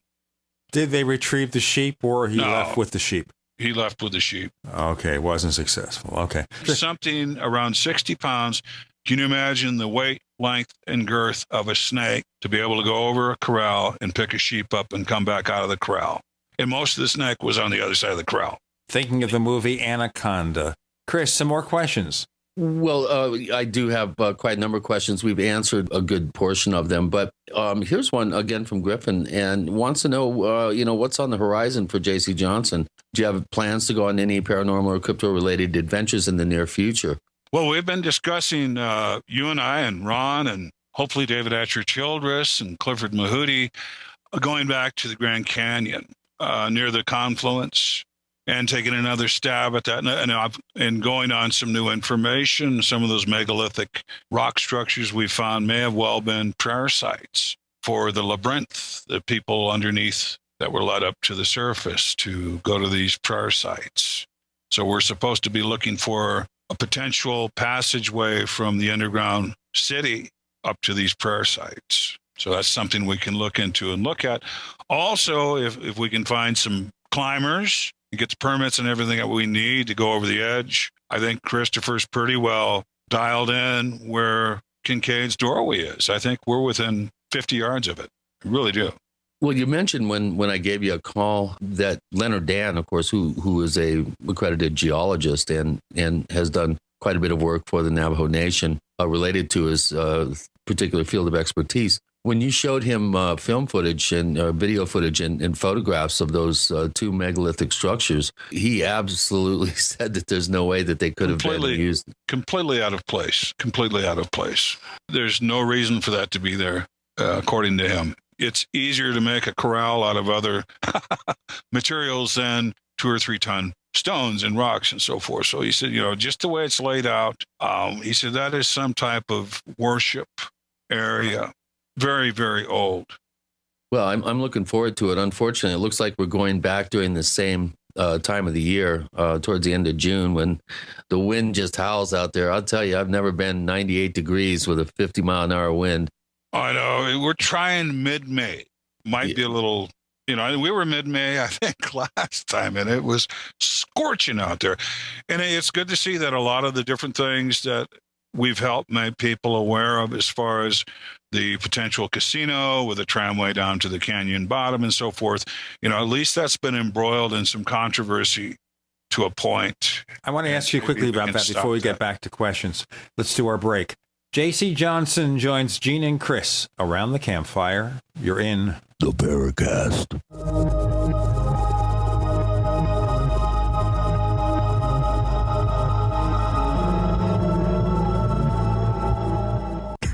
Did they retrieve the sheep, or he left with the sheep? He left with the sheep. Okay, wasn't successful. Okay. Something around 60 pounds. Can you imagine the weight, length, and girth of a snake to be able to go over a corral and pick a sheep up and come back out of the corral? And most of the snake was on the other side of the corral. Thinking of the movie Anaconda. Chris, some more questions. Well, I do have quite a number of questions. We've answered a good portion of them, but here's one again from Griffin, and wants to know, what's on the horizon for J.C. Johnson? Do you have plans to go on any paranormal or crypto-related adventures in the near future? Well, we've been discussing, you and I and Ron and hopefully David Atcher Childress and Clifford Mahooty, going back to the Grand Canyon near the confluence, and taking another stab at that, and going on some new information. Some of those megalithic rock structures we found may have well been prayer sites for the labyrinth, the people underneath that were led up to the surface to go to these prayer sites. So we're supposed to be looking for a potential passageway from the underground city up to these prayer sites. So that's something we can look into and look at. Also, if we can find some climbers and get the permits and everything that we need to go over the edge, I think Christopher's pretty well dialed in where Kincaid's doorway is. I think we're within 50 yards of it. I really do. Well, you mentioned when I gave you a call that Leonard Dan, of course, who is a accredited geologist and has done quite a bit of work for the Navajo Nation related to his particular field of expertise. When you showed him film footage and video footage and photographs of those two megalithic structures, he absolutely said that there's no way that they could have been used. Completely out of place. Completely out of place. There's no reason for that to be there, according to him. It's easier to make a corral out of other materials than 2 or 3 ton stones and rocks and so forth. So he said, just the way it's laid out, he said that is some type of worship area. Very, very old. Well, I'm looking forward to it. Unfortunately, it looks like we're going back during the same time of the year, towards the end of June, when the wind just howls out there. I'll tell you, I've never been 98 degrees with a 50-mile-an-hour wind. I know. We're trying mid-May. Might be a little, we were mid-May, I think, last time, and it was scorching out there. And it's good to see that a lot of the different things that we've helped make people aware of, as far as the potential casino with a tramway down to the canyon bottom and so forth, at least that's been embroiled in some controversy to a point. I want to ask you quickly about that before we get back to questions. Let's do our break. J.C. Johnson joins Gene and Chris around the campfire. You're in the Paracast.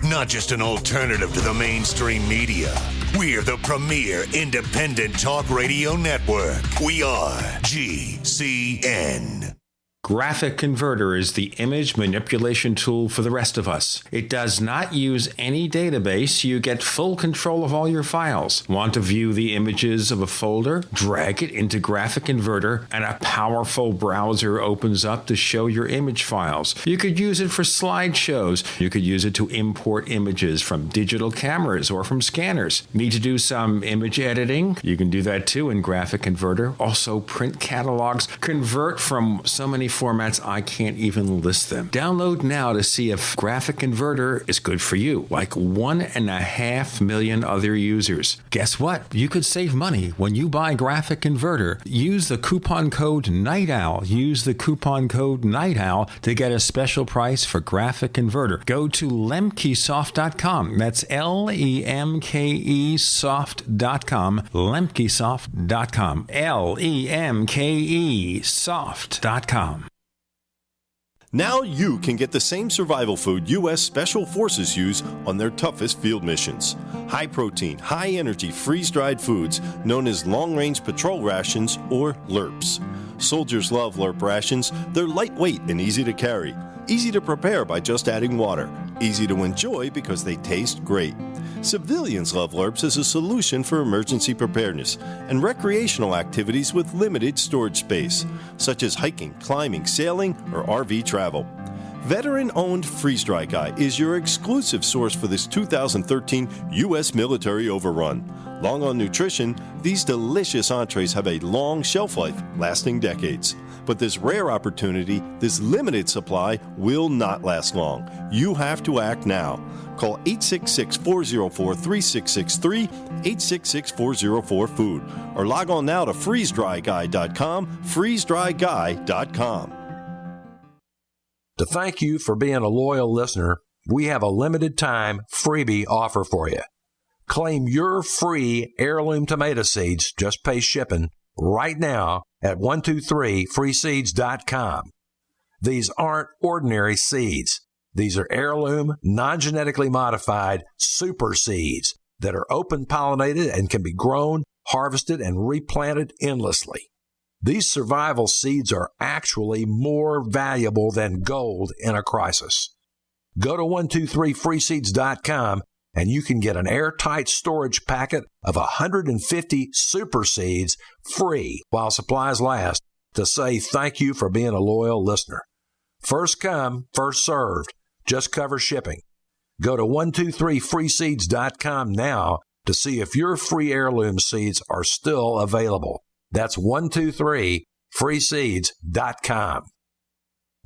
Not just an alternative to the mainstream media. We're the premier independent talk radio network. We are GCN. Graphic Converter is the image manipulation tool for the rest of us. It does not use any database. You get full control of all your files. Want to view the images of a folder? Drag it into Graphic Converter and a powerful browser opens up to show your image files. You could use it for slideshows. You could use it to import images from digital cameras or from scanners. Need to do some image editing? You can do that too in Graphic Converter. Also print catalogs. Convert from so many formats I can't even list them. Download now to see if Graphic Converter is good for you, like 1.5 million other users. Guess what? You could save money when you buy Graphic Converter. Use the coupon code Night Owl. Use the coupon code Night Owl to get a special price for Graphic Converter. Go to lemkesoft.com. That's LEMKE soft.com. lemkesoft.com. LEMKE soft.com. Now you can get the same survival food U.S. Special Forces use on their toughest field missions. High-protein, high-energy, freeze-dried foods known as long-range patrol rations, or LRPs. Soldiers love LRP rations. They're lightweight and easy to carry. Easy to prepare by just adding water. Easy to enjoy because they taste great. Civilians love LRPs as a solution for emergency preparedness and recreational activities with limited storage space, such as hiking, climbing, sailing, or RV travel. Veteran-owned Freeze Dry Guy is your exclusive source for this 2013 U.S. military overrun. Long on nutrition, these delicious entrees have a long shelf life, lasting decades. But this rare opportunity, this limited supply, will not last long. You have to act now. Call 866-404-3663, 866-404-FOOD, or log on now to freezedryguy.com, freezedryguy.com. To thank you for being a loyal listener, we have a limited time freebie offer for you. Claim your free heirloom tomato seeds, just pay shipping, right now at 123freeseeds.com. These aren't ordinary seeds. These are heirloom, non-genetically modified super seeds that are open pollinated and can be grown, harvested, and replanted endlessly. These survival seeds are actually more valuable than gold in a crisis. Go to 123freeseeds.com and you can get an airtight storage packet of 150 super seeds free while supplies last to say thank you for being a loyal listener. First come, first served. Just cover shipping. Go to 123freeseeds.com now to see if your free heirloom seeds are still available. That's 123freeseeds.com.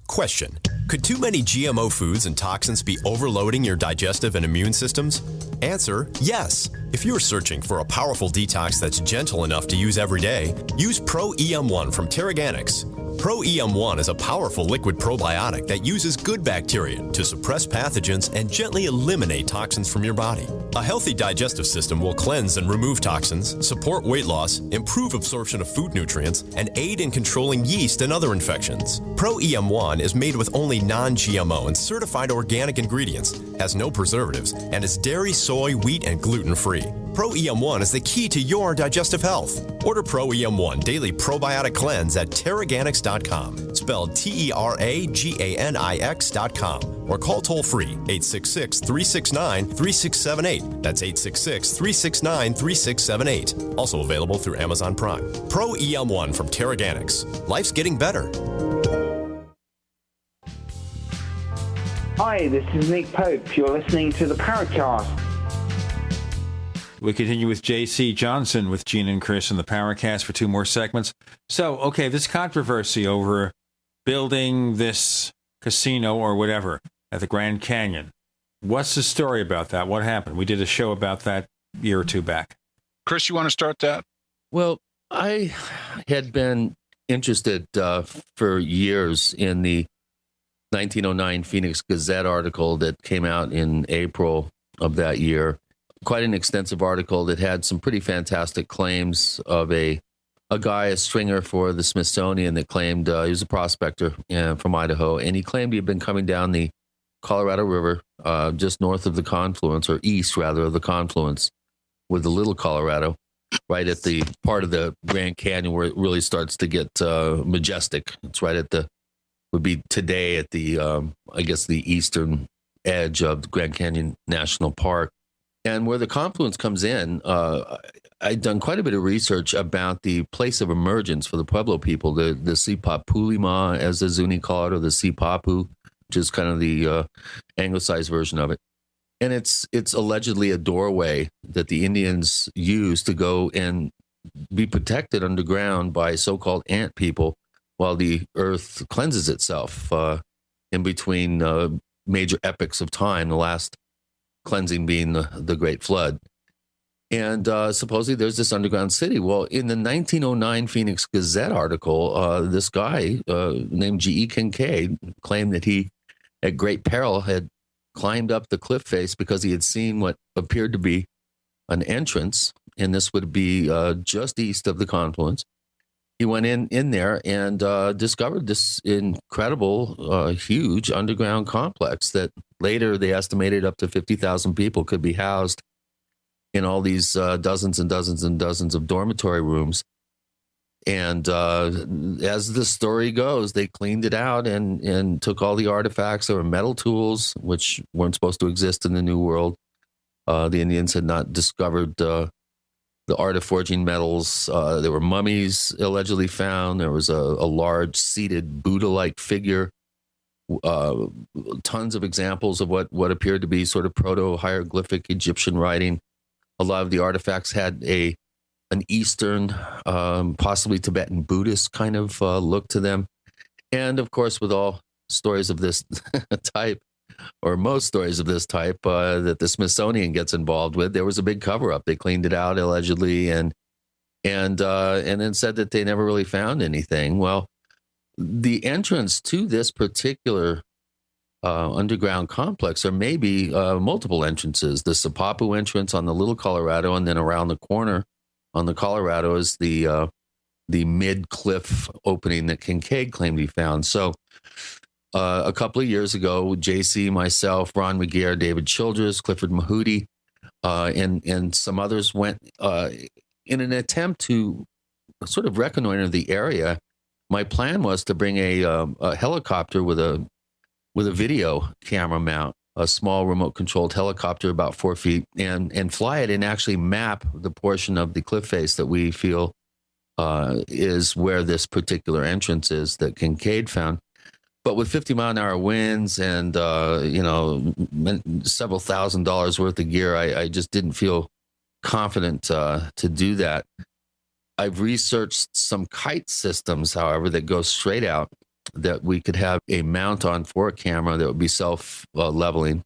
Question: could too many GMO foods and toxins be overloading your digestive and immune systems? Answer: yes. If you're searching for a powerful detox that's gentle enough to use every day, use Pro EM1 from Terraganics. Pro EM1 is a powerful liquid probiotic that uses good bacteria to suppress pathogens and gently eliminate toxins from your body. A healthy digestive system will cleanse and remove toxins, support weight loss, improve absorption of food nutrients, and aid in controlling yeast and other infections. Pro EM1 is made with only non-GMO and certified organic ingredients, has no preservatives, and is dairy, soy, wheat, and gluten-free. Pro EM1 is the key to your digestive health. Order Pro EM1 Daily Probiotic Cleanse at Terraganics.com, spelled Terraganix.com, or call toll-free 866-369-3678. That's 866-369-3678. Also available through Amazon Prime. Pro EM1 from Terraganics. Life's getting better. Hi, this is Nick Pope. You're listening to the Paracast. We continue with J.C. Johnson with Gene and Chris in the Paracast for 2 more segments. So, okay, this controversy over building this casino or whatever at the Grand Canyon. What's the story about that? What happened? We did a show about that a year or 2 back. Chris, you want to start that? Well, I had been interested for years in the 1909 Phoenix Gazette article that came out in April of that year. Quite an extensive article that had some pretty fantastic claims of a guy, a stringer for the Smithsonian, that claimed he was a prospector from Idaho, and he claimed he had been coming down the Colorado River just north of the confluence, or east rather of the confluence with the Little Colorado, right at the part of the Grand Canyon where it really starts to get majestic. It's right at would be today at the I guess the eastern edge of the Grand Canyon National Park. And where the confluence comes in, I'd done quite a bit of research about the place of emergence for the Pueblo people, the Sipapulima, as the Zuni call it, or the Sipapu, which is kind of the anglicized version of it. And it's allegedly a doorway that the Indians use to go and be protected underground by so-called ant people while the earth cleanses itself in between major epochs of time, the last cleansing being the Great Flood. And supposedly there's this underground city. Well, in the 1909 Phoenix Gazette article, this guy named G.E. Kincaid claimed that he, at great peril, had climbed up the cliff face because he had seen what appeared to be an entrance, and this would be just east of the confluence. He went in there and discovered this incredible, huge underground complex that later they estimated up to 50,000 people could be housed in all these dozens and dozens and dozens of dormitory rooms. And as the story goes, they cleaned it out and took all the artifacts. There were metal tools, which weren't supposed to exist in the New World. The Indians had not discovered the art of forging metals. There were mummies allegedly found. There was a large seated Buddha-like figure. Tons of examples of what appeared to be sort of proto-hieroglyphic Egyptian writing. A lot of the artifacts had an Eastern, possibly Tibetan Buddhist kind of look to them. And of course, with all stories of this type, or most stories of this type that the Smithsonian gets involved with, there was a big cover-up. They cleaned it out allegedly, and then said that they never really found anything. Well, the entrance to this particular underground complex, or maybe multiple entrances. The Sipapu entrance on the Little Colorado, and then around the corner on the Colorado is the mid-cliff opening that Kincaid claimed he found. So a couple of years ago, JC, myself, Ron McGeer, David Childress, Clifford Mahooty, and some others went in an attempt to sort of reconnoiter the area. My plan was to bring a helicopter with a video camera mount, a small remote-controlled helicopter about 4 feet, and fly it and actually map the portion of the cliff face that we feel is where this particular entrance is that Kincaid found. But with 50-mile-an-hour winds and, several $1,000s worth of gear, I just didn't feel confident to do that. I've researched some kite systems, however, that go straight out, that we could have a mount on for a camera that would be self-leveling,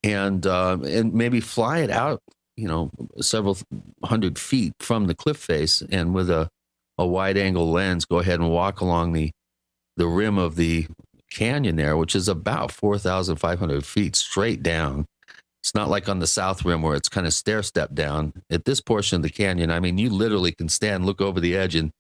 and maybe fly it out, several hundred feet from the cliff face, and with a wide-angle lens, go ahead and walk along the rim of the canyon there, which is about 4,500 feet straight down. It's not like on the south rim where it's kind of stair-step down. At this portion of the canyon, I mean, you literally can stand, look over the edge, and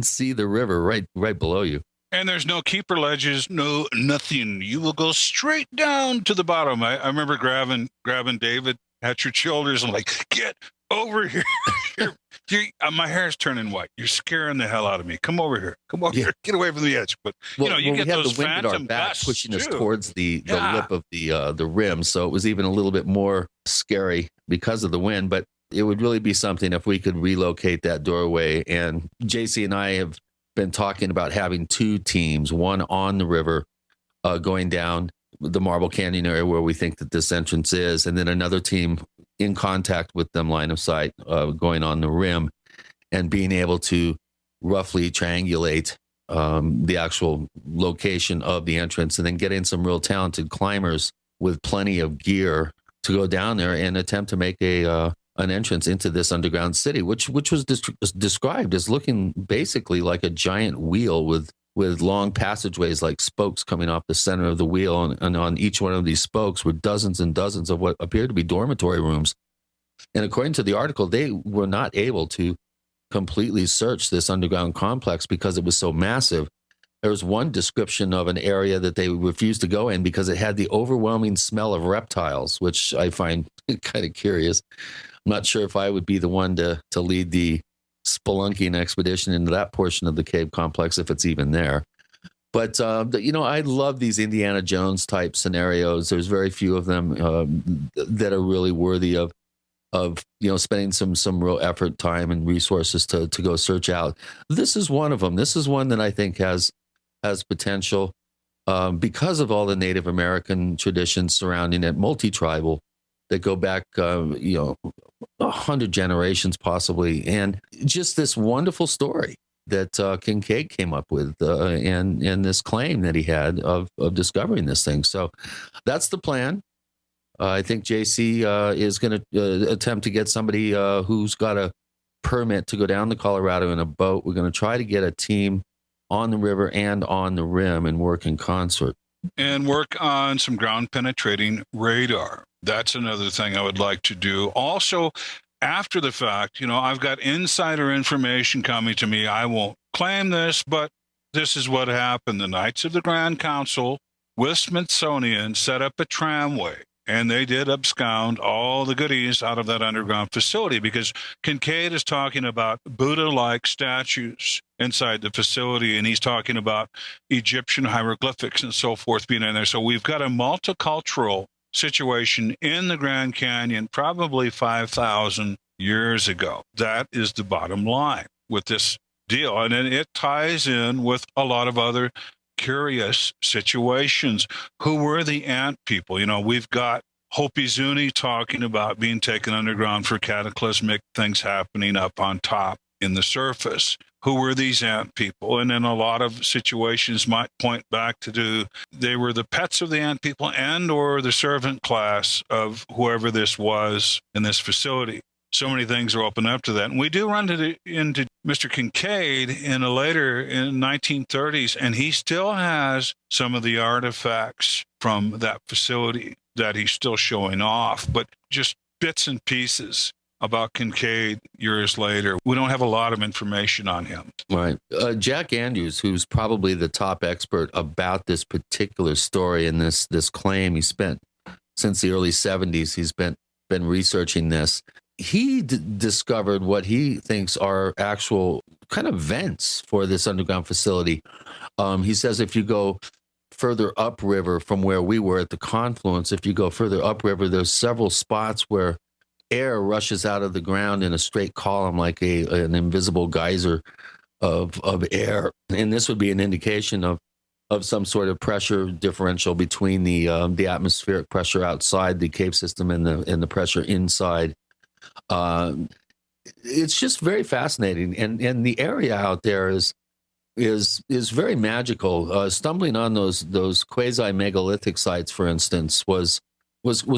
see the river right below you. And there's no keeper ledges, no nothing. You will go straight down to the bottom. I remember grabbing David at your shoulders and like, get over here. My hair's turning white. You're scaring the hell out of me. Come over here. Come over here. Get away from the edge. But you get those the wind at our phantom back gusts pushing us too. towards the lip of the rim, so it was even a little bit more scary because of the wind. But it would really be something if we could relocate that doorway. And JC and I have been talking about having two teams, one on the river, going down the Marble Canyon area where we think that this entrance is, and then another team in contact with them, line of sight, going on the rim, and being able to roughly triangulate the actual location of the entrance, and then get in some real talented climbers with plenty of gear to go down there and attempt to make an entrance into this underground city, which was described as looking basically like a giant wheel with long passageways like spokes coming off the center of the wheel, and on each one of these spokes were dozens and dozens of what appeared to be dormitory rooms. And according to the article, they were not able to completely search this underground complex because it was so massive. There was one description of an area that they refused to go in because it had the overwhelming smell of reptiles, which I find kind of curious. I'm not sure if I would be the one to lead the spelunking expedition into that portion of the cave complex, if it's even there. But, I love these Indiana Jones type scenarios. There's very few of them that are really worthy of spending some real effort, time, and resources to go search out. This is one of them. This is one that I think has potential because of all the Native American traditions surrounding it, multi-tribal, that go back, 100 generations possibly, and just this wonderful story that Kincaid came up with, and this claim that he had of discovering this thing. So that's the plan. I think JC is going to attempt to get somebody who's got a permit to go down the Colorado in a boat. We're going to try to get a team on the river and on the rim and work in concert. And work on some ground penetrating radar. That's another thing I would like to do. Also, after the fact, I've got insider information coming to me. I won't claim this, but this is what happened. The Knights of the Grand Council with Smithsonian set up a tramway, and they did abscond all the goodies out of that underground facility, because Kincaid is talking about Buddha-like statues inside the facility, and he's talking about Egyptian hieroglyphics and so forth being in there. So we've got a multicultural situation in the Grand Canyon, probably 5,000 years ago. That is the bottom line with this deal. And then it ties in with a lot of other curious situations. Who were the ant people? We've got Hopi Zuni talking about being taken underground for cataclysmic things happening up on top in the surface. Who were these ant people? And then a lot of situations might point back to they were the pets of the ant people and or the servant class of whoever this was in this facility. So many things are open up to that. And we do run into Mr. Kincaid in 1930s, and he still has some of the artifacts from that facility that he's still showing off, but just bits and pieces about Kincaid years later. We don't have a lot of information on him. Right. Jack Andrews, who's probably the top expert about this particular story and this claim, he spent since the early 70s, he's been researching this. He discovered what he thinks are actual kind of vents for this underground facility. He says if you go further upriver from where we were at the confluence, if you go further upriver, there's several spots where air rushes out of the ground in a straight column like an invisible geyser of air. And this would be an indication of of some sort of pressure differential between the atmospheric pressure outside the cave system and the pressure inside. It's just very fascinating, and the area out there is very magical. Stumbling on those quasi megalithic sites, for instance, was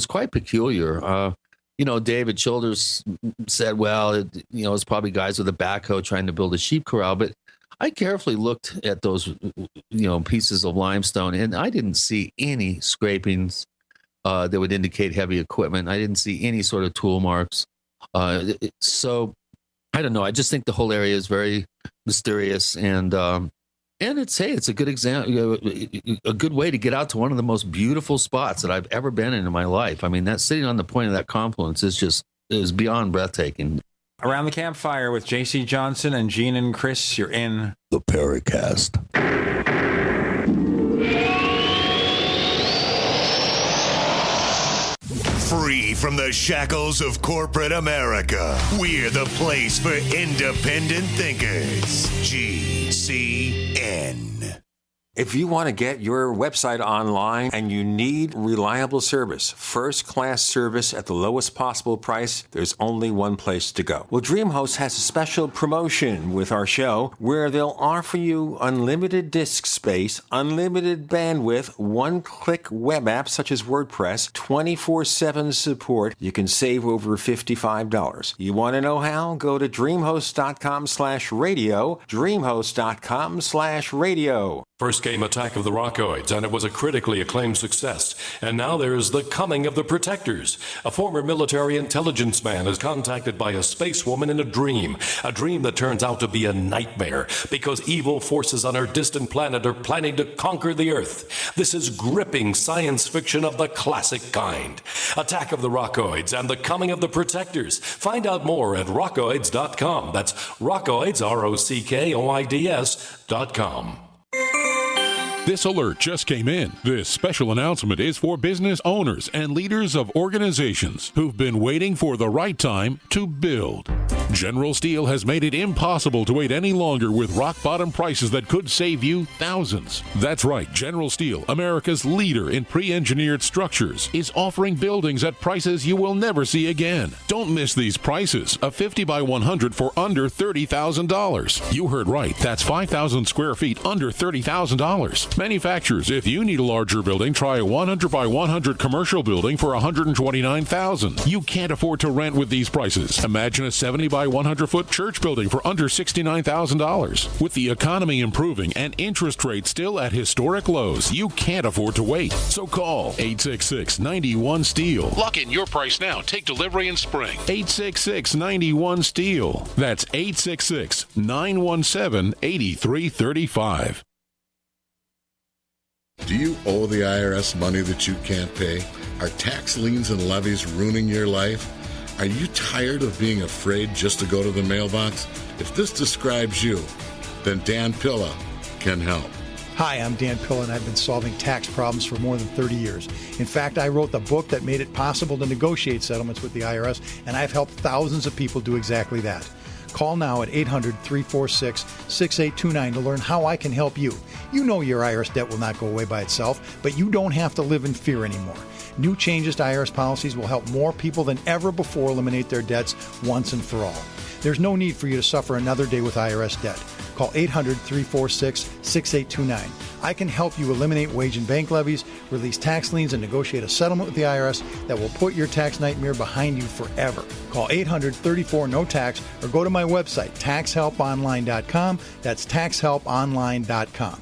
quite peculiar. David Childers said, well, it's probably guys with a backhoe trying to build a sheep corral, but I carefully looked at those, pieces of limestone, and I didn't see any scrapings that would indicate heavy equipment. I didn't see any sort of tool marks. So I don't know. I just think the whole area is very mysterious, and it's a good example, a good way to get out to one of the most beautiful spots that I've ever been in my life. I mean, that sitting on the point of that confluence is beyond breathtaking. Around the Campfire with J.C. Johnson and Gene and Chris, you're in the Paracast. Free from the shackles of corporate America, we're the place for independent thinkers. GCN. If you want to get your website online and you need reliable service, first-class service at the lowest possible price, there's only one place to go. Well, DreamHost has a special promotion with our show where they'll offer you unlimited disk space, unlimited bandwidth, one-click web apps such as WordPress, 24/7 support. You can save over $55. You want to know how? Go to dreamhost.com/radio, dreamhost.com/radio. First came Attack of the Rockoids, and it was a critically acclaimed success. And now there's The Coming of the Protectors. A former military intelligence man is contacted by a space woman in a dream that turns out to be a nightmare because evil forces on her distant planet are planning to conquer the Earth. This is gripping science fiction of the classic kind. Attack of the Rockoids and The Coming of the Protectors. Find out more at rockoids.com. That's Rockoids, ROCKOIDS.com. This alert just came in. This special announcement is for business owners and leaders of organizations who've been waiting for the right time to build. General Steel has made it impossible to wait any longer with rock-bottom prices that could save you thousands. That's right, General Steel, America's leader in pre-engineered structures, is offering buildings at prices you will never see again. Don't miss these prices. A 50 by 100 for under $30,000. You heard right. That's 5,000 square feet under $30,000. Manufacturers, if you need a larger building, try a 100 by 100 commercial building for $129,000. You can't afford to rent with these prices. Imagine a 70 by 100-foot church building for under $69,000. With the economy improving and interest rates still at historic lows, you can't afford to wait. So call 866-91-STEEL. Lock in your price now. Take delivery in spring. 866-91-STEEL. That's 866-917-8335. Do you owe the IRS money that you can't pay? Are tax liens and levies ruining your life? Are you tired of being afraid just to go to the mailbox? If this describes you, then Dan Pilla can help. Hi, I'm Dan Pilla, and I've been solving tax problems for more than 30 years. In fact, I wrote the book that made it possible to negotiate settlements with the IRS, and I've helped thousands of people do exactly that. Call now at 800-346-6829 to learn how I can help you. You know your IRS debt will not go away by itself, but you don't have to live in fear anymore. New changes to IRS policies will help more people than ever before eliminate their debts once and for all. There's no need for you to suffer another day with IRS debt. Call 800-346-6829. I can help you eliminate wage and bank levies, release tax liens, and negotiate a settlement with the IRS that will put your tax nightmare behind you forever. Call 800-34-NO-TAX or go to my website, taxhelponline.com. That's taxhelponline.com.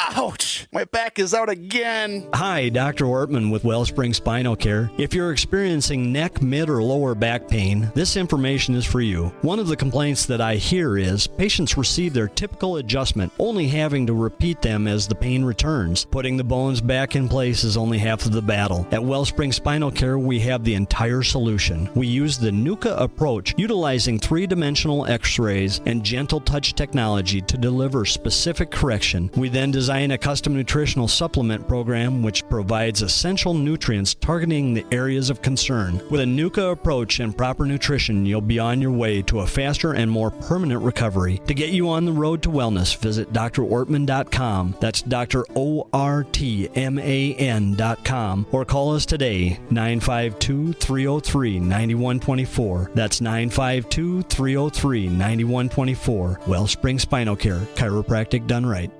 Ouch! My back is out again. Hi, Dr. Ortman with Wellspring Spinal Care. If you're experiencing neck, mid, or lower back pain, this information is for you. One of the complaints that I hear is patients receive their typical adjustment, only having to repeat them as the pain returns. Putting the bones back in place is only half of the battle. At Wellspring Spinal Care, we have the entire solution. We use the NUCA approach, utilizing three-dimensional x-rays and gentle touch technology to deliver specific correction. We then design buying a custom nutritional supplement program which provides essential nutrients targeting the areas of concern. With a NUCA approach and proper nutrition, you'll be on your way to a faster and more permanent recovery. To get you on the road to wellness, visit drortman.com. That's drortman.com, or call us today, 952-303-9124. That's 952-303-9124. Wellspring Spinal Care, chiropractic done right.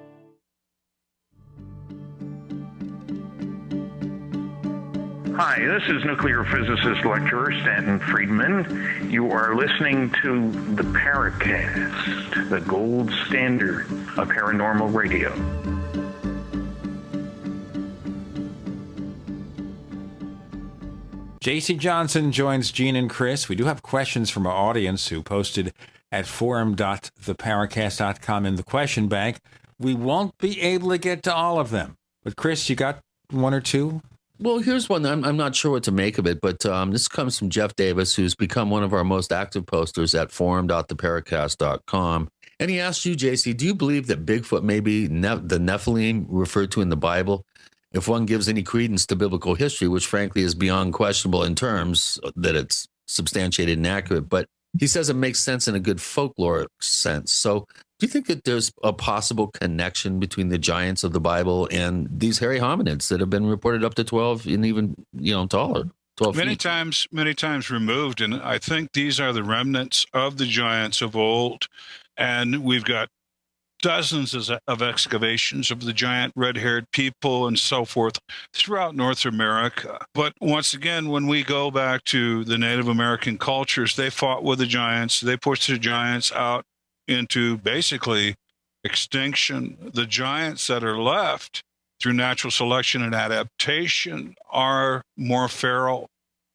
Hi, this is nuclear physicist lecturer Stanton Friedman. You are listening to the Paracast, the gold standard of paranormal radio. JC Johnson joins Gene and Chris. We do have questions from our audience who posted at forum.theparacast.com in the question bank. We won't be able to get to all of them. But Chris, you got one or two? Well, here's one. I'm not sure what to make of it, but this comes from Jeff Davis, who's become one of our most active posters at forum.theparacast.com. And he asked you, JC, do you believe that Bigfoot may be the Nephilim referred to in the Bible? If one gives any credence to biblical history, which frankly is beyond questionable in terms that it's substantiated and accurate, but he says it makes sense in a good folkloric sense. So do you think that there's a possible connection between the giants of the Bible and these hairy hominids that have been reported up to 12 and even, taller? 12 feet? Many times removed. And I think these are the remnants of the giants of old. And we've got dozens of excavations of the giant red-haired people and so forth throughout North America. But once again, when we go back to the Native American cultures, they fought with the giants. They pushed the giants out into basically extinction. The giants that are left through natural selection and adaptation are more feral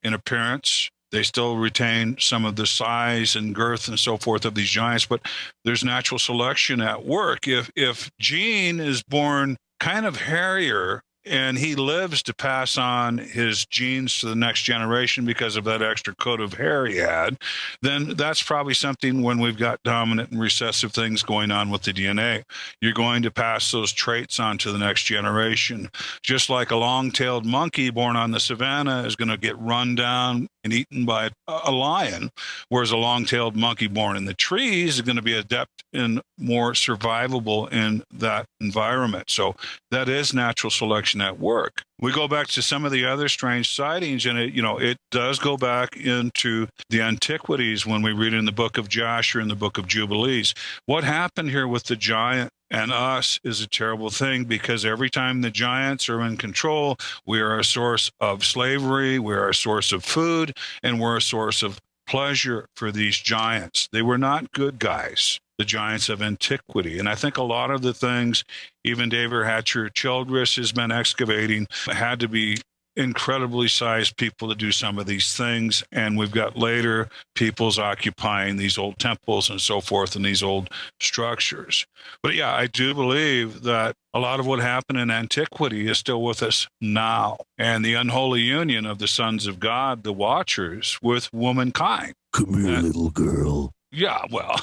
in appearance. They still retain some of the size and girth and so forth of these giants, but there's natural selection at work. If Gene is born kind of hairier and he lives to pass on his genes to the next generation because of that extra coat of hair he had, then that's probably something when we've got dominant and recessive things going on with the DNA. You're going to pass those traits on to the next generation. Just like a long-tailed monkey born on the savannah is going to get run down and eaten by a lion, whereas a long-tailed monkey born in the trees is going to be adept and more survivable in that environment. So that is natural selection at work. We go back to some of the other strange sightings, and it does go back into the antiquities when we read in the book of Joshua and the book of Jubilees. What happened here with the giant and us is a terrible thing, because every time the giants are in control, we are a source of slavery, we are a source of food, and we're a source of pleasure for these giants. They were not good guys, the giants of antiquity. And I think a lot of the things, even David Hatcher Childress has been excavating, had to be incredibly sized people to do some of these things. And we've got later peoples occupying these old temples and so forth in these old structures. But yeah, I do believe that a lot of what happened in antiquity is still with us now. And the unholy union of the sons of God, the Watchers, with womankind. Come here, little girl. Yeah, well,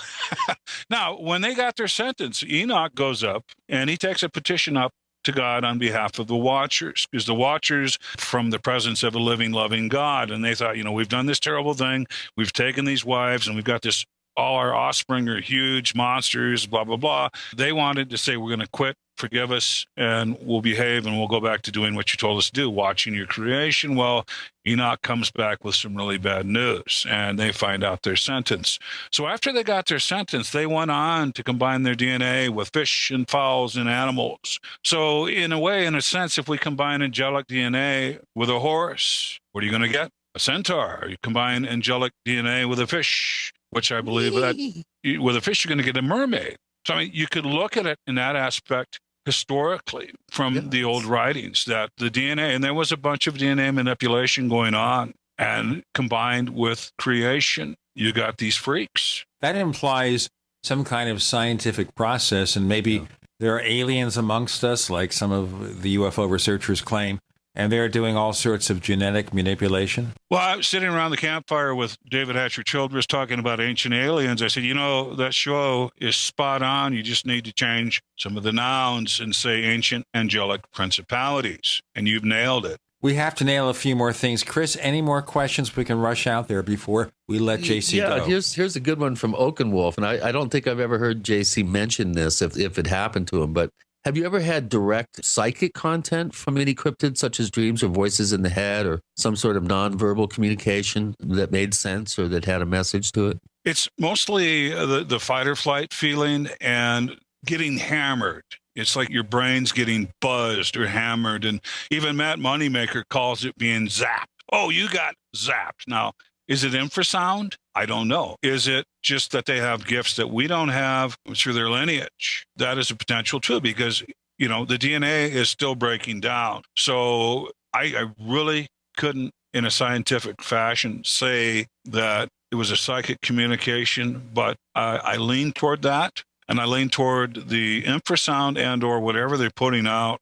now, when they got their sentence, Enoch goes up and he takes a petition up to God on behalf of the Watchers, because the Watchers from the presence of a living, loving God. And they thought, we've done this terrible thing. We've taken these wives and we've got this, all our offspring are huge monsters, blah, blah, blah. They wanted to say, we're going to quit, forgive us, and we'll behave, and we'll go back to doing what you told us to do, watching your creation. Well, Enoch comes back with some really bad news, and they find out their sentence. So after they got their sentence, they went on to combine their DNA with fish and fowls and animals. So in a way, in a sense, if we combine angelic DNA with a horse, what are you going to get? A centaur. You combine angelic DNA with a fish, which I believe that with a fish, you're going to get a mermaid. So, I mean, you could look at it in that aspect historically from the old writings, that the DNA, and there was a bunch of DNA manipulation going on, and combined with creation, you got these freaks. That implies some kind of scientific process, and maybe there are aliens amongst us, like some of the UFO researchers claim. And they're doing all sorts of genetic manipulation? Well, I was sitting around the campfire with David Hatcher Childress talking about Ancient Aliens. I said, that show is spot on. You just need to change some of the nouns and say ancient angelic principalities. And you've nailed it. We have to nail a few more things. Chris, any more questions we can rush out there before we let JC go? Yeah, here's a good one from Oakenwolf. And I don't think I've ever heard JC mention this if it happened to him, but have you ever had direct psychic content from any cryptids, such as dreams or voices in the head or some sort of nonverbal communication that made sense or that had a message to it? It's mostly the fight or flight feeling and getting hammered. It's like your brain's getting buzzed or hammered. And even Matt Moneymaker calls it being zapped. Oh, you got zapped. Now, is it infrasound? I don't know. Is it just that they have gifts that we don't have through their lineage? That is a potential too, because, the DNA is still breaking down. So I really couldn't, in a scientific fashion, say that it was a psychic communication, but I lean toward that. And I lean toward the infrasound and or whatever they're putting out,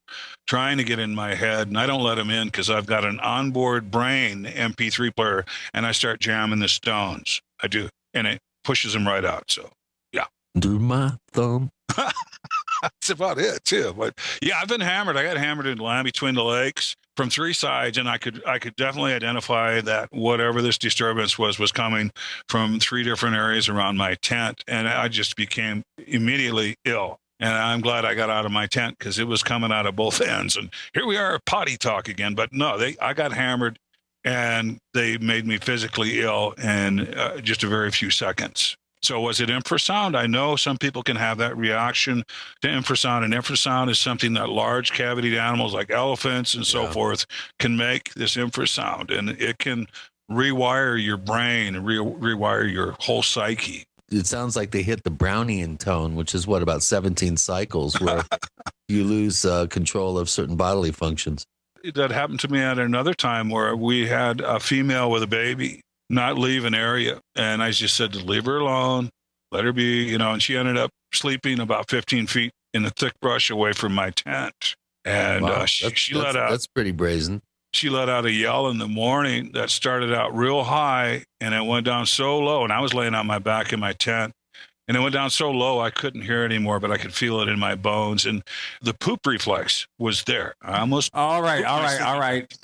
trying to get in my head. And I don't let them in because I've got an onboard brain MP3 player, and I start jamming the stones. I do. And it pushes them right out. So, yeah. Do my thumb. That's about it, too. But, yeah, I've been hammered. I got hammered in land between the lakes from three sides, and I could definitely identify that whatever this disturbance was coming from three different areas around my tent, and I just became immediately ill. And I'm glad I got out of my tent because it was coming out of both ends. And here we are, potty talk again. But no, I got hammered, and they made me physically ill in just a very few seconds. So was it infrasound? I know some people can have that reaction to infrasound, and infrasound is something that large cavitied animals like elephants and so forth can make, this infrasound, and it can rewire your brain and rewire your whole psyche. It sounds like they hit the Brownian tone, which is about 17 cycles, where you lose control of certain bodily functions. That happened to me at another time where we had a female with a baby not leave an area. And I just said to leave her alone, let her be, and she ended up sleeping about 15 feet in the thick brush away from my tent. And wow, she let out. That's pretty brazen. She let out a yell in the morning that started out real high and it went down so low. And I was laying on my back in my tent. And it went down so low I couldn't hear it anymore, but I could feel it in my bones. And the poop reflex was there. I almost. All right.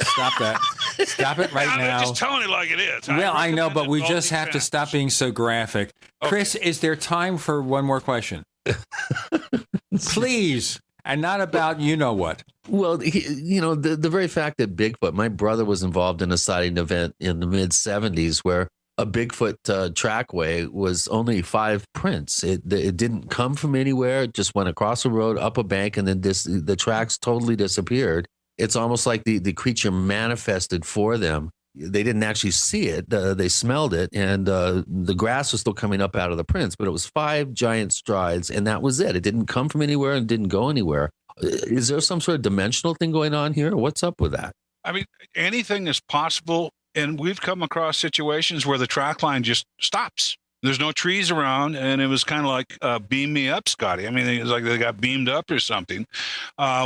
Stop that. Stop it right now. I'm just telling it like it is. Well, I know, but we just have to stop being so graphic. Okay. Chris, is there time for one more question? Please. And not about what. Well, the very fact that Bigfoot, my brother was involved in a sighting event in the mid-'70s where a Bigfoot trackway was only 5 prints. It didn't come from anywhere. It just went across the road, up a bank, and then the tracks totally disappeared. It's almost like the creature manifested for them. They didn't actually see it. They smelled it, and the grass was still coming up out of the prints, but it was 5 giant strides, and that was it. It didn't come from anywhere and didn't go anywhere. Is there some sort of dimensional thing going on here? What's up with that? I mean, anything is possible. And we've come across situations where the track line just stops. There's no trees around, and it was kind of like beam me up, Scotty. I mean, it was like they got beamed up or something.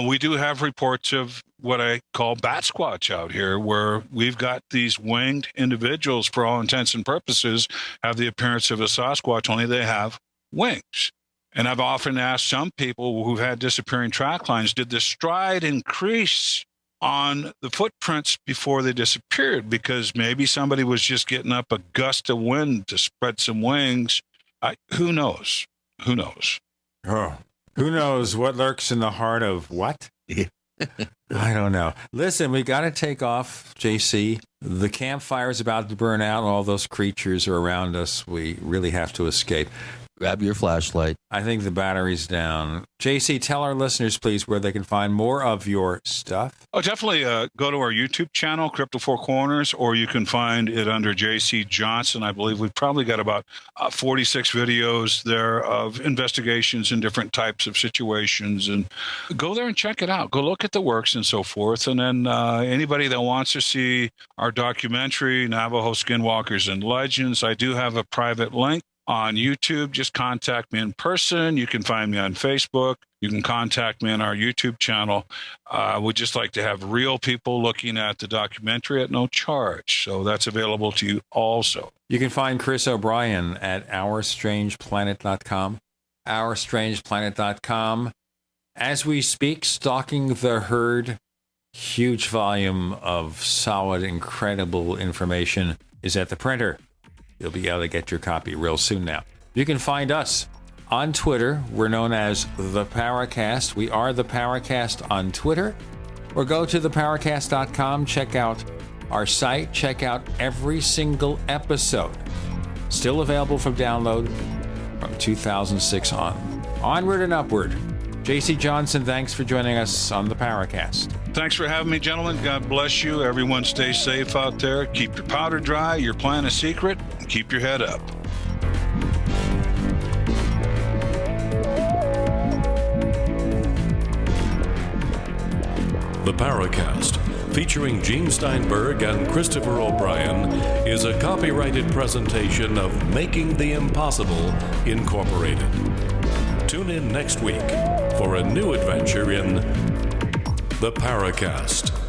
We do have reports of what I call bat squatch out here, where we've got these winged individuals, for all intents and purposes, have the appearance of a Sasquatch, only they have wings. And I've often asked some people who've had disappearing track lines, did the stride increase on the footprints before they disappeared? Because maybe somebody was just getting up a gust of wind to spread some wings. Who knows? Who knows? Oh, who knows what lurks in the heart of what? I don't know. Listen, we got to take off, JC. The campfire's about to burn out. All those creatures are around us. We really have to escape. Grab your flashlight. I think the battery's down. JC, tell our listeners, please, where they can find more of your stuff. Oh, definitely go to our YouTube channel, Crypto Four Corners, or you can find it under JC Johnson. I believe we've probably got about 46 videos there of investigations in different types of situations. And go there and check it out. Go look at the works and so forth. And then anybody that wants to see our documentary, Navajo Skinwalkers and Legends, I do have a private link on YouTube, just contact me in person. You can find me on Facebook. You can contact me on our YouTube channel. We'd just like to have real people looking at the documentary at no charge. So that's available to you also. You can find Chris O'Brien at OurStrangePlanet.com. OurStrangePlanet.com. As we speak, Stalking the Herd, huge volume of solid, incredible information is at the printer. You'll be able to get your copy real soon now. You can find us on Twitter. We're known as The Paracast. We are The Paracast on Twitter. Or go to theparacast.com, check out our site, check out every single episode. Still available for download from 2006 on. Onward and upward. J.C. Johnson, thanks for joining us on The Paracast. Thanks for having me, gentlemen. God bless you. Everyone stay safe out there. Keep your powder dry, your plan a secret, and keep your head up. The Paracast, featuring Gene Steinberg and Christopher O'Brien, is a copyrighted presentation of Making the Impossible, Incorporated. Tune in next week for a new adventure in The Paracast.